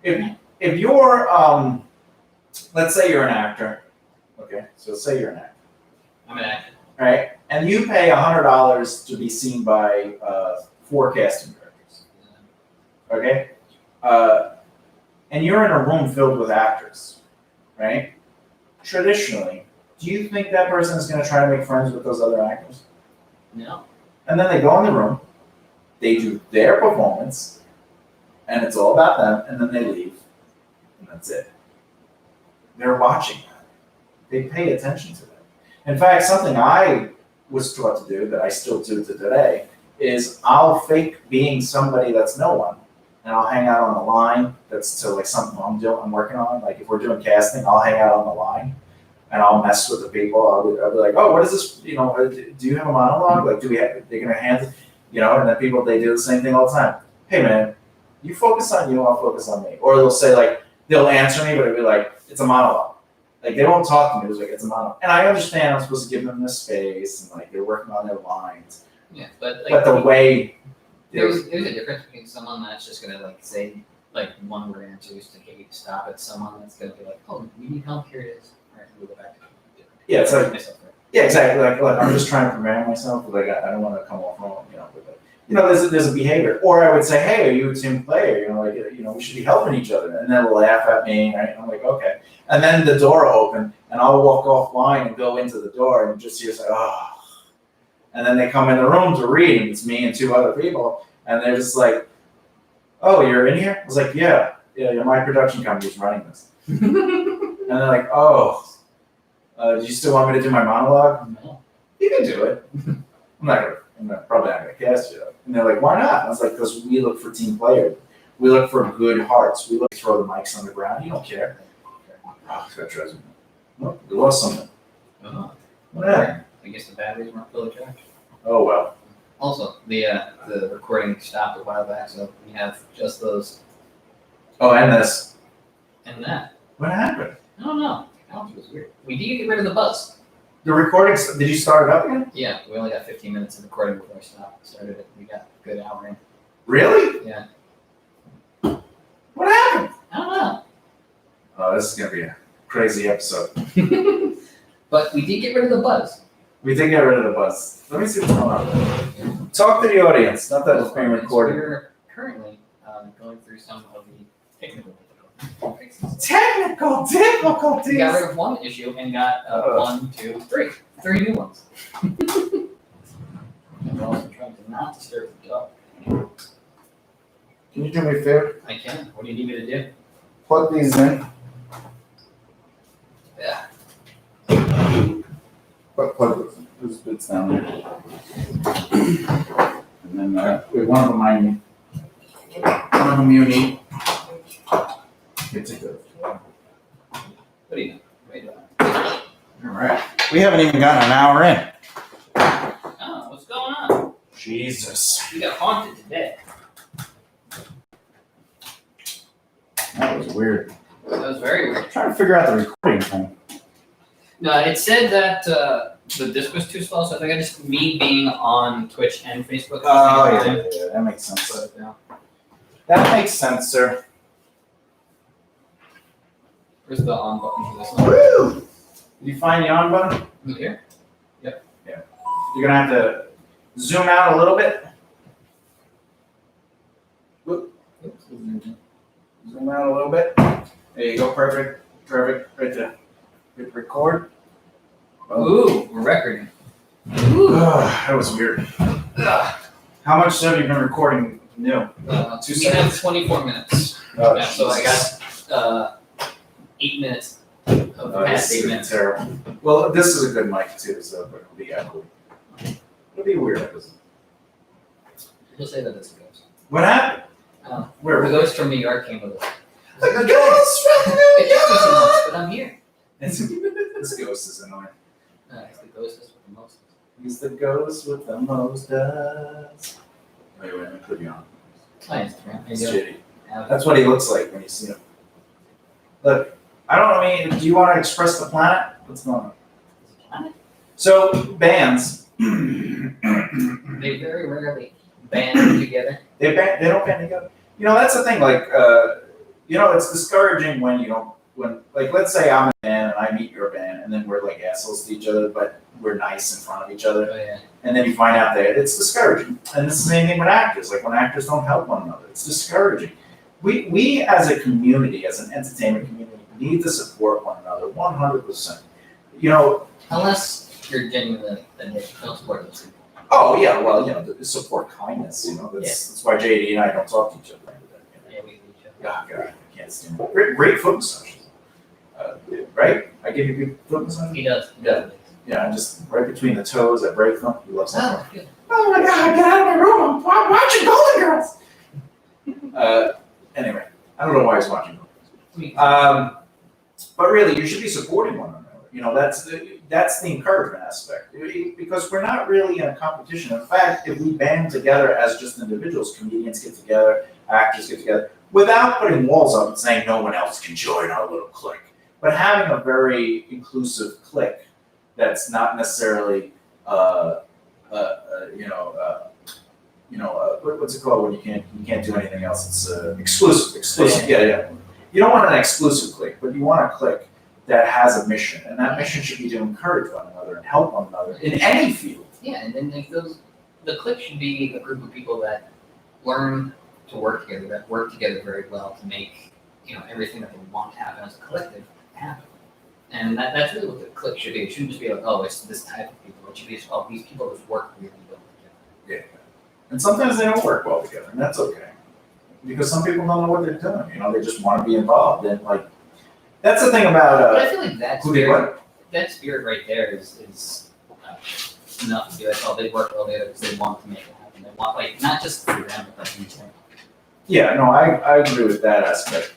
if you're, let's say you're an actor, okay? So say you're an actor. I'm an actor. Right? And you pay $100 to be seen by 4 casting directors, okay? And you're in a room filled with actors, right? Traditionally, do you think that person is going to try to make friends with those other actors? No. And then they go in the room, they do their performance, and it's all about them, and then they leave, and that's it. They're watching that. They pay attention to that. In fact, something I was taught to do that I still do to today is I'll fake being somebody that's no one, and I'll hang out on the line that's to like something I'm working on. Like if we're doing casting, I'll hang out on the line, and I'll mess with the people. I'll be like, oh, what is this? Do you have a monologue? Like, they're gonna hand, and then people, they do the same thing all the time. Hey man, you focus on you, I'll focus on me. Or they'll say like, they'll answer me, but it'll be like, it's a monologue. Like they won't talk to me. It's like it's a monologue, and I understand I'm supposed to give them the space, and like they're working on their lines. Yeah, but the way there's a difference between someone that's just gonna like say like one word answers to get you to stop at someone that's gonna be like, oh, we need help, here it is. All right, we'll go back to it. Yeah, it's like yeah, exactly. Like I'm just trying to prepare myself, but like I don't want to come off wrong, there's a behavior. Or I would say, hey, are you a team player? We should be helping each other. And then they'll laugh at me, right? And I'm like, okay. And then the door will open, and I'll walk offline and go into the door and just hear say, oh. And then they come in the room to read, and it's me and 2 other people, and they're just like, oh, you're in here? I was like, yeah, my production company's running this. And they're like, oh, do you still want me to do my monologue? No. You can do it. I'm probably not gonna cast you. And they're like, why not? I was like, because we look for team players. We look for good hearts. We look to throw the mics on the ground. You don't care. Oh, that drives me. Oh, we lost something. Oh. What happened? I guess the batteries weren't fully charged. Oh well. Also, the recording stopped a while back, so we have just those. Oh, and this. And that. What happened? I don't know. Technology was weird. We did get rid of the buzz. The recording, did you start it up again? Yeah, we only got 15 minutes of recording before we started it. We got a good hour in. Really? Yeah. What happened? I don't know. Oh, this is gonna be a crazy episode. But we did get rid of the buzz. We did get rid of the buzz. Let me see what's going on. Talk to the audience. Not that it's being recorded. We're currently going through some of the technical difficulties. Technical We difficulties. got rid of one issue and got three new ones. And we're also trying to not disturb the dog. Can you do me a favor? I can. What do you need me to do? Plug these in. Yeah. Plug those bits down there. And then wait, one of them I need. One of them you need. It's a good. What do you know? Wait a minute. All right. We haven't even gotten an hour in. Oh, what's going on? Jesus. We got haunted today. That was weird. That was very weird. I'm trying to figure out the recording thing. No, it said that the disc was too slow, so I think I just me being on Twitch and Facebook. Oh, yeah, that makes sense. But, yeah. That makes sense, sir. Where's the on button for this one? Woo! Did you find the on button? Over here? You're gonna have to zoom out a little bit. Whoop. Zoom out a little bit. There you go, perfect. Perfect, right there. Hit record. Ooh, we're recording. Ooh. That was weird. Ugh. How much have you been recording new? 2 minutes, 24 minutes. Oh, Yeah, so I got 8 minutes of the past 8 minutes. Terrible. Well, this is a good mic too, so it'll be cool. It'll be weird. People say that it's a ghost. What happened? Where The was ghost from New York came with us. The ghost from It took me so much, but I'm here. This ghost is annoying. It's the ghost that's with the most. He's the ghost with the most dust. Wait, let me put you on. My Instagram. It's There you shitty. go. That's what he looks like when you see him. Look, I don't know, I mean, do you want to express the planet? What's going on? Is it planet? So, bands. They very rarely band together. They don't band together. You know, that's the thing, like, you know, it's discouraging when you don't, like, let's say I'm a band and I meet your band and then we're like assholes to each other, but we're nice in front of each other. Oh yeah. And then you find out that it's discouraging. And it's the same thing with actors, like when actors don't help one another, it's discouraging. We as a community, as an entertainment community, need to support one another 100%. You know, Unless you're genuinely a dick, don't support those people. oh yeah, well, you know, support kindness, you know, that's why JD and I don't talk to each other. Yeah, we hate each other. Oh God, I can't stand it. Great foot massages. Right? I give you good foot massages? He does. He does. Yeah, just right between the toes, I break them. He loves that. Oh, good. Oh my God, get out of my room, I'm watching Golden Girls! Anyway, I don't know why he's watching Golden Girls. But really, you should be supporting one another. You know, that's the encouragement aspect. Because we're not really in a competition. In fact, if we band together as just individuals, comedians get together, actors get together, without putting walls up and saying no one else can join our little clique, but having a very inclusive clique that's not necessarily, what's it called when you can't do anything else? It's exclusive. Exclusive. Yeah. You don't want an exclusive clique, but you want a clique that has a mission, and that mission should be to encourage one another and help one another in any field. Yeah, and then like the clique should be a group of people that learn to work together, that work together very well to make everything that they want to happen as a collective happen. And that's really what the clique should be. It shouldn't just be like, oh, it's this type of people. It should be, oh, these people just work really well together. Yeah. And sometimes they don't work well together, and that's okay. Because some people don't know what they're doing. You know, they just want to be involved. And like, that's the thing about. But I feel like that spirit right there is enough to be like, oh, they work well together because they want to make it happen. They want, like, not just for them, but like in general. Yeah, no, I agree with that aspect.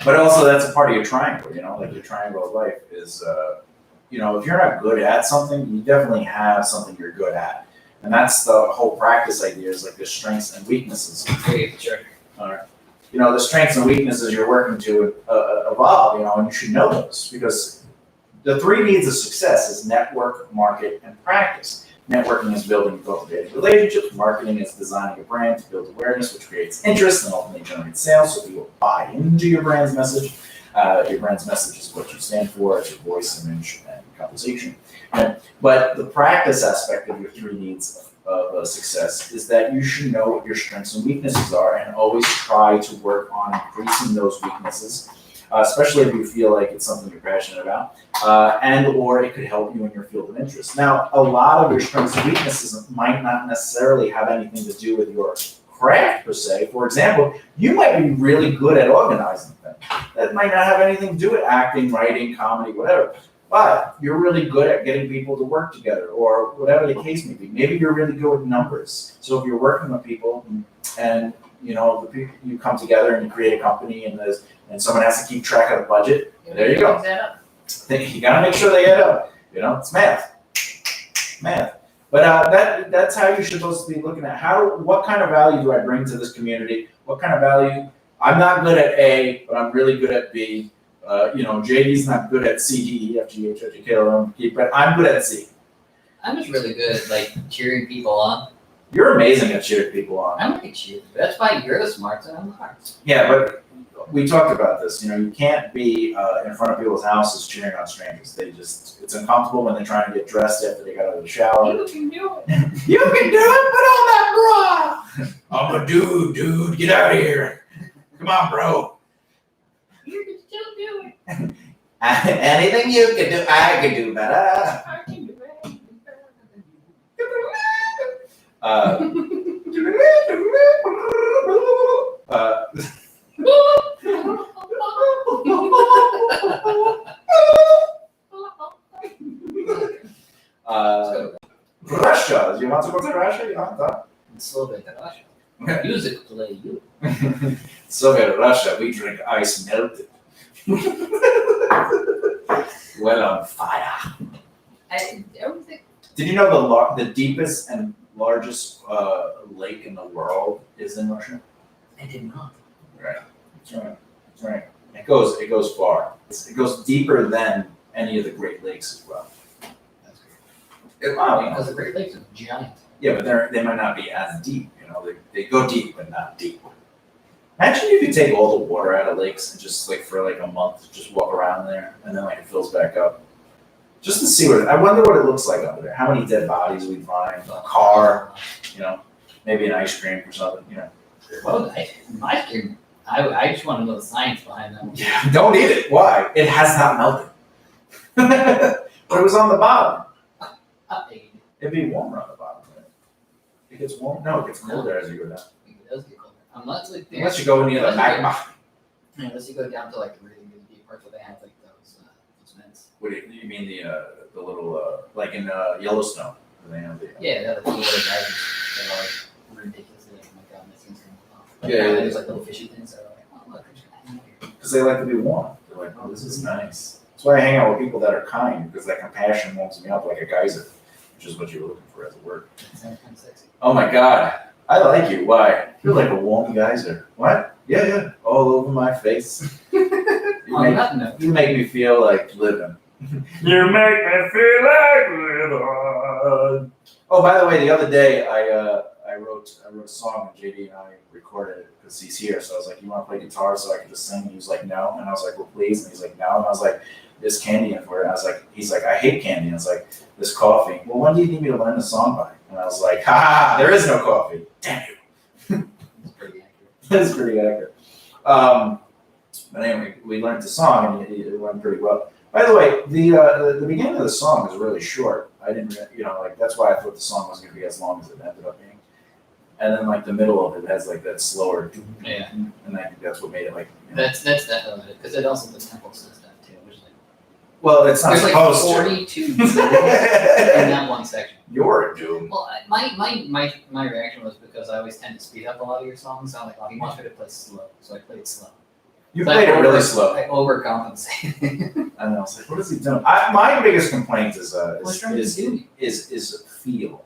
But also that's a part of your triangle, you know, like your triangle of life is, if you're not good at something, you definitely have something you're good at. And that's the whole practice idea is like the strengths and weaknesses. Sure. All right. You know, the strengths and weaknesses you're working to evolve, and you should know those because the 3 needs of success is network, market, and practice. Networking is building and cultivating relationships. Marketing is designing a brand to build awareness, which creates interest and ultimately generates sales so people buy into your brand's message. Your brand's message is what you stand for, it's your voice, image, and conversation. But the practice aspect of your 3 needs of success is that you should know what your strengths and weaknesses are and always try to work on increasing those weaknesses, especially if you feel like it's something you're passionate about, and or it could help you in your field of interest. Now, a lot of your strengths and weaknesses might not necessarily have anything to do with your craft per se. For example, you might be really good at organizing things. That might not have anything to do with acting, writing, comedy, whatever. But you're really good at getting people to work together, or whatever the case may be. Maybe you're really good with numbers. So if you're working with people and the people, you come together and you create a company and someone has to keep track of the budget, there you go. You gotta make sure they add up. It's math. But that's how you're supposed to be looking at what kind of value do I bring to this community? What kind of value? I'm not good at A, but I'm really good at B. JD's not good at C, D, E, F, G, H, I, J, K, L, M, P, but I'm good at C. I'm just really good at like cheering people on. You're amazing at cheering people on. I'm like cheering. That's why you're the smarts and I'm the hearts. Yeah, but we talked about this. You can't be in front of people's houses cheering on strangers. It's uncomfortable when they're trying to get dressed after they got out of the shower. You can do it. You can do it, put on that bra. I'm a dude, get out of here. Come on, bro. You can still do it. Anything you can do, I can do better. I can do it. Russia. You want to go to Russia? You want that? Soviet Russia. Music play you. Soviet Russia, we drink ice melted. Well on fire. I don't think. Did you know the deepest and largest lake in the world is in Russia? I did not. Right. That's right. It goes far. It goes deeper than any of the Great Lakes as well. That's great. Wow, Because the Great Lakes are giant. Yeah, but they might not be as deep. They go deep, but not deep. Imagine if you take all the water out of lakes and just for a month, just walk around there, and then it fills back up. Just to see I wonder what it looks like under there. How many dead bodies we'd find, a car, maybe an ice cream or something, Well, ice cream. I just want to know the science behind that one. Yeah, don't eat it. Why? It has not melted. But it was on the bottom. It'd be warmer on the bottom. Right? It gets warm. No, it gets colder as you go down. It does get colder. Unless you go near the magma. Unless you go down to really, really deep parts where they have those vents. What do you mean the little like in Yellowstone? Where they have the, Yeah, the little water gardens that are ridiculously oh my god, this thing's going off. Yeah. There's little fishy things that are oh look, there's nothing here. because they like to be warm. They're like, oh, this is nice. That's why I hang out with people that are kind, because that compassion warms me up like a geyser, which is what you're looking for as a word. That sounds kind of sexy. Oh my God, I like you. Why? You're like a warm geyser. What? Yeah, all over my face. You make me feel like living. You make me feel like living. Oh, by the way, the other day I wrote a song and JD and I recorded it because he's here. So I was like, "You want to play guitar so I can just sing?" And he was like, "No." And I was like, "Well, please." And he's like, "No." And I was like, "There's candy in for it." And I was like, "He's like, I hate candy." And I was like, "There's coffee." Well, when do you need me to learn the song by? And I was like, "Ha ha! There is no coffee. Damn you." It's pretty accurate. That's pretty accurate. But anyway, we learned the song and it went pretty well. By the way, the beginning of the song is really short. I didn't, that's why I thought the song was going to be as long as it ended up being. And then the middle of it has that slower. Yeah. And I think that's what made it That's definitely it because it also the tempo stuff too, which is Well, it's not there's supposed 42 in that one section. You're a doom. Well, my reaction was because I always tend to speed up a lot of your songs. So I'm like, oh, he wants me to play slow, so I played slow. You played it really slow. I overcompensate. I know. It's like, what is he doing? My biggest complaint is feel.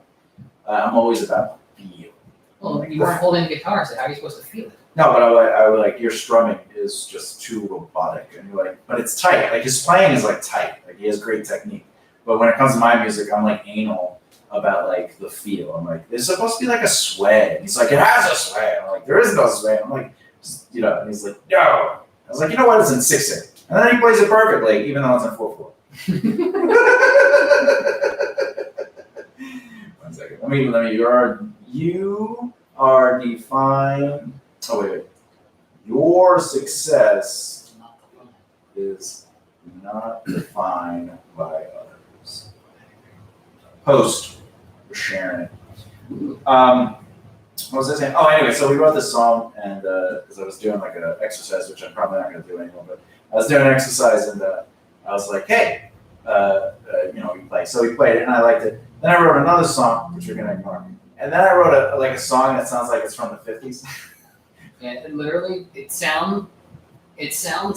I'm always about feel. Well, you weren't holding the guitar, so how are you supposed to feel it? No, but I would like your strumming is just too robotic, and you're like, but it's tight. Like his playing is tight. Like he has great technique. But when it comes to my music, I'm anal about the feel. I'm like, there's supposed to be a sway. And he's like, it has a sway. I'm like, there is no sway. I'm like, and he's like, no. I was like, you know what? It's in 6/8. And then he plays it perfectly, even though it's in 4/4. One second. Let me. You are defined. Oh wait. Your success Not the fun. is not defined by others. Post for sharing it. What was I saying? Oh, anyway, so we wrote this song, and because I was doing like an exercise, which I'm probably not going to do anymore, but I was doing an exercise, and I was like, hey, we play. So we played it, and I liked it. Then I wrote another song, which you're going to ignore, and then I wrote a song that sounds like it's from the 50s. Yeah, it literally, it sounds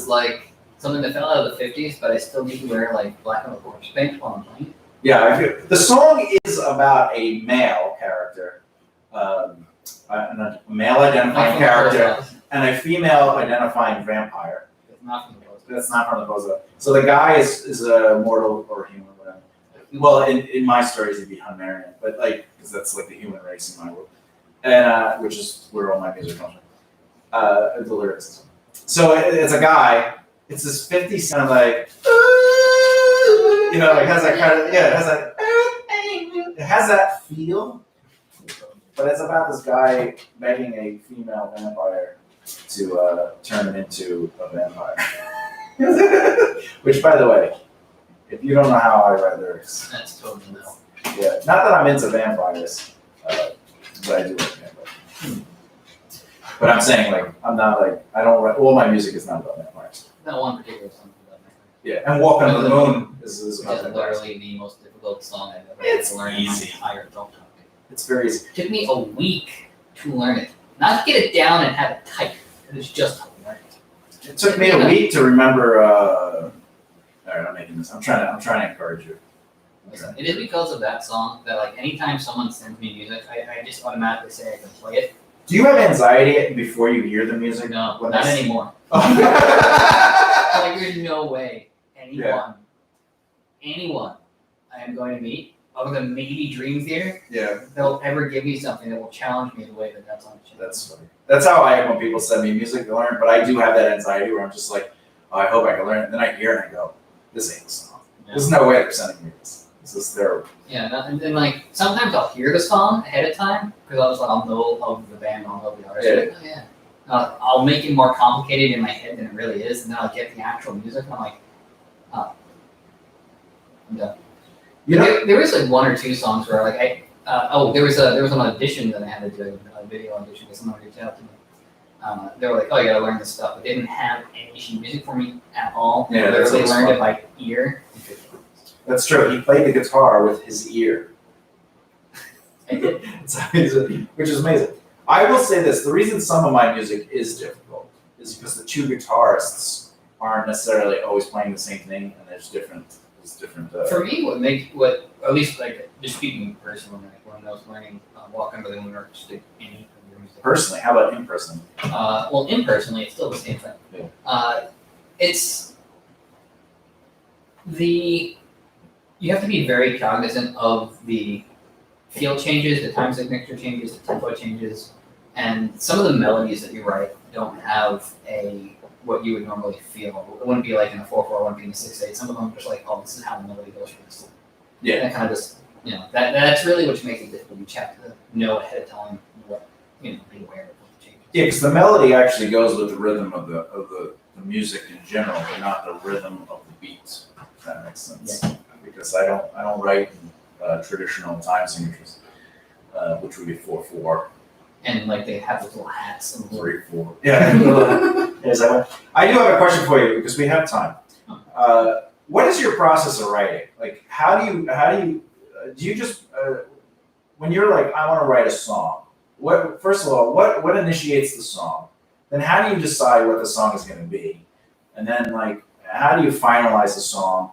like something that fell out of the 50s, but I still need to wear like black and orange paint while I'm playing. Yeah, the song is about a male character, a male identifying character, and a female identifying vampire. It's not from the post. That's not from the post. So the guy is a mortal or human, whatever. Well, in my stories, he'd be Hungarian, but like, because that's like the human race in my world, and which is where all my music comes from. The lyrics. So it's a guy. It's this 50s sound like, like has that kind of it has that feel, but it's about this guy begging a female vampire to turn him into a vampire. Which, by the way, if you don't know how I write lyrics, That's totally no. yeah, not that I'm into vampires, but I do like vampires. But I'm saying, like, I'm not like, I don't write, all my music is not about vampires. Not one particular song about me. Yeah, and Walking on the Moon is Which about is vampires. literally the most difficult song I've ever It's had to learn in my easy. entire adult time. It's very easy. It took me a week to learn it. Not to get it down and have it tight. It was just to learn it. It took me a week to remember, all right, I'm making this, I'm trying to encourage you. Listen, it is because of that song that like anytime someone sends me music, I just automatically say I can play it. Do you have anxiety before you hear the music? No, When not I- anymore. Oh. Like there's no way anyone I am going to meet, other than maybe Dream Theater, Yeah, they'll ever give me something that will challenge me the way that song challenged. that's funny. That's how I am when people send me music to learn, but I do have that anxiety where I'm just like, oh, I hope I can learn it. And then I hear it and I go, this ain't the song. There's no way they're sending me this. This is terrible. Yeah, and then like sometimes I'll hear the song ahead of time because I'll know of the band, I'll know the artist. Yeah. Like, oh, yeah. I'll make it more complicated in my head than it really is, and then I'll get the actual music. And I'm like, oh, I'm done. You know, There was like one or two songs where like there was an audition that I had to do, a video audition that someone reached out to me. They were like, oh, you gotta learn this stuff, but they didn't have any sheet music for me at all. Yeah, I that's literally what's learned fun. it by ear. that's true. He played the guitar with his ear. I did. It's amazing, which is amazing. I will say this: the reason some of my music is difficult is because the two guitarists aren't necessarily always playing the same thing, and there's different. For me, what at least like just speaking personally, like when I was learning Walk Under the Moon or just any of your music. Personally, how about in person? Well, impersonally, it's still the same thing. Yeah. It's you have to be very cognizant of the feel changes, the time signature changes, the tempo changes, and some of the melodies that you write don't have what you would normally feel. It wouldn't be like in a 4/4, it wouldn't be in a 6/8. Some of them are just like, oh, this is how the melody goes for this. Yeah. And that kind of just, that's really what makes it difficult. You have to know ahead of time what, be aware of the changes. Yeah, because the melody actually goes with the rhythm of the music in general, but not the rhythm of the beat. If that makes sense. Yeah. Because I don't write traditional time signatures, which would be 4/4, And like they have those little hats and little 3/4. Yeah. Yes, I do have a question for you because we have time. What is your process of writing? Like, how do you just when you're like, I want to write a song? First of all, what initiates the song? Then how do you decide what the song is going to be? And then like, how do you finalize the song?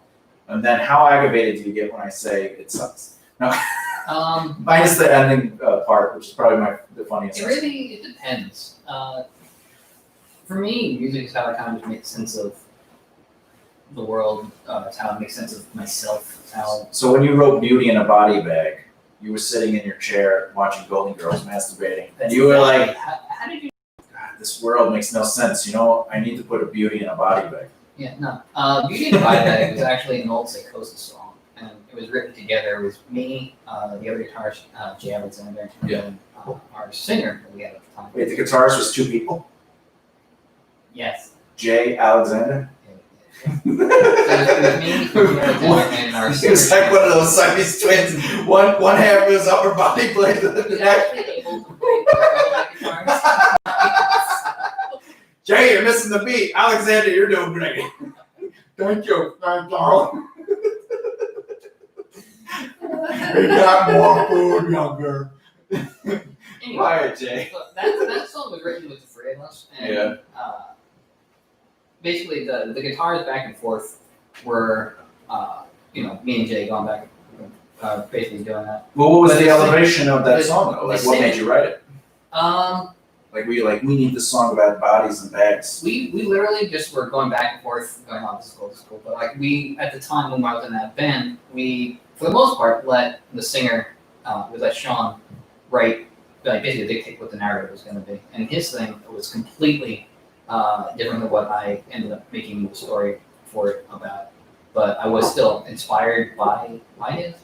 And then how aggravated do you get when I say it sucks? No, minus the ending part, which is probably the funniest. it depends. For me, music is how I kind of make sense of the world. It's how I make sense of myself. It's how So when you wrote Beauty in a Body Bag, you were sitting in your chair watching Golden Girls masturbating, and you were like, how did you? God, this world makes no sense. I need to put a beauty in a body bag. Yeah, no. Beauty and Buyback was actually an old Psychosis song, and it was written together with me, the other guitarist, Jay Alexander, and then our singer that we had at the time. Wait, the guitarist was two people? Yes. Jay Alexander? So it was me, Jay Alexander, and our He singer. was like one of those Siamese twins. One half of his upper body played the He's neck. actually able to play the guitars. Jay, you're missing the beat. Alexander, you're doing great. Thank you, darling. We got more food, younger. Anyway, Right, Jay. so that song was written with the three of us, and Yeah. Basically the guitars back and forth were, me and Jay going back, basically doing that. Well, what was But the the sing- elevation of that the- song, though? Like, the what sing- made you write it? Like, were you like, we need this song about bodies and bags? We literally just were going back and forth, going on to school, but like we, at the time when I was in that band, we, for the most part, let the singer, we let Sean write, like basically dictate what the narrative was gonna be. And his thing was completely different than what I ended up making the story for it about. But I was still inspired by his.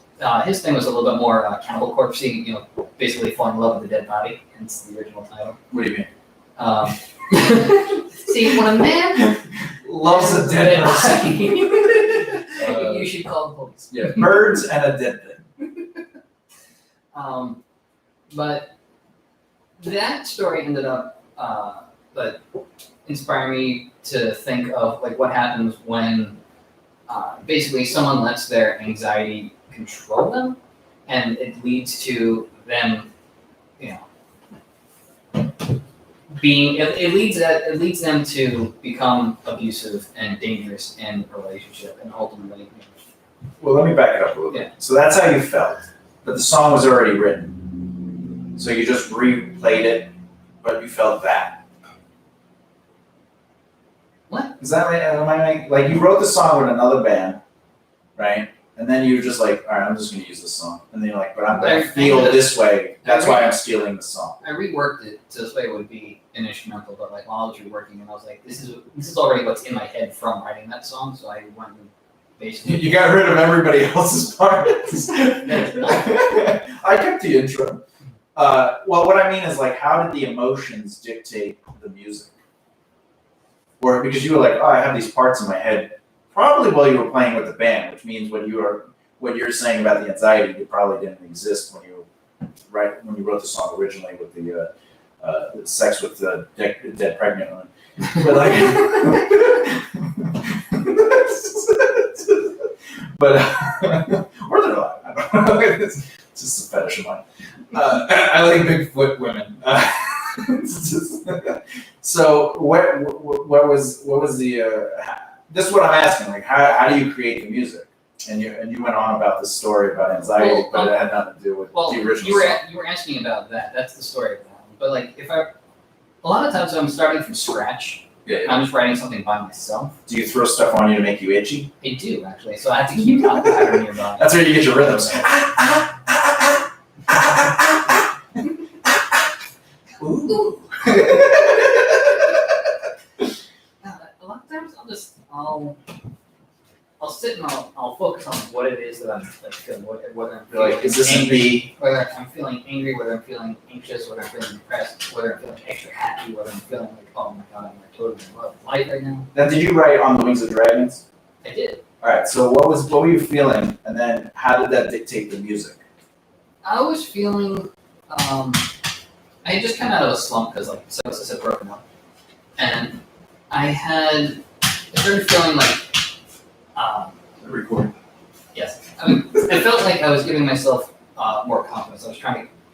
His thing was a little bit more Cannibal Corpse-y, basically fall in love with the dead body, hence the original title. What do you mean? See, when a man Loves a dead person. you should call the police. Yeah, birds and a dead thing. But that story ended up inspiring me to think of like what happens when basically someone lets their anxiety control them, and it leads to them, it leads them to become abusive and dangerous in a relationship, and ultimately. Well, let me back it up a little bit. Yeah. So that's how you felt, but the song was already written. So you just replayed it, but you felt that. What? Is that right? Like you wrote the song with another band, right? And then you were just like, all right, I'm just gonna use this song. And then you're like, but I'm gonna feel this way. That's why I'm stealing the song. I reworked it to this way it would be an instrumental, but like while I was reworking it, I was like, this is already what's in my head from writing that song, so I went and basically. You got rid of everybody else's parts. I kept the intro. Well, what I mean is like, how did the emotions dictate the music? Or because you were like, oh, I have these parts in my head, probably while you were playing with the band, which means what you're saying about the anxiety, it probably didn't exist when you wrote the song originally with the sex with the dead pregnant one. But like, or they're alive. I don't know. It's just a fetish of mine. I like Bigfoot women. So what was the this is what I'm asking, like how do you create the music? And you went on about this story about anxiety, but it had nothing to do with the original song. You were asking about that. That's the story of that one. But like a lot of times when I'm starting from scratch, Yeah. I'm just writing something by myself. Do you throw stuff on you to make you itchy? I do actually, so I have to keep that pattern nearby. That's where you get your rhythms. Ooh. A lot of times I'll sit and I'll focus on what it is that I'm like feeling, whether I'm feeling Like, is this in angry, B? whether I'm feeling angry, whether I'm feeling anxious, whether I'm feeling depressed, whether I'm feeling extra happy, whether I'm feeling like, oh my god, I'm totally in love with life right now. Now, did you write On the Wings of Dragons? I did. All right. So what were you feeling, and then how did that dictate the music? I was feeling, I had just come out of a slump because like Psychosis had broken up, and I started feeling like, Recording. yes, I felt like I was giving myself more confidence.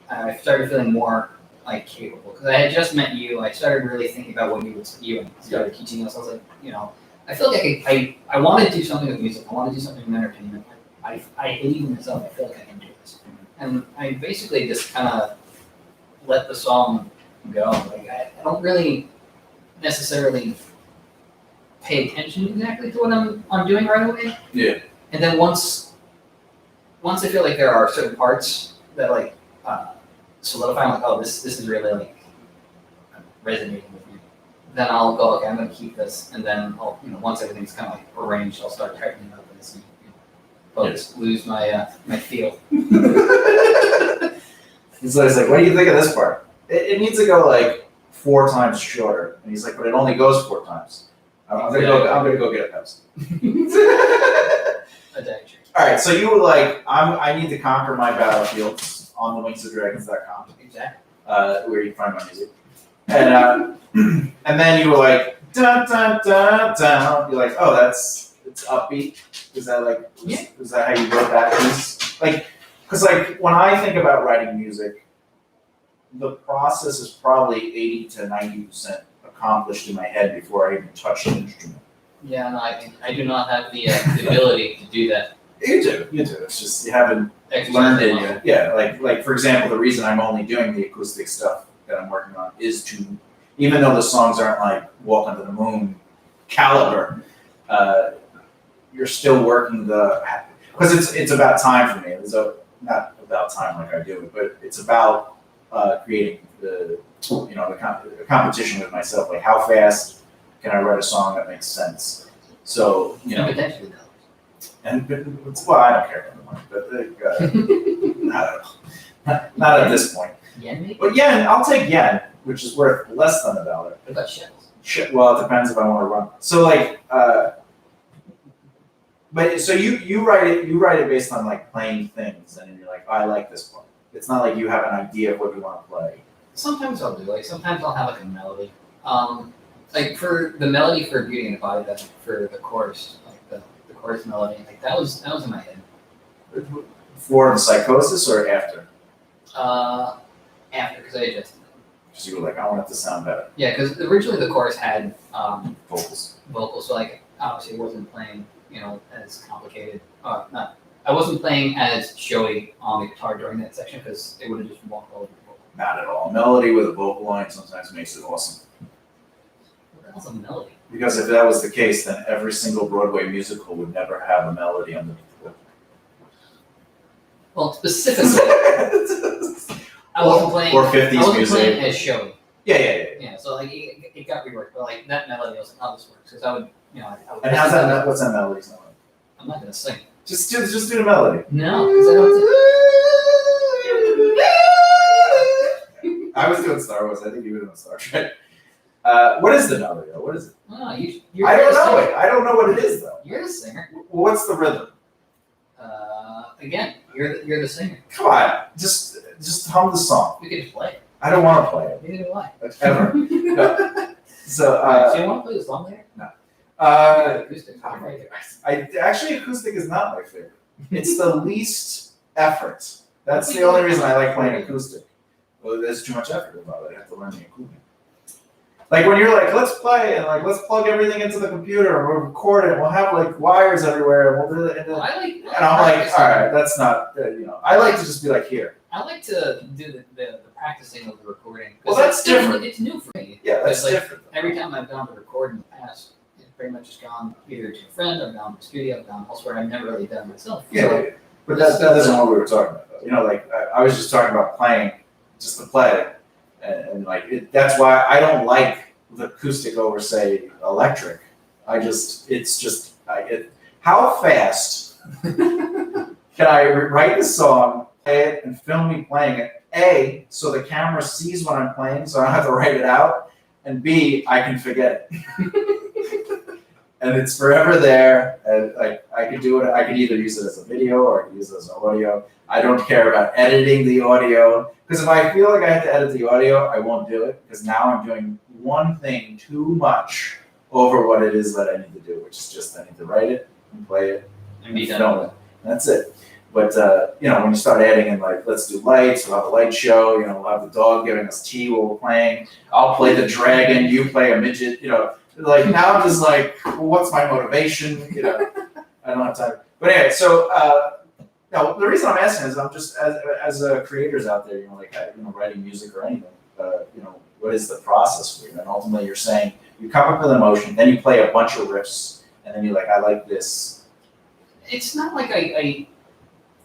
I started feeling more like capable because I had just met you. I started really thinking about what you and started teaching us. I was like, I feel like I want to do something with music. I want to do something with entertainment. I believe in myself. I feel like I can do this. And I basically just kind of let the song go. Like I don't really necessarily pay attention exactly to what I'm doing right away. Yeah. And then once I feel like there are certain parts that like solidify, I'm like, oh, this is really like resonating with me. then I'll go, okay, I'm gonna keep this, and then I'll, once everything's kind of like arranged, I'll start tightening up and see, folks lose my my feel. So he's like, what do you think of this part? It needs to go like 4 times shorter. And he's like, but it only goes 4 times. I'm gonna go get a Pepsi. All right, so you were like, I need to conquer my battlefields on the wingsofdragons.com. Exactly. Where you can find my music. And and then you were like, dun dun dun dun. You're like, oh, it's upbeat. Is that like, is that how you wrote that piece? Like, because like when I think about writing music, the process is probably 80 to 90% accomplished in my head before I even touch the instrument. Yeah, no, I do not have the ability to do that. You do. It's just you haven't learned it yet. Yeah, like for example, the reason I'm only doing the acoustic stuff that I'm working on is to, even though the songs aren't like Walk Under the Moon caliber, you're still working because it's about time for me. It's not about time like I do it, but it's about creating the competition with myself. Like how fast can I write a song that makes sense? So Potentially dollars. And well, I don't care about the money, but not at this point. Yen maybe? But yen, I'll take yen, which is worth less than $1. What about shells? Well, it depends if I want to run. So like, but so you write it based on like playing things, and then you're like, oh, I like this part. It's not like you have an idea of what you want to play. Sometimes I'll do, sometimes I'll have like a melody. Like for the melody for Beauty and the Body, that's for the chorus, like the chorus melody, like that was in my head. For the Psychosis or after? After, because I adjusted it. Because you were like, I want it to sound better. Yeah, because originally the chorus had Vocals. so like obviously it wasn't playing, as complicated. I wasn't playing as showy on the guitar during that section because it would have just walked all over the vocal. Not at all. Melody with a vocal line sometimes makes it awesome. What the hell's a melody? Because if that was the case, then every single Broadway musical would never have a melody underneath it. Well, specifically, I wasn't playing. Or 50s I wasn't music. playing as showy. Yeah. Yeah, so like it got reworked, but like that melody, I was like, oh, this works because I would. And how's that? What's that melody sound like? I'm not gonna sing. Just do the melody. No, because I don't. I was doing Star Wars. I think you were doing Star Trek. What is the melody though? What is it? Oh, I don't know it. I don't know what it is though. You're the singer. What's the rhythm? Again, you're the singer. Come on, just hum the song. We could just play it. I don't want to play it. Neither do I. Ever. No. So, do you want to play the song there? No. Acoustic. Actually, acoustic is not my favorite. It's the least effort. That's the only reason I like playing acoustic. Well, there's too much effort about it. I have to learn the equipment. Like when you're like, let's play and like let's plug everything into the computer and we'll record it. And we'll have like wires everywhere and we'll do it. And I'm like, all right, that's not. I like to just be like here. I like to do the practicing of the recording. Well, that's different. It's new for me. Yeah, that's like, different. Every time I've gone to record in the past, it's pretty much just gone either to a friend, I've gone to the studio, I've gone elsewhere. I've never really done it myself. Yeah, So, but that isn't what we were talking about. Though. Like I was just talking about playing, just to play, and like that's why I don't like the acoustic over say electric. How fast can I write the song, play it, and film me playing it? A, so the camera sees what I'm playing, so I don't have to write it out, and B, I can forget it. And it's forever there, and like I could do it. I could either use it as a video or I could use it as audio. I don't care about editing the audio because if I feel like I have to edit the audio, I won't do it because now I'm doing one thing too much over what it is that I need to do, which is just I need to write it and play it and be film done. it. That's it. But when you start adding in like, let's do lights, we'll have a light show. We'll have the dog giving us tea while we're playing. I'll play the dragon, you play a midget. Like now I'm just like, well, what's my motivation? I don't have time. But anyway, so now the reason I'm asking is I'm just as creators out there, writing music or anything. What is the process for you? And ultimately, you're saying you come up with an emotion, then you play a bunch of riffs, and then you're like, I like this. It's not like I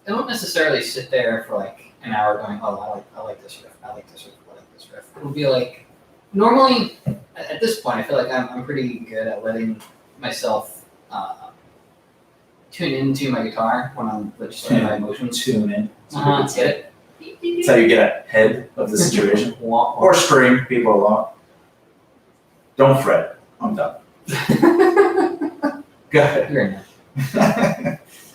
don't necessarily sit there for like an hour going, oh, I like this riff, I like this riff, I like this riff. It'll be like, normally at this point, I feel like I'm pretty good at letting myself tune into my guitar when I'm just letting my emotions Tune in. get it. That's how you get ahead of the situation. Or scream, people a lot. Don't fret. I'm done. Go ahead. You're in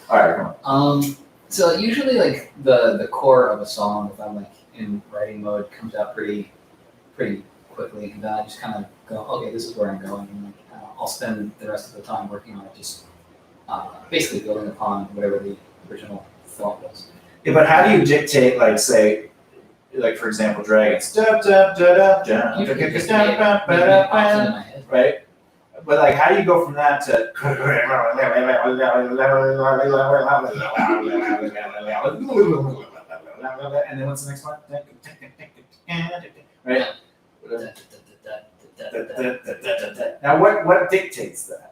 All right, come on. So usually like the core of a song, if I'm like in writing mode, comes out pretty quickly, and then I just kind of go, okay, this is where I'm going, and like I'll spend the rest of the time working on it, just basically building upon whatever the original thought was. Yeah, but how do you dictate, like, say, like for example, Dragons, Usually just maybe pops into my head. right? But like, how do you go from that to? And then what's the next one? Right. Now, what dictates that?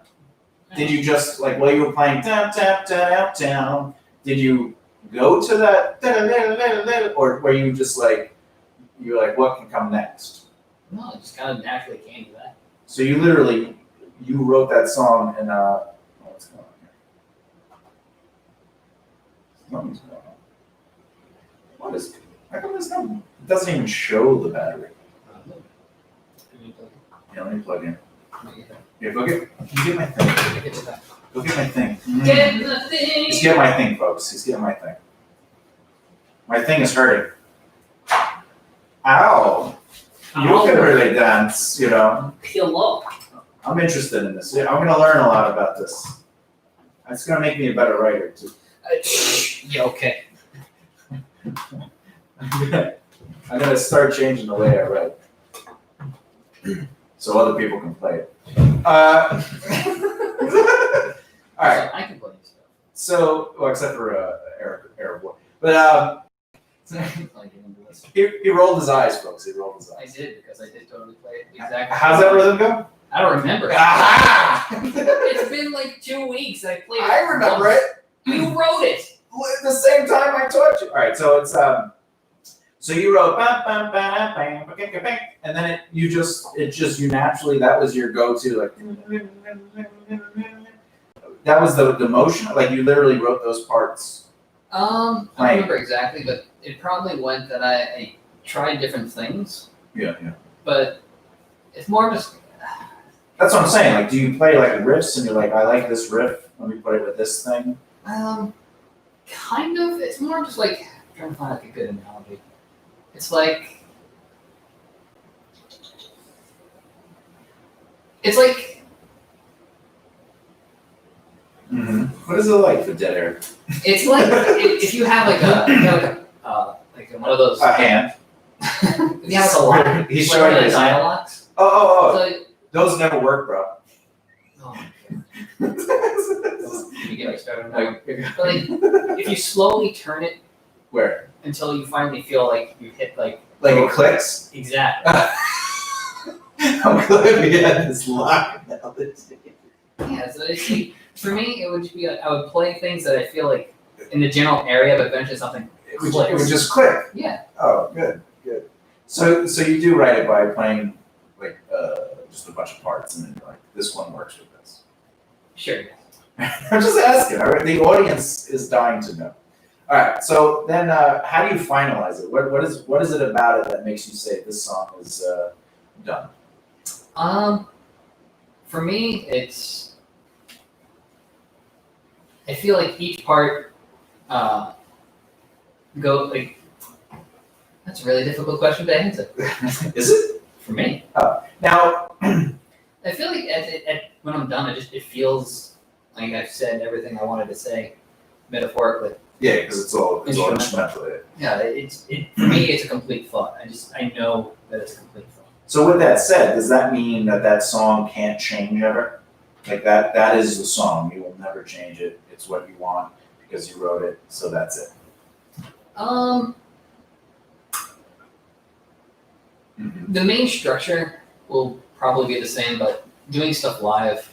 Did you just like while you were playing down? Did you go to that, or were you just like you're like what can come next? No, it just kind of naturally came to that. So you literally you wrote that song and what's going on here? Something's going on. What is? How come this not? It doesn't even show the battery. Yeah, let me plug in. Here, go get my thing. Go get my thing. Get the thing. Just get my thing, folks. Just get my thing. My thing is hurting. Ow! You can really dance, you know. Hello. I'm interested in this. I'm gonna learn a lot about this. It's gonna make me a better writer too. Yeah, okay. I'm gonna start changing the way I write, so other people can play it. All right. I can play stuff. So, well, except for Eric War. But he rolled his eyes, folks. He rolled his I eyes. did because I did totally play it exactly. How's that rhythm go? I don't remember. Aha! It's been like 2 weeks. I played it. I remember it. You wrote it. At the same time I taught you. All right, so it's so you wrote bam, bam, bam, bam, bam, bam, and then you naturally that was your go-to like that was the motion like you literally wrote those parts. I don't remember exactly, but it probably went that I tried different things. Yeah. But it's more just. That's what I'm saying. Like, do you play like riffs and you're like, I like this riff. Let me put it with this thing. Kind of. It's more just like I'm trying to find like a good analogy. It's like. Mm-hmm. What is it like for dead air? It's like if you have like one of those. A hand. If you have a line. He's like showing one of his the hand. dialogues. Oh. So, Those never work, bro. oh my god. You get me started now. But like, if you slowly turn it Where? until you finally feel like you hit like. Like it clicks? Exactly. I'm glad we had this live analogy. Yeah, so it's like, for me, it would just be like, I would play things that I feel like in the general area, but eventually something It would just click. Yeah. Oh, good. So you do write it by playing like just a bunch of parts, and then you're like, this one works with this. Sure. I'm just asking. All right, the audience is dying to know. All right, so then how do you finalize it? What is it about it that makes you say this song is done? For me, it's. I feel like each part go like. That's a really difficult question to answer. Is it? For me. Now, I feel like when I'm done, it feels like I've said everything I wanted to say, metaphorically. yeah, because it's all instrumental. Yeah, for me, it's a complete thought. I know that it's a complete thought. So with that said, does that mean that song can't change ever? Like that is the song. You will never change it. It's what you want because you wrote it. So that's it. Mm-hmm. The main structure will probably be the same, but doing stuff live,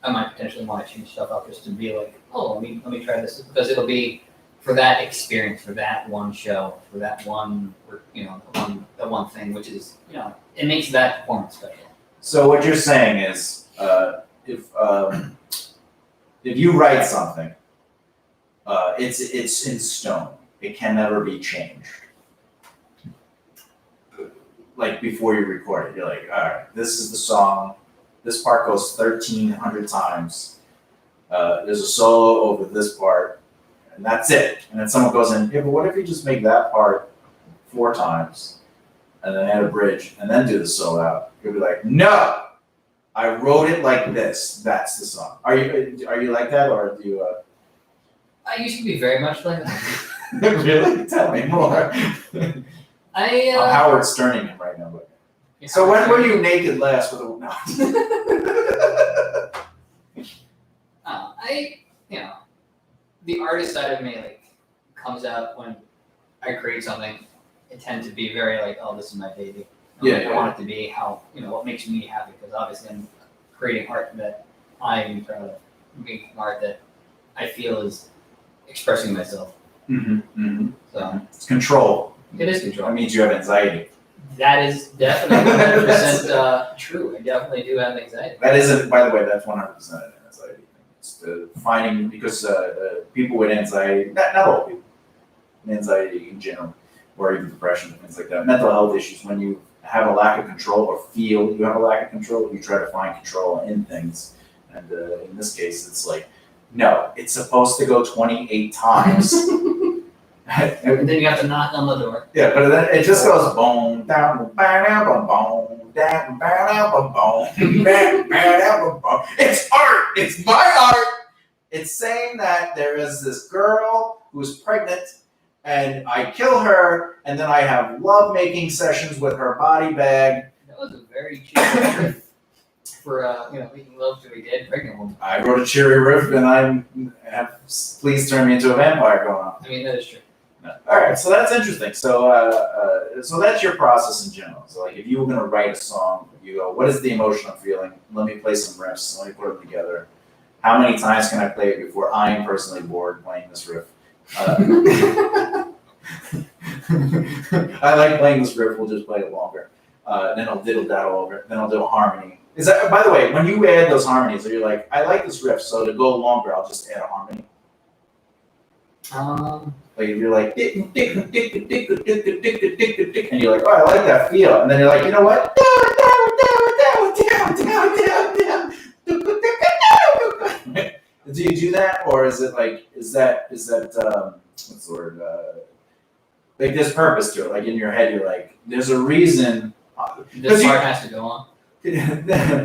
I might potentially want to change stuff up just to be like, oh, let me try this because it'll be for that experience, for that one show, for that one, that one thing, which is, it makes that performance special. So what you're saying is, if you write something, it's in stone. It can never be changed. Like before you record it, you're like, all right, this is the song. This part goes 1,300 times. There's a solo over this part, and that's it. And then someone goes in, yeah, but what if you just make that part 4 times, and then add a bridge, and then do the solo out? You'll be like, no, I wrote it like this. That's the song. Are you like that, or do you? I used to be very much like that. Really? Tell me more. I'm Howard Sterning him right now. But. So when were you naked last with a no? The artist side of me comes out when I create something. I tend to be very oh, this is my baby. I want it to be how what makes me happy, because obviously I'm creating art that I'm proud of, making art that I feel is expressing myself. So it's control. It is control. That means you have anxiety. That is definitely 100% true. I definitely do have anxiety. That isn't, by the way, that's 100% an anxiety thing. It's the finding, because people with anxiety, not all people, anxiety in general, or even depression and things like that, mental health issues, when you have a lack of control or feel you have a lack of control, you try to find control in things. And in this case, it's like, no, it's supposed to go 28 times. And then you have to knock on the door. Yeah, but then it just goes boom, down, down, boom, boom, down, down, boom, down, boom. It's art. It's my art. It's saying that there is this girl who's pregnant, and I kill her, and then I have love-making sessions with her body bag. That was a very cheap riff for making love to a dead pregnant woman. I wrote a cheery riff, and please turn me into a vampire going on. I mean, that is true. All right, so that's interesting. So that's your process in general. So if you were going to write a song, you go, what is the emotion I'm feeling? Let me play some riffs. Let me put them together. How many times can I play it before I am personally bored playing this riff? I like playing this riff. We'll just play it longer. Then I'll diddle daddle over it. Then I'll do a harmony. Is that, by the way, when you add those harmonies, are you like, I like this riff, so to go longer, I'll just add a harmony? Like if you're like, and you're like, oh, I like that feel, and then you're like, you know what? Do you do that, or is it like, is that what's the word? Like there's purpose to it. Like in your head, you're like, there's a reason. This part has to go on.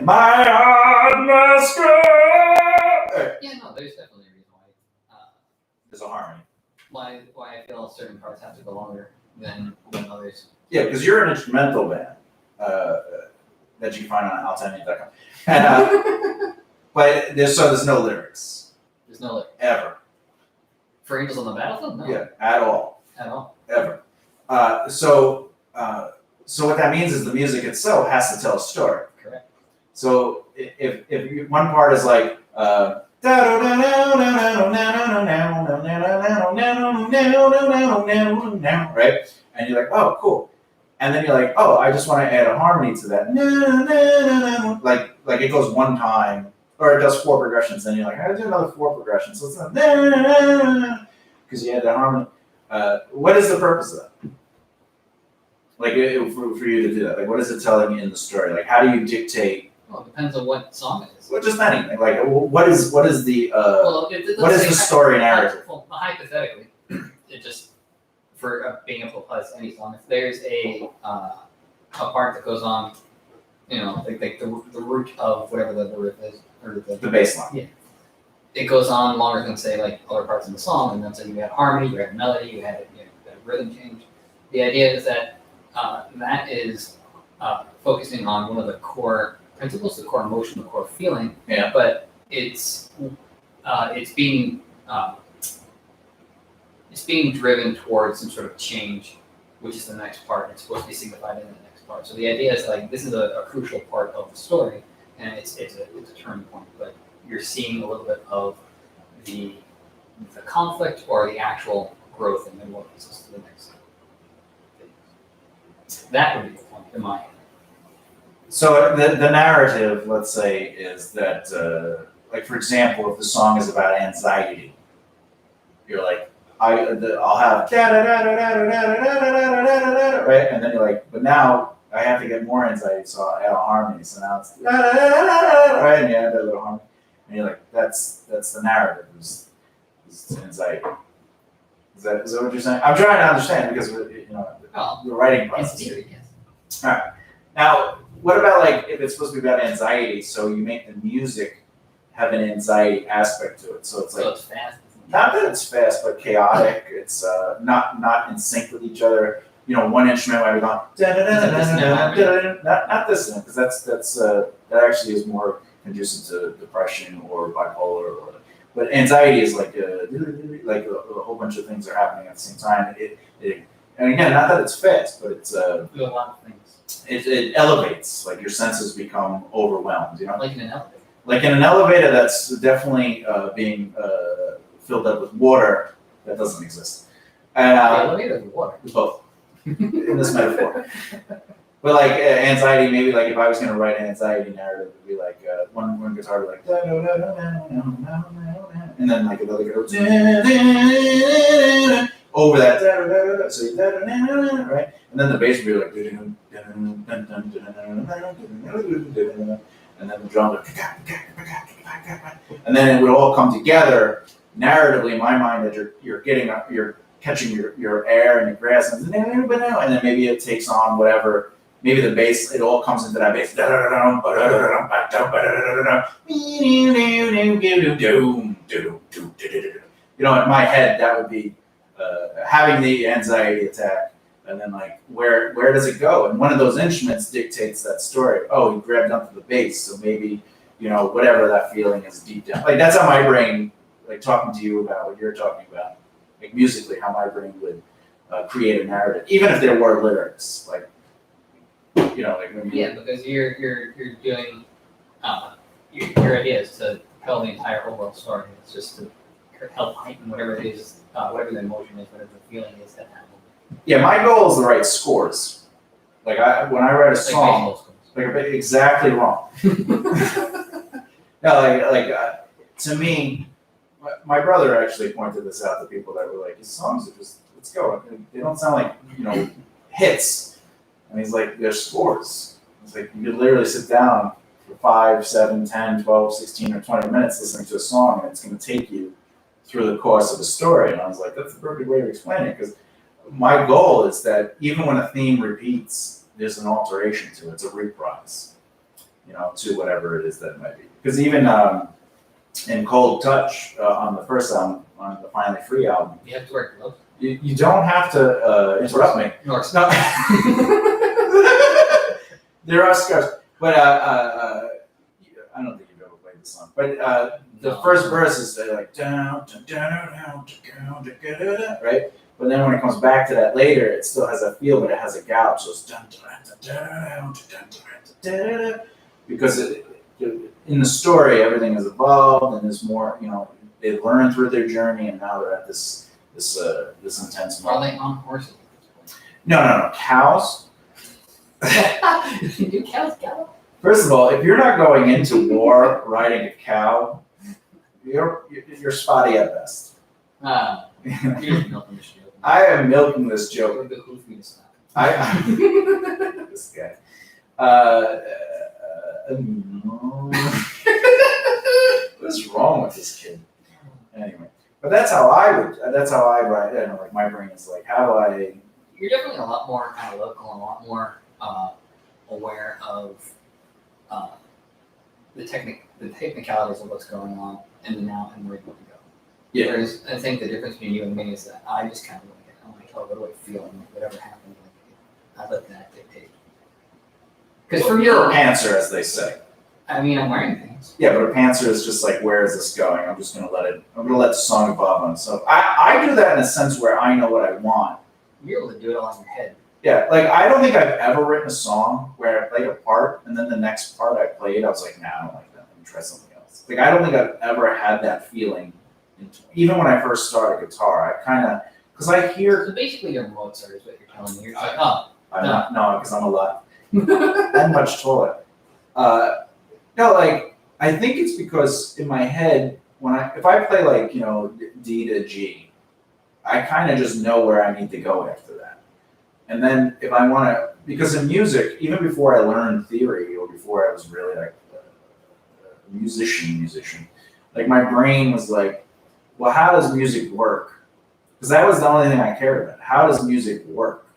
My heart must go. Yeah, no, there's definitely a reason why. There's a harmony. Why I feel certain parts have to go longer than others. Yeah, because you're an instrumental band that you can find on alternate.com. And but there's no lyrics. There's no lyrics. Ever. For Angels on the Battlefield? No. Yeah, at all. At all. Ever. So what that means is the music itself has to tell a story. Correct. So if one part is like right? And you're like, oh, cool. And then you're like, oh, I just want to add a harmony to that. Like it goes one time, or it does 4 progressions. Then you're like, I do another 4 progressions. So it's not because you add the harmony. What is the purpose of that? Like for you to do that, like what is it telling in the story? Like how do you dictate? Well, it depends on what song it is. Well, just anything. Like what is the what is the story narrative? Well, hypothetically, it just for being able to apply this to any song. If there's a part that goes on, like the root of whatever the riff is, or The bass line. Yeah. It goes on longer than say like other parts of the song, and then so you had harmony, you had melody, you had a rhythm change. The idea is that that is focusing on one of the core principles, the core emotion, the core feeling. Yeah. But it's being driven towards some sort of change, which is the next part. It's supposed to be signified in the next part. So the idea is like this is a crucial part of the story, and it's a turning point. But you're seeing a little bit of the the conflict or the actual growth and then what leads us to the next thing. That would be the point in my. So the narrative, let's say, is that, like for example, if the song is about anxiety, you're like, I'll have da da da da da da da da da da da, right, and then you're like, but now I have to get more anxiety, so I add a harmony. So now it's da da da da da, right, and you add that little harmony, and you're like, that's the narrative, is anxiety. Is that what you're saying? I'm trying to understand because the writing In process. theory, yes. All right. Now, what about like if it's supposed to be about anxiety, so you make the music have an anxiety aspect to it, so it's like So it's fast. not that it's fast, but chaotic. It's not in sync with each other. One instrument might be going not this one, because that actually is more conducive to depression or bipolar, but anxiety is like a whole bunch of things are happening at the same time. And again, not that it's fast, but it's Do a lot of things. it elevates, like your senses become overwhelmed. Like in an elevator. Like in an elevator that's definitely being filled up with water that doesn't exist. And The elevator or the water? both in this metaphor. But like anxiety, maybe like if I was going to write an anxiety narrative, it would be like one guitar would be like, and then like another guitar over that, so right, and then the bass would be like, and then the drums would, and then it would all come together narratively in my mind that you're catching your air and your grass, and then maybe it takes on whatever. Maybe the bass, it all comes into that bass. In my head, that would be having the anxiety attack, and then like where does it go? And one of those instruments dictates that story. Oh, he grabbed onto the bass, so maybe whatever that feeling is deep down. Like that's how my brain, like talking to you about what you're talking about, like musically, how my brain would create a narrative, even if there were lyrics, like. Like when you, Yeah, because you're doing your idea is to tell the entire overall story. It's just to help heighten whatever it is, whatever the emotion is, whatever the feeling is that happens. Yeah, my goal is to write scores. Like when I write a song, exactly wrong. No, to me, my brother actually pointed this out to people that were like, his songs are just, let's go. They don't sound like hits. And he's like, there's scores. It's like you could literally sit down for 5, 7, 10, 12, 16, or 20 minutes listening to a song, and it's going to take you through the course of a story. And I was like, that's the perfect way to explain it, because my goal is that even when a theme repeats, there's an alteration to it. It's a reprise, to whatever it is that it might be. Because even in Cold Touch, on the first album, on the Finally Free album, You have to wear gloves. you don't have to interrupt me. No, it's No. There are scars, but I don't think you've ever played this song. But the first verse is like down, right? But then when it comes back to that later, it still has that feel, but it has a gallop, so it's because in the story everything is evolved and there's more. They learn through their journey, and now they're at this intense Are moment. they on horses? No, cows. Do cows gallop? First of all, if you're not going into war riding a cow, you're spotty at best. You're just milking the shield. I am milking this joke. It would behoove me to stop. This guy. What's wrong with this kid? Anyway, but that's how I write it. Like my brain is like, how do I? You're definitely a lot more kind of local and a lot more aware of the technicalities of what's going on in the now and where you want to go. Yeah. Whereas I think the difference between you and me is that I just kind of like, I'm like, oh, what do I feel? And whatever happened, like, I let that dictate. Because for You're a me, pantser, as they say. I mean, I'm wearing things. Yeah, but a pantser is just like, where is this going? I'm gonna let the song evolve on itself. I do that in a sense where I know what I want. You're able to do it all in your head. Yeah, like I don't think I've ever written a song where I played a part and then the next part I played, I was like, nah, I don't like that. Let me try something else. Like I don't think I've ever had that feeling even when I first started guitar, I kind of, because I hear, So basically, you're Mozart, is what you're telling me. You're just like, oh, I'm not, no, because I'm a lot, I'm much taller. No, like, I think it's because in my head, if I play like, D to G, I kind of just know where I need to go after that. And then if I want to, because in music, even before I learned theory or before I was really like a musician, like my brain was like, well, how does music work? Because that was the only thing I cared about. How does music work?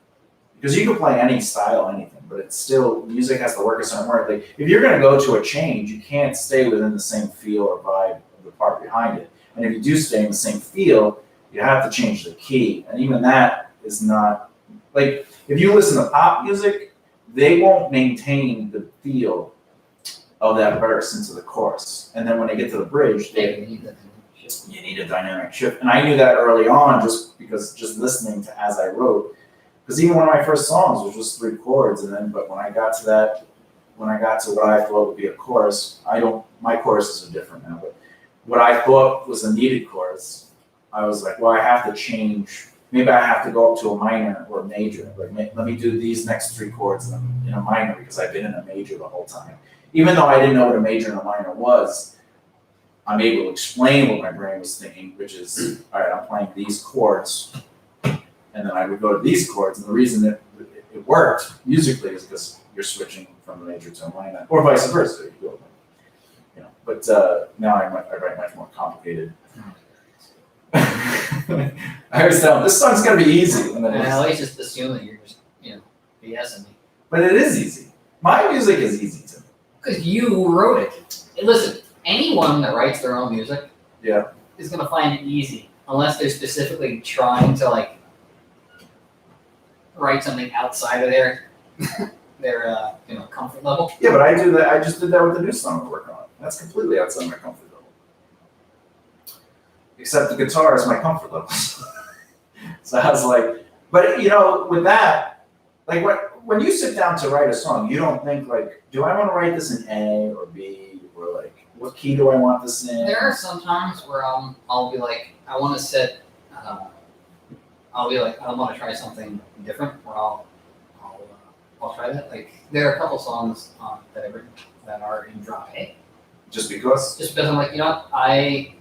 Because you can play any style, anything, but it's still, music has to work a certain way. Like, if you're going to go to a change, you can't stay within the same feel or vibe of the part behind it. And if you do stay in the same feel, you have to change the key. And even that is not, like, if you listen to pop music, they won't maintain the feel of that verse into the chorus. And then when they get to the bridge, you need a dynamic shift. And I knew that early on just listening to as I wrote. Because even one of my first songs was just 3 chords, but when I got to what I thought would be a chorus, my choruses are different now, but what I thought was a needed chorus, I was like, well, I have to change, maybe I have to go up to a minor or a major, like let me do these next 3 chords in a minor because I've been in a major the whole time. Even though I didn't know what a major and a minor was, I'm able to explain what my brain was thinking, which is, all right, I'm playing these chords, and then I would go to these chords, and the reason it worked musically is because you're switching from a major to a minor, or vice versa. But now I write much more complicated. I always tell them, this song's gonna be easy, and then I always just assume that you're just, BSing me. but it is easy. My music is easy to me. Because you wrote it. And listen, anyone that writes their own music is gonna find it easy, unless they're specifically trying to write something outside of their comfort level. Yeah, but I do that. I just did that with the new song we're working on. That's completely outside my comfort level. Except the guitar is my comfort level. So I was like, but with that, like when you sit down to write a song, you don't think like, do I want to write this in A or B, or like, what key do I want this in? There are some times where I'll be like, I want to set. I'll be like, I want to try something different, or I'll try that. Like, there are a couple songs that I've written that are in drop A. Just because? Just because I'm like, I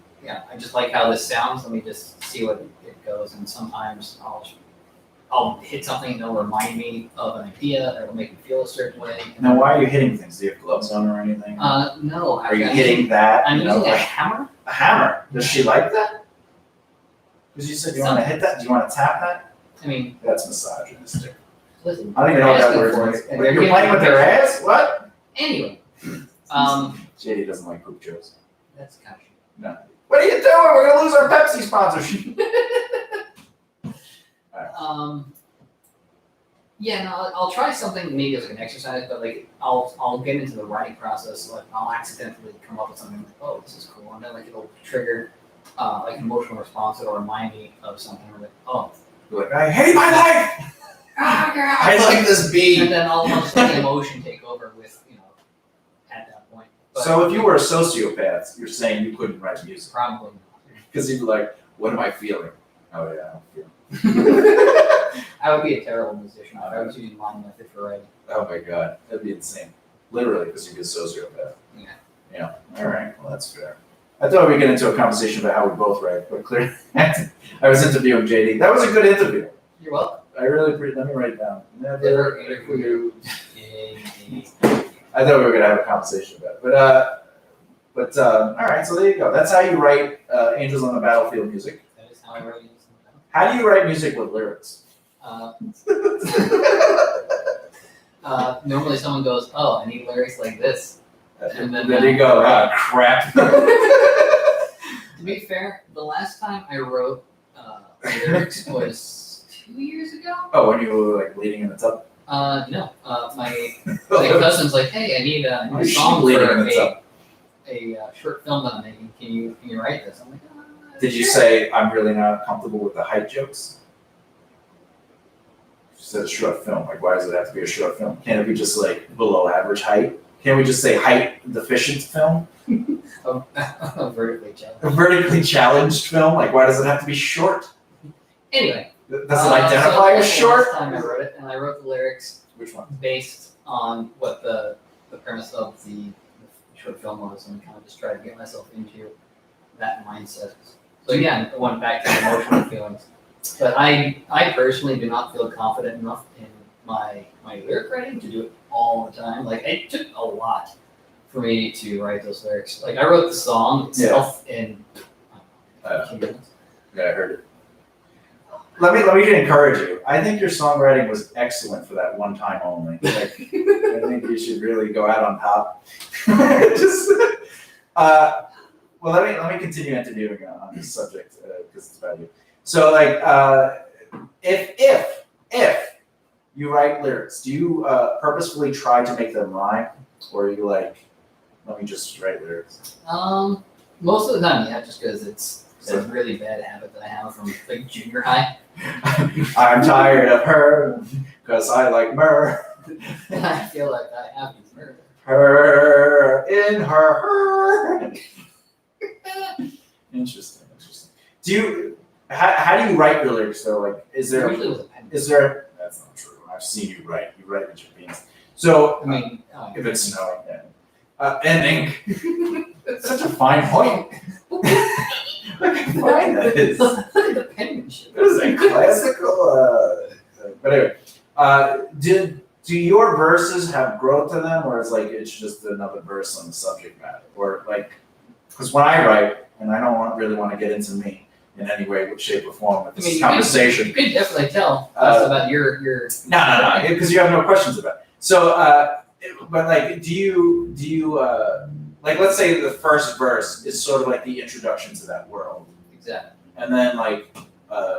just like how this sounds. Let me just see what it goes. And sometimes I'll hit something that'll remind me of an idea, or it'll make me feel a certain way. Now, why are you hitting things? Do you have gloves on or anything? No. Are you hitting that? I'm using a hammer. A hammer. Does she like that? Because you said you want to hit that. Do you want to tap that? I mean, that's misogynistic. Listen, I don't even know what that word is. You're playing with their ass? What? Anyway, JD doesn't like poop jokes. that's kind of. No. What are you doing? We're gonna lose our Pepsi sponsorship. Yeah, no, I'll try something maybe as like an exercise, but like I'll get into the writing process. Like I'll accidentally come up with something like, oh, this is cool, and then like it'll trigger like an emotional response. It'll remind me of something. I'm like, oh, you're like, I hate my life. I like this beat. And then I'll just let the emotion take over with at that point. But so if you were a sociopath, you're saying you couldn't write music probably because you'd be like, what am I feeling? Oh yeah, I don't feel. I would be a terrible musician. I was using line method for writing. Oh my god, that'd be insane. Literally, because you'd be a sociopath. Yeah. Yeah. All right. Well, that's fair. I thought we'd get into a conversation about how we both write, but clearly, I was interviewing JD. That was a good interview. You're welcome. I really let me write it down. Never interviewed. I thought we were gonna have a conversation about it, but all right. So there you go. That's how you write "Angels on the Battlefield" music. That is how I write music. How do you write music with lyrics? Normally someone goes, "Oh, I need lyrics like this," and then there you go. Ah, crap. To be fair, the last time I wrote lyrics was 2 years ago. Oh, when you were like bleeding in the tub. No. My cousin's like, "Hey, I need a song for a short film that I'm making. Can you write this?" I'm like, did you sure. say I'm really not comfortable with the height jokes? You said a short film. Like, why does it have to be a short film? Can't it be just like below average height? Can we just say height deficient film? A vertically challenged. A vertically challenged film? Like, why does it have to be short? Anyway. Does it identify as short? Last time I wrote it, and I wrote the lyrics Which one? based on what the premise of the short film was, and kind of just tried to get myself into that mindset. So again, I went back to the emotional feelings. But I personally do not feel confident enough in my lyric writing to do it all the time. Like, it took a lot for me to write those lyrics. Like, I wrote the song itself in 15 minutes. Yeah, I heard it. Let me encourage you. I think your songwriting was excellent for that one time only. Like, I think you should really go out on top. Just, well, let me continue interviewing on this subject because it's about you. So, like, if you write lyrics, do you purposefully try to make them rhyme, or are you like, let me just write lyrics? Most of the time, yeah, just because it's a really bad habit that I have from like junior high. I'm tired of her because I like myrrh. I feel like I have to murder. Her in her. Interesting. Do you? How do you write your lyrics though? Like, is there? Usually with a pen. Is there? That's not true. I've seen you write. You write with your penis. So I mean, if it's snowing, yeah. And ink. That's such a fine point. Look how fine that is. The penmanship. It is a classical. But anyway, do your verses have growth to them, or is like it's just another verse on the subject matter, or like? Because when I write, and I don't really want to get into me in any way, shape, or form with this conversation. You could definitely tell us about your. No, because you have no questions about it. So, but like, do you like, let's say the first verse is sort of like the introduction to that world. Exactly. And then like,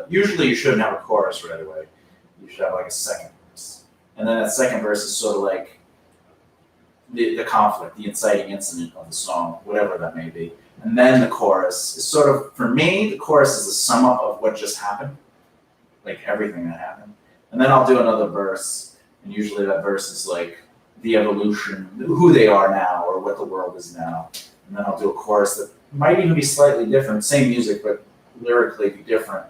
usually you shouldn't have a chorus right away. You should have like a second verse. And then that second verse is sort of like the conflict, the inciting incident of the song, whatever that may be. And then the chorus is sort of, for me, the chorus is a sum up of what just happened, like everything that happened. And then I'll do another verse, and usually that verse is like the evolution, who they are now, or what the world is now. And then I'll do a chorus that might even be slightly different, same music, but lyrically be different,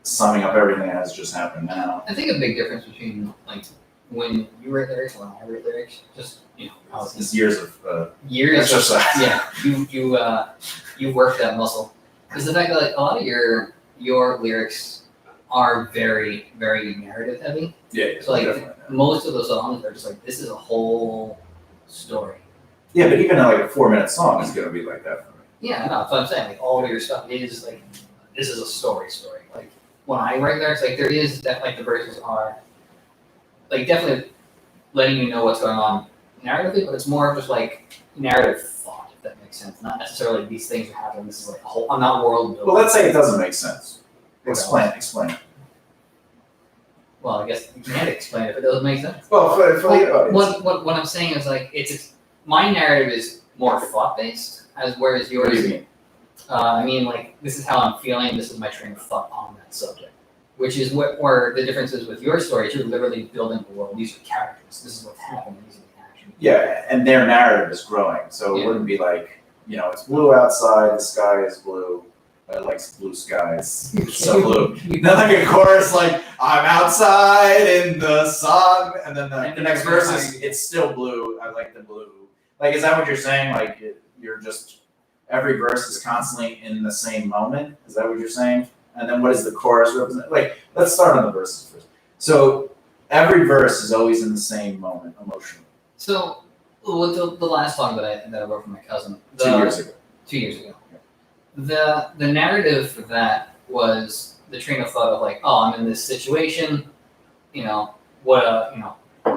summing up everything that has just happened now. I think a big difference between like when you write lyrics and when I write lyrics, just It's years of years exercise. Yeah, you work that muscle. Because the fact that like a lot of your lyrics are very, very narrative heavy. Yeah. So like definitely. most of the songs are just like this is a whole story. Yeah, but even like a 4-minute song is gonna be like that for me. Yeah, I know. That's what I'm saying. Like all of your stuff is like this is a story. Like when I write lyrics, like there is that like the verses are like definitely letting you know what's going on narratively, but it's more of just like narrative thought, if that makes sense. Not necessarily these things are happening. This is like a whole. I'm not world building. Well, let's say it doesn't make sense. Explain. Well, I guess you can't explain it if it doesn't make sense. Well, for the audience. What I'm saying is like it's my narrative is more thought based, whereas yours. What do you mean? I mean, like this is how I'm feeling. This is my train of thought on that subject, which is where the difference is with your story. You're literally building the world. These are characters. This is what's happening. These are the actions. Yeah, and their narrative is growing, so it wouldn't be like, it's blue outside, the sky is blue. I like blue skies. It's so blue. Then like a chorus like, I'm outside in the sun, and then the next verse is, it's still blue. I like the blue. Like, is that what you're saying? Like, you're just, every verse is constantly in the same moment? Is that what you're saying? And then what does the chorus represent? Like, let's start on the verses first. So every verse is always in the same moment emotionally. So with the last song that I wrote for my cousin 2 years ago. 2 years ago. The narrative for that was the train of thought of like, oh, I'm in this situation, I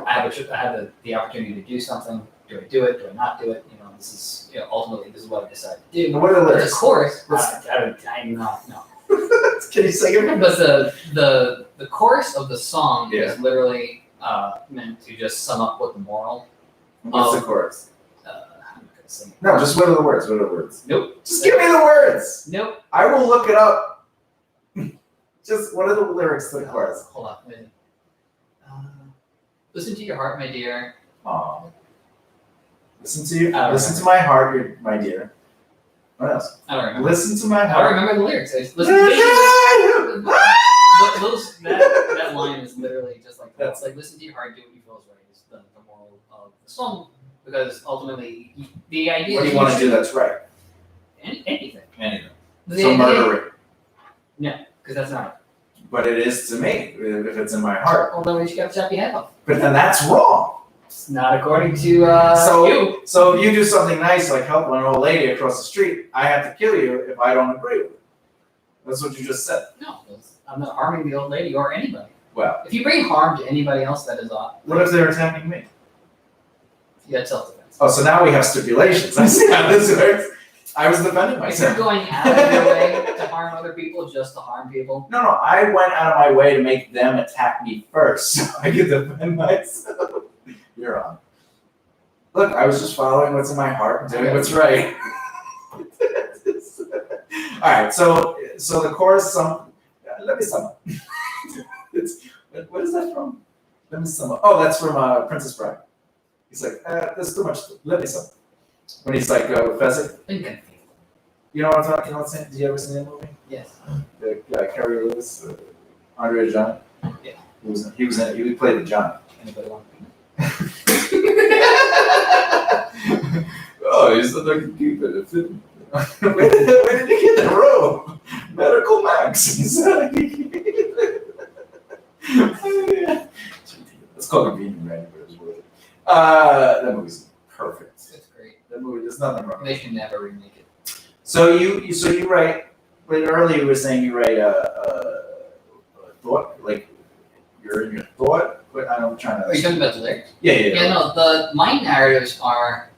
have the opportunity to do something. Do I do it? Do I not do it? This is ultimately this is what I decided to do. And what are the But lyrics? of course, I'm not. No. Can you sing it? But the chorus of the song Yeah. is literally meant to just sum up what the moral. What's the chorus? I'm not gonna sing it. No, just what are the words? What are the words? Nope. Just give me the words. Nope. I will look it up. Just what are the lyrics to the chorus? Hold on. Wait. Listen to your heart, my dear. Oh. Listen to you. I don't Listen to my heart, my dear. What else? I don't remember. Listen to my I don't heart. remember the lyrics. I just listened to that line is literally just like that. It's like listen to your heart, do what you feel is right. Is the moral of the song, because ultimately the idea. What do you want to do that's right? Anything. Anything. The So idea- murder it. No, because that's not. But it is to me, if it's in my heart. Well, then we just gotta chop your head off. But then that's wrong. It's not according to you. So if you do something nice like help an old lady across the street, I have to kill you if I don't agree with it. That's what you just said. No, I'm not harming the old lady or anybody. Well, If you bring harm to anybody else, that is off. what if they're attacking me? You got self-defense. Oh, so now we have stipulations. I see how this works. I was defending If you're myself. going out of your way to harm other people just to harm people, No, I went out of my way to make them attack me first, so I could defend myself. You're on. Look, I was just following what's in my heart and doing what's right. All right, so the chorus, let me sum up. What is that from? Let me sum up. Oh, that's from Princess Bride. He's like, there's too much. Let me sum up. When he's like, Fezzik. You know what I'm talking about? Do you ever see that movie? yes. The Carrie Lewis, Andre the Giant. Yeah. He played the giant. Anybody want to be? Oh, he's the lucky keeper. Where did you get the robe? Medical Max. He's the lucky keeper. It's called Convenient, right? But it's worth it. That movie's perfect. It's great. That movie, there's nothing wrong. They should never remake it. So you write. But earlier you were saying you write a thought, like you're in your thought. But I'm trying to. Are you talking about the lyrics? Yeah. Yeah, no. My narratives are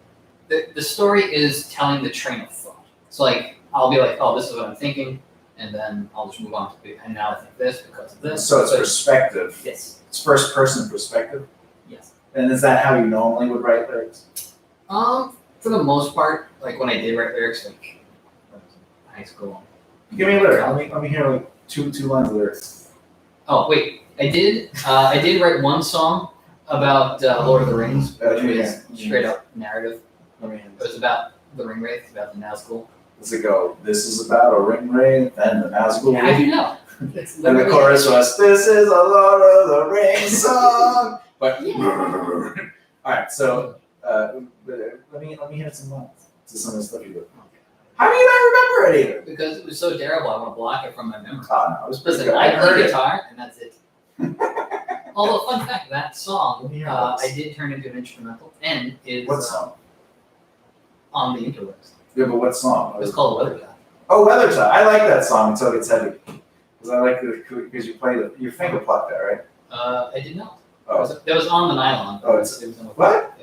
the story is telling the train of thought. So like I'll be like, oh, this is what I'm thinking, and then I'll just move on to and now I think this because of this. So it's perspective. Yes. It's first person perspective. Yes. And is that how you normally would write lyrics? For the most part, like when I did write lyrics, like when I was in high school. Give me a lyric. Let me hear like two lines of lyrics. Oh wait, I did write one song about Lord of the Rings, which was straight up narrative. Let me It was about the ring wraith, about the Nazgul. Does it go? This is about a ring wraith and the Nazgul. How do you know? It's And the literally- chorus was, "This is a Lord of the Rings song." But all right, so let me hear some lines to some of the stuff you do. How do you not remember it either? Because it was so terrible, I want to block it from my memory. Oh no, it was pretty Listen, good. I heard play it. guitar, and that's it. Although, fun fact, that song Yeah. I did turn into an instrumental, and is What song? on the interwebs. Yeah, but what song? It was called Weather Guy. Oh, Weather Child. I like that song until it gets heavy. Because I like because you play your finger pluck that, right? I did not. Oh. That was on the nylon. Oh, it was on the what?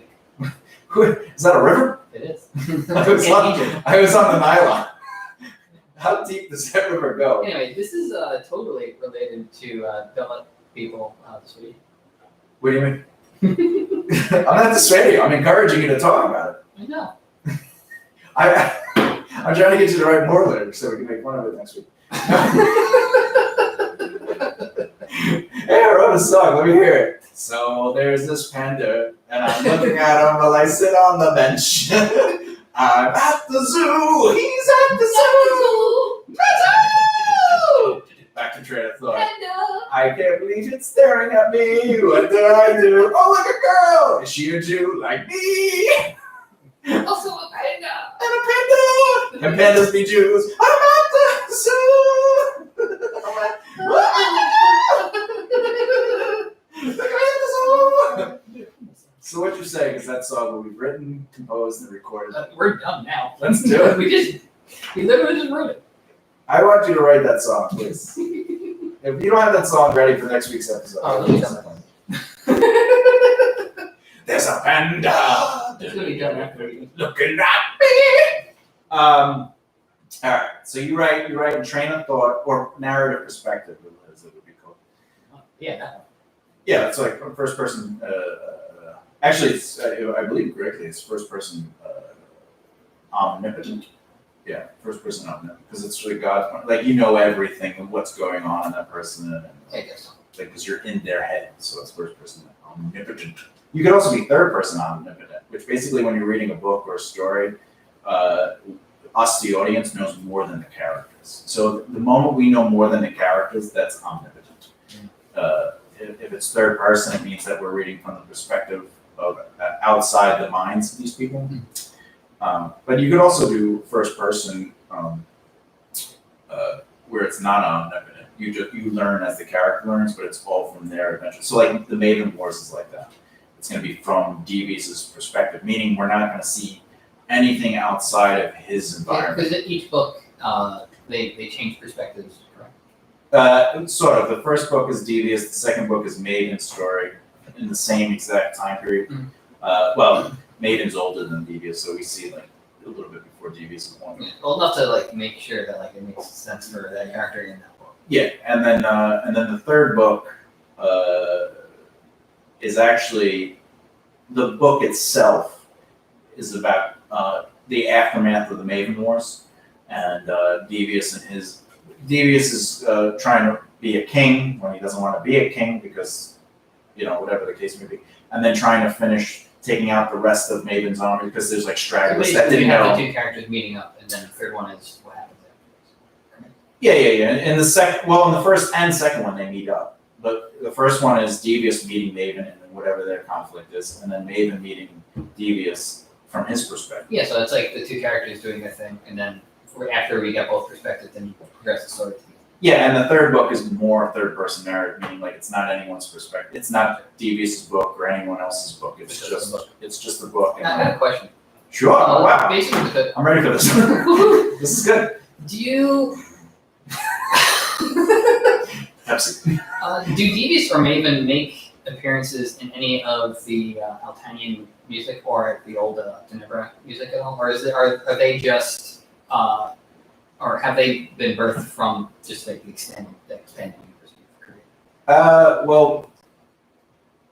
Is that a river? It is. I was In on, Egypt. I was on the nylon. How deep does that river go? Anyway, this is totally related to don't let people dissuade. What do you mean? I'm not dissuading you. I'm encouraging you to talk about it. I know. I'm trying to get you to write more lyrics so we can make fun of it next week. Hey, I wrote a song. Let me hear it. So there's this panda, and I'm looking at him while I sit on the bench. I'm at the zoo. He's at the zoo. The zoo. Back to train of thought. I can't believe it's staring at me. What do I do? Oh, look, a girl. Is she a Jew like me? Also a panda. And a panda. And pandas be Jews. I'm at the zoo. I'm at the zoo. So what you're saying is that song will be written, composed, and recorded. We're done now. Let's do it. We literally just wrote it. I want you to write that song, please. If you don't have that song ready for next week's episode, Oh, let me done there's a panda It's gonna be done after we looking at me. All right. So you write in train of thought or narrative perspective, as it would be called. Yeah, that one. Yeah, it's like first person. Actually, it's I believe correctly. It's first person omnipotent. Yeah, first person omnipotent because it's really God. Like you know everything and what's going on in that person, and I guess so. like because you're in their head, so it's first person omnipotent. You could also be third person omnipotent. which basically when you're reading a book or a story, us, the audience, knows more than the characters. So the moment we know more than the characters, that's omnipotent. If it's third person, it means that we're reading from the perspective of outside the minds of these people. But you could also do first person where it's not omnipotent. You learn as the character learns, but it's all from their adventure. So like the Maven Wars is like that. It's going to be from Devious' perspective, meaning we're not going to see anything outside of his environment. Because each book, they change perspectives, correct? Sort of. The first book is Devious. The second book is Maven's story in the same exact time period. Well, Maven's older than Devious, so we see like a little bit before Devious is born. Yeah, well enough to like make sure that like it makes sense for that character in that book. Yeah, and then the third book is actually the book itself is about the aftermath of the Maven Wars, and Devious is trying to be a king when he doesn't want to be a king because whatever the case may be, and then trying to finish taking out the rest of Maven's army because there's like stragglers that didn't you have know. the two characters meeting up, and then the third one is what happens afterwards. Yeah. In the first and second one they meet up, but the first one is Devious meeting Maven and whatever their conflict is, and then Maven meeting Devious from his perspective. Yeah, so it's like the two characters doing their thing, and then after we get both perspectives, then you progress the story. Yeah, and the third book is more third person narrative, meaning like it's not anyone's perspective. It's not Devious's book or anyone else's book. It's just the book. I got a question. Sure. Oh, wow. Basically, I'm ready for this. This is good. do you Absolutely. do Devious or Maven make appearances in any of the Altanian music or the old Tenebra music at all, or are they just or have they been birthed from just like the expanding universe you've created? Well,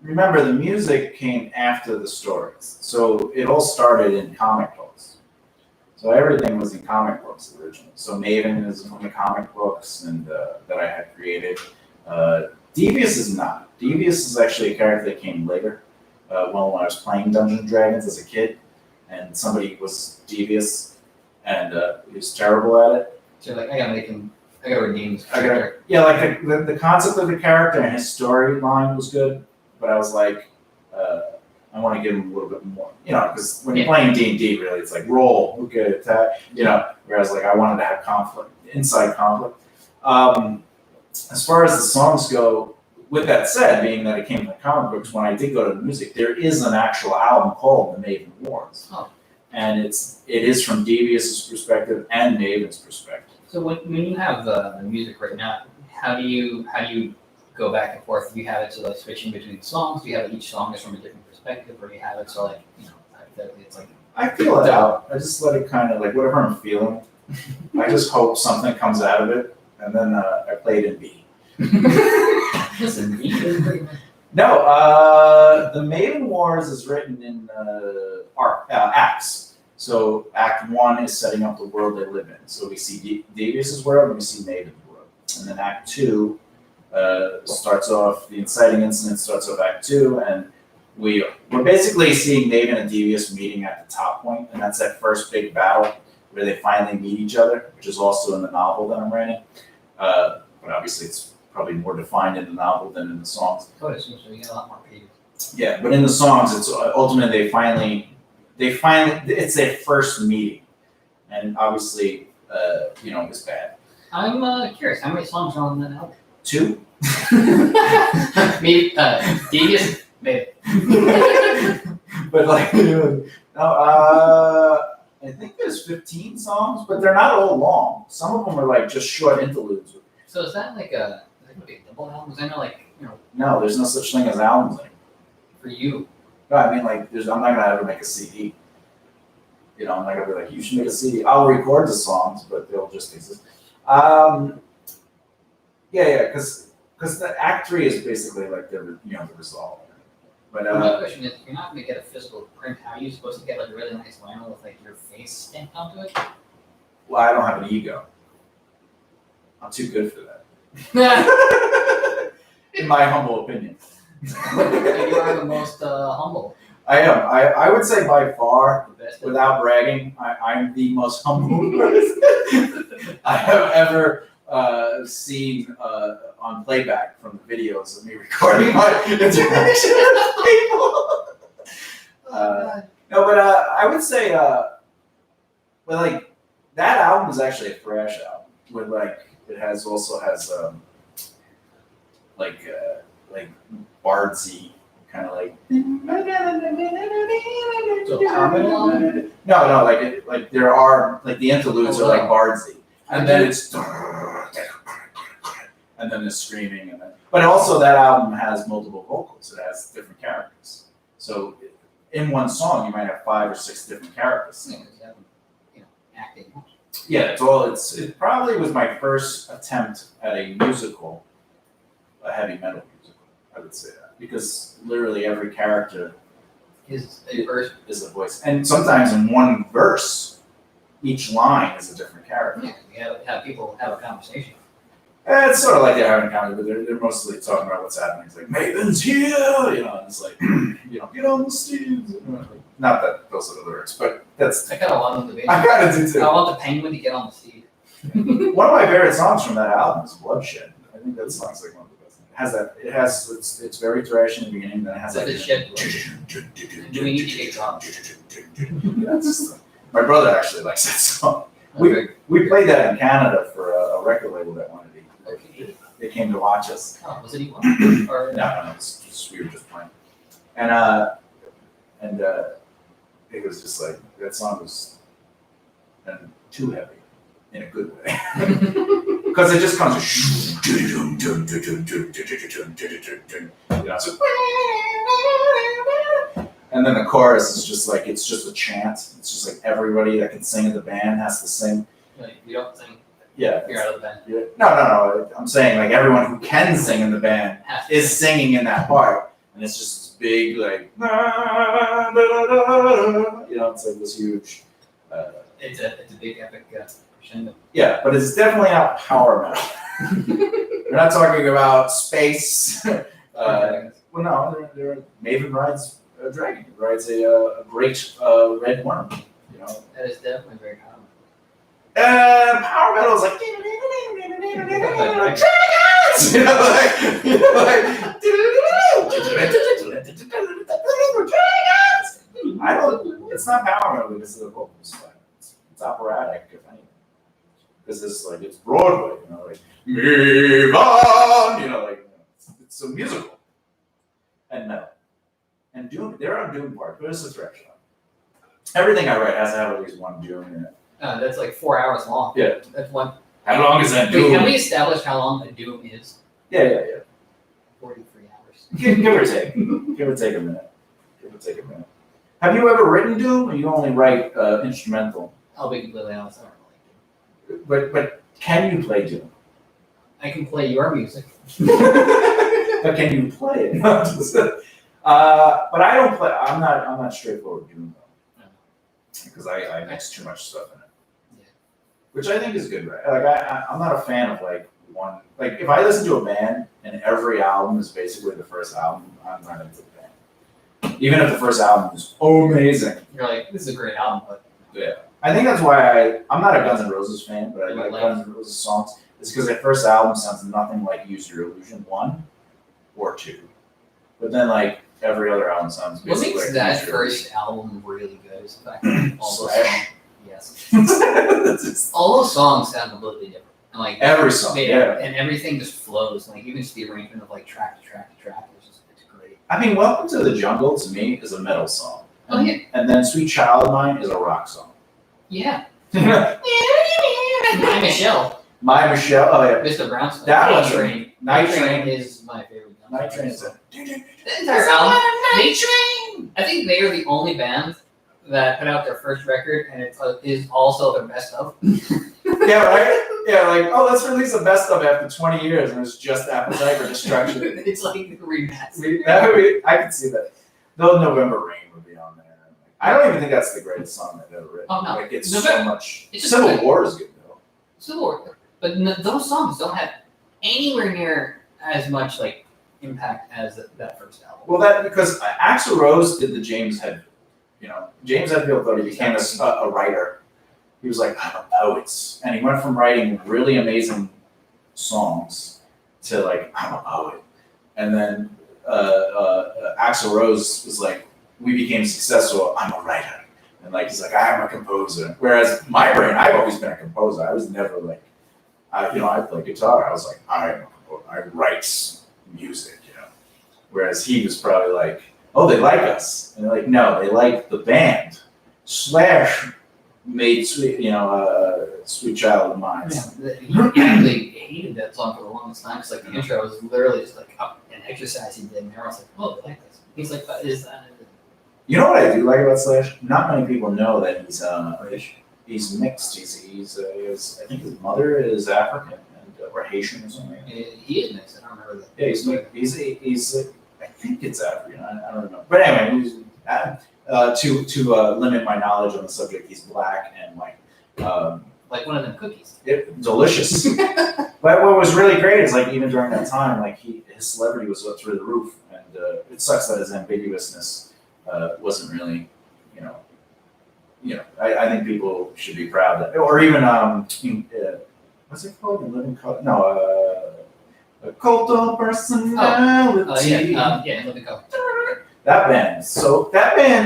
remember the music came after the stories, so it all started in comic books. So everything was in comic books originally. So Maven is from the comic books and that I had created. Devious is not. Devious is actually a character that came later. When I was playing Dungeons and Dragons as a kid, and somebody was Devious, and he was terrible at it. So like I gotta redeem this character. Like the concept of the character and his storyline was good, but I was like, I want to give him a little bit more, because when you're playing D&D, really, it's like roll, okay, attack, Whereas like I wanted to have conflict, inside conflict. As far as the songs go, with that said, being that it came from the comic books, when I did go to the music, there is an actual album called The Maven Wars. Oh. And it is from Devious's perspective and Maven's perspective. So when you have the music right now, how do you go back and forth? Do you have it so like switching between songs? Do you have each song is from a different perspective, or do you have it so like hypothetically it's like I feel it out. I just let it kind of like whatever I'm feeling. I just hope something comes out of it, and then I play it in B. Listen, No, the Maven Wars is written in acts. So Act 1 is setting up the world they live in. So we see Devious's world and we see Maven's world. And then Act 2 starts off, the inciting incident starts off Act 2, and we're basically seeing Maven and Devious meeting at the top point, and that's that first big battle where they finally meet each other, which is also in the novel that I'm writing. But obviously it's probably more defined in the novel than in the songs. so you get a lot more pages. Yeah, but in the songs, it's ultimately they finally it's their first meeting, and obviously it's bad. I'm curious, how many songs are on that album? 2. Maybe Devious, maybe. But like I think there's 15 songs, but they're not all long. Some of them are like just short interludes. So is that like a double album? Because I know No, there's no such thing as albums anymore. for you. No, I mean like I'm not gonna ever make a CD. I'm not gonna be like, you should make a CD. I'll record the songs, but they'll just exist. Because the Act 3 is basically like the resolve. But My question is, if you're not going to get a physical print, how are you supposed to get like a really nice vinyl with like your face stamped onto it? Well, I don't have an ego. I'm too good for that. In my humble opinion. You are the most humble. I am. I would say by far, The best. without bragging, I'm the most humble person I have ever seen on playback from the videos of me recording my interaction with people. No, but I would say, well, like that album is actually a thrash album. With like, it also has like bardsy kind of like. So power metal album? No, like there are like the interludes are like bardsy, and then it's and then the screaming, and then but also that album has multiple vocals. It has different characters. So in one song, you might have 5 or 6 different characters. Yeah, 'cause you have them, acting. Yeah, it probably was my first attempt at a musical, a heavy metal musical. I would say that because literally every character Is a verse. is a voice, and sometimes in one verse, each line is a different character. Yeah, you have people have a conversation. It's sort of like they're having a conversation, but they're mostly talking about what's happening. It's like Maven's here, and it's like get on the stage. Not that those are the lyrics, but that's I kind of want them to be. I kind of do too. I want the penguin to get on the steed. One of my favorite songs from that album is Bloodshed. I think that song's like one of the best. It has it's very thrash in the beginning, then it has Like like the shed. Do we need to get drunk? My brother actually likes that song. We played that in Canada for a record label that wanted to. Okay. They came to watch us. Oh, was it E1? Or No, it's just we were just playing, and it was just like that song was too heavy in a good way because it just comes. And then the chorus is just like it's just a chant. It's just like everybody that can sing in the band has to sing. Like, you don't think Yeah. you're out of the band. Yeah. No. I'm saying like everyone who can sing in the band Has to. is singing in that part, and it's just this big like, it's like this huge. It's a big epic crescendo. Yeah, but it's definitely not power metal. We're not talking about space. Well, no, they're Maven rides a dragon. He rides a great red worm. That is definitely very common. Power metal is like I don't. It's not power metal because of the vocals. It's operatic, if anything. Because it's Broadway. Like move on. It's a musical and metal and doom. There are doom parts, but it's a thrash. Everything I write has to have at least one doom in it. That's like 4 hours long. Yeah. That's one. How long is that Wait, doom? can we establish how long a doom is? Yeah. 43 hours. Give or take. Give or take a minute. Have you ever written doom, or you only write instrumental? I'll be completely honest, I don't really do. But can you play doom? I can play your music. But can you play it? But I don't play. I'm not straightforward doom though, because I mix too much stuff in it. Yeah. Which I think is good, right? Like I'm not a fan of like one. Like if I listen to a band and every album is basically the first album, I'm not into the band. Even if the first album is amazing. You're like, this is a great album, but Yeah. I think that's why I'm not a Guns N' Roses fan, but I You like like- Guns N' Roses songs. It's because their first album sounds nothing like Use Your Illusion 1 or 2. But then like every other album sounds what basically makes like that Use Your first album really good is the fact that all those Slash. songs, yes, Illusion. all those songs sound completely different. And like Every song, yeah. and everything just flows. Like even just the arrangement of like track to track to track, it's great. I mean, Welcome to the Jungle to me is a metal song. Oh yeah, And then Sweet Child of Mine is a rock song. yeah. My My Michelle, Michelle, oh yeah. Mr. Brownstone. That Night one's a- Train. Night Train. is my favorite. Night Train is a. The entire album. I think they are the only band that put out their first record, and it is also their best of. Yeah, right? Yeah, like, oh, let's release a best of after 20 years, and it's just Appetite for Destruction. It's like remastered. I could see that. Though November Rain would be on there. I don't even think that's the greatest song I've ever written. Oh, no. Like, it's November- so much. it's just Civil like- War is good, though. Civil War, but those songs don't have anywhere near as much like impact as that first album? Well, that because Axl Rose did the James Hetfield. James Hetfield thought he became a writer. He was like, I'm a poet, and he went from writing really amazing songs to like, I'm a poet. And then Axl Rose was like, we became successful. I'm a writer, and like he's like, I'm a composer. Whereas my brain, I've always been a composer. I was never like, I play guitar. I was like, I write music. Whereas he was probably like, oh, they like us, and they're like, no, they like the band. Slash made Sweet, Sweet Child of Mine. Yeah, he actually hated that song for the longest time because like the intro was literally just like an exercise he did, and everyone's like, "Oh, they like this." He's like, "Is that?" You know what I do like about Slash? Not many people know that he's mixed. I think his mother is African or Haitian or something. He is mixed. I don't remember that. Yeah, he's I think it's African. I don't know. But anyway, to limit my knowledge on the subject, he's black and white. Like one of them cookies. Delicious. But what was really great is like even during that time, like his celebrity was up through the roof, and it sucks that his ambiguousness wasn't really, I think people should be proud that, or even what's it called? A living color? No, a cult of personality. Living Color. That band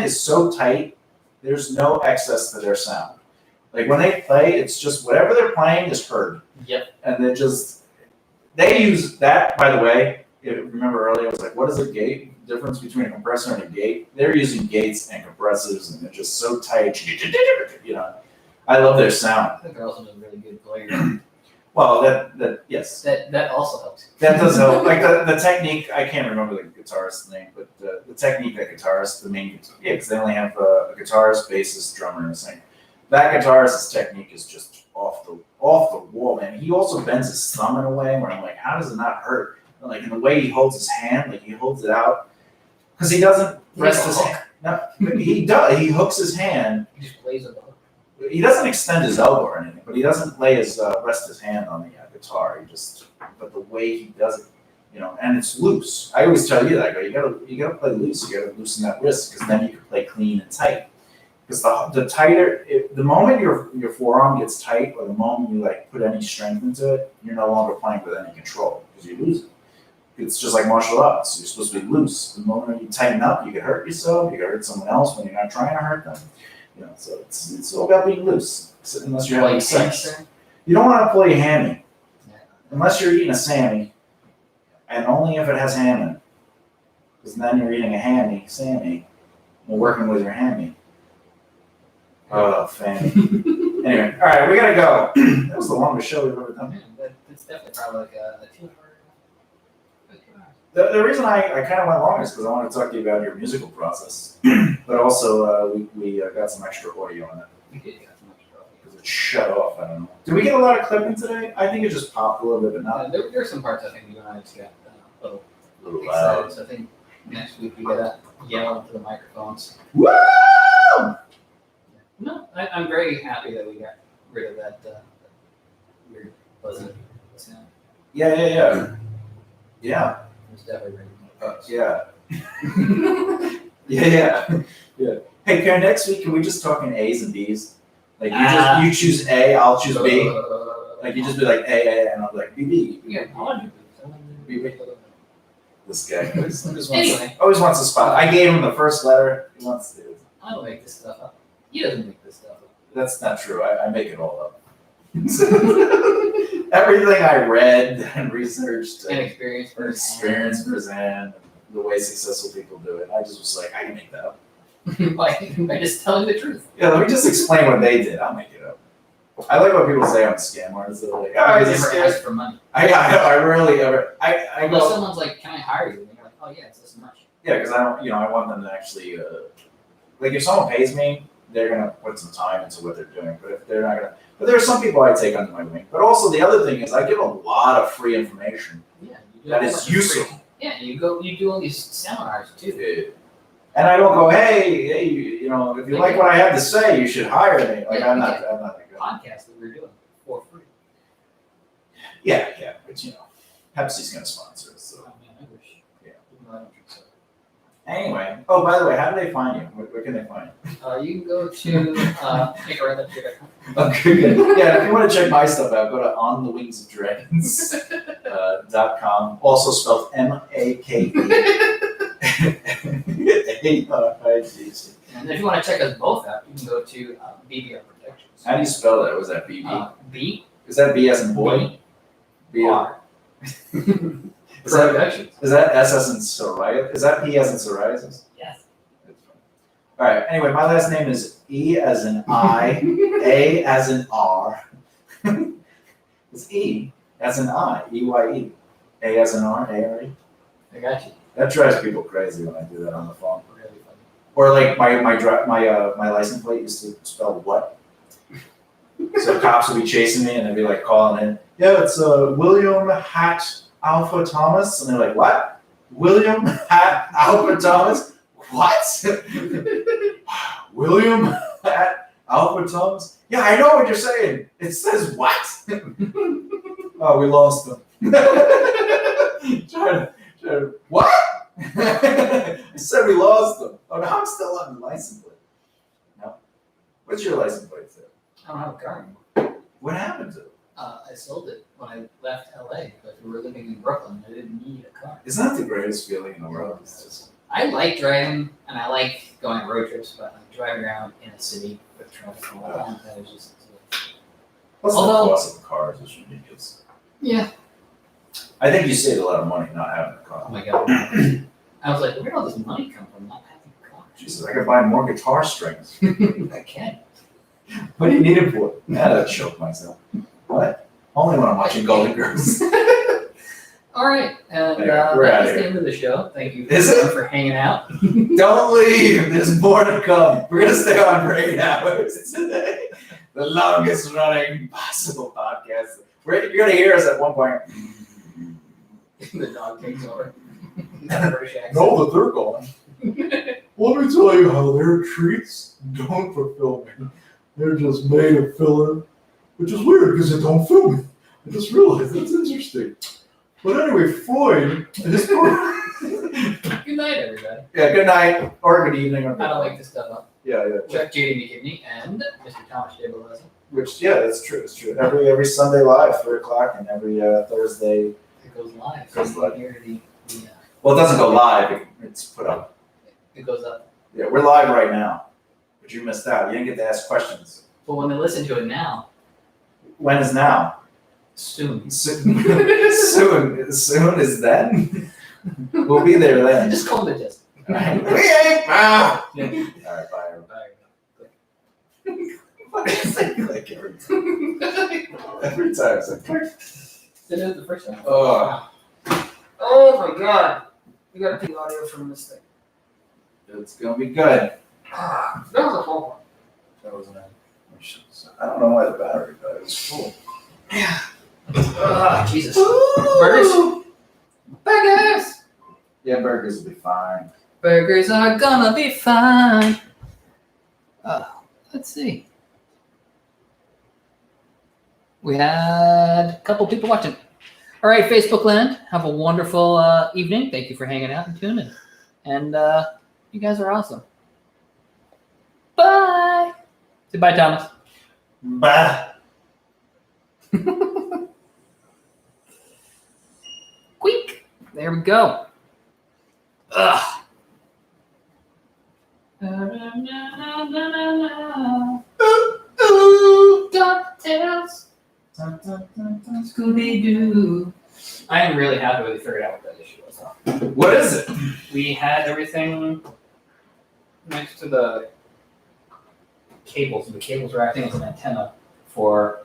is so tight. There's no excess to their sound. Like when they play, it's just whatever they're playing is heard. Yep. And they use that, by the way. Remember earlier, I was like, what is a gate? Difference between a compressor and a gate? They're using gates and compressors, and they're just so tight. I love their sound. I think they're also just really good players. Well, yes. That also helps. That does help. Like the technique, I can't remember the guitarist's name, but the technique that guitarist, the main guitar, because they only have a guitarist, bassist, drummer, and a singer. That guitarist's technique is just off the wall, man. He also bends his thumb in a way where I'm like, how does it not hurt? Like in the way he holds his hand, like he holds it out, because he doesn't rest his hand. No, he does. He hooks his hand. He just plays with the hook. He doesn't extend his elbow or anything, but he doesn't rest his hand on the guitar. But the way he does it, and it's loose. I always tell you that, you gotta play loose. You gotta loosen that wrist, because then you can play clean and tight. Because the tighter, the moment your forearm gets tight, or the moment you like put any strength into it, you're no longer playing with any control because you lose it. It's just like martial arts. You're supposed to be loose. The moment you tighten up, you can hurt yourself. You can hurt someone else when you're not trying to hurt them. So it's all about being loose. So unless you're having sex, you don't want to play hammy unless you're eating a Sammy, and only if it has ham in it. Because then you're eating a hammy Sammy, and working with your hammy. Oh, fanny. Anyway, all right, we gotta go. That was the longest show we've ever done. It's definitely probably like a 2 hour. The reason I kind of went long is because I want to talk to you about your musical process, but also we got some extra audio on it. We did get some extra audio. Because it shut off. I don't know. Did we get a lot of clipping today? I think it just popped a little bit, but not. There are some parts I think you and I just got a little loud. excited. So I think next week we gotta yell into the microphones. Woo! No, I'm very happy that we got rid of that weird buzzing sound. Yeah. It was definitely Yeah. Hey, Karen, next week can we just talk in A's and B's? Like you choose A, I'll choose B. Like you just be like A, and I'll be like B. Yeah, I want to do This guy Anyway. always wants a spot. I gave him the first letter. He wants to. I don't make this stuff up. He doesn't make this stuff up. That's not true. I make it all up. Everything I read and researched And experience firsthand, the way successful people do it. I just was like, I can make that up. By just telling the truth. Yeah, let me just explain what they did. I'll make it up. I like what people say on scam artists. They're like, oh, he's a never scam. asked for money. I rarely ever. I Unless go. someone's like, can I hire you? And you're like, oh yeah, it's this much. Yeah, because I don't. I want them to actually. Like if someone pays me, they're gonna put some time into what they're doing. But if they're not gonna. But there are some people I take under my wing. But also the other thing is I give a lot of free information. Yeah. You do That all is free. useful. Yeah, you do all these seminars too. And I don't go, hey, if you like what I have to say, you should hire me. Like I'm not that good. Podcast that we're doing for free. Yeah, but Pepsi's gonna sponsor us. So. Oh man, I wish. Oh, by the way, how do they find you? Where can they find you? You can go to makeareality.com. Okay, good. Yeah, if you want to check my stuff out, go to onthewingsofdragons.com. Also spelled MAKE. And if you want to check us both out, you can go to BBR Productions. How do you spell that? Was that BB? B Is that B as in boy? B R. Is that, Productions. is that S as in psoriasis? Is that P as in psoriasis? Yes. All right. Anyway, my last name is E as in I, A as in R. It's E as in I, E-Y-E. A as in R, A-R-E. I got you. That drives people crazy when I do that on the phone. Really funny. Or like my license plate used to spell what? So cops would be chasing me and they'd be like calling in. Yeah, it's William Hat Alpha Thomas, and they're like, what? William Hat Alpha Thomas? What? William Hat Alpha Thomas? Yeah, I know what you're saying. It says what? Oh, we lost them. What? I said we lost them. Oh, no, I'm still on the license plate. No. What's your license plate say? I don't have a car anymore. What happened to it? I sold it when I left LA, but we were living in Brooklyn. I didn't need a car. Isn't that the greatest feeling in the world? It's just, I like driving and I like going on road trips, but like driving around in a city with traffic and all that was just. what's Although- the cost of the cars is ridiculous. Yeah. I think you saved a lot of money not having a Oh car. my god. I was like, where did all this money come from? Not having a car. Jesus, I could buy more guitar strings. I can. What do you need it for? Yeah, that choke myself. What? Only when I'm watching Golden Girls. All right, and Anyway, we're outta that's the here. end of the show. Thank you Is it? for hanging out. Don't leave. There's more to come. We're gonna stay on for 8 hours today. The longest running possible podcast. You're gonna hear us at one point. The dog takes over. Not British accent. No, but they're gone. Let me tell you how their treats don't fulfill me. They're just made of filler, which is weird because they don't fill me. I just realized that's interesting. But anyway, Freud. Good night, everybody. Yeah, good night or good evening. Or I don't like this stuff up. Yeah, yeah. Chuck J.D. McGibney and Mr. Thomas J. Beleza. Which, yeah, that's true. It's true. Every Sunday live, 3 o'clock, and every Thursday. It goes live. It goes So you live. can hear the Well, it doesn't go live. It's put up. it goes up. Yeah, we're live right now, but you missed out. You didn't get to ask questions. But when they listen to it now, When is now? soon. Soon. Soon is then. We'll be there then. Just call it a just. We ain't. Ah. Yeah. All right, bye. Bye. Why do you say click every time? Every time it's like click. Did it the first time? Oh, Oh my god. We gotta take audio from this thing. it's gonna be good. That was a full one. That was I don't know why the battery died. It's full. Jesus. Burgers? Burgers! Yeah, burgers will be fine. Burgers are gonna be fine. Let's see. We had a couple people watching. All right, Facebook land, have a wonderful evening. Thank you for hanging out and tuning. And you guys are awesome. Bye. Say bye, Thomas. Bye. Quick. There we go. Ugh. DuckTales. Scooby-Doo. I am really happy we figured out what that issue was. What is it? We had everything next to the cables. The cables were acting as an antenna for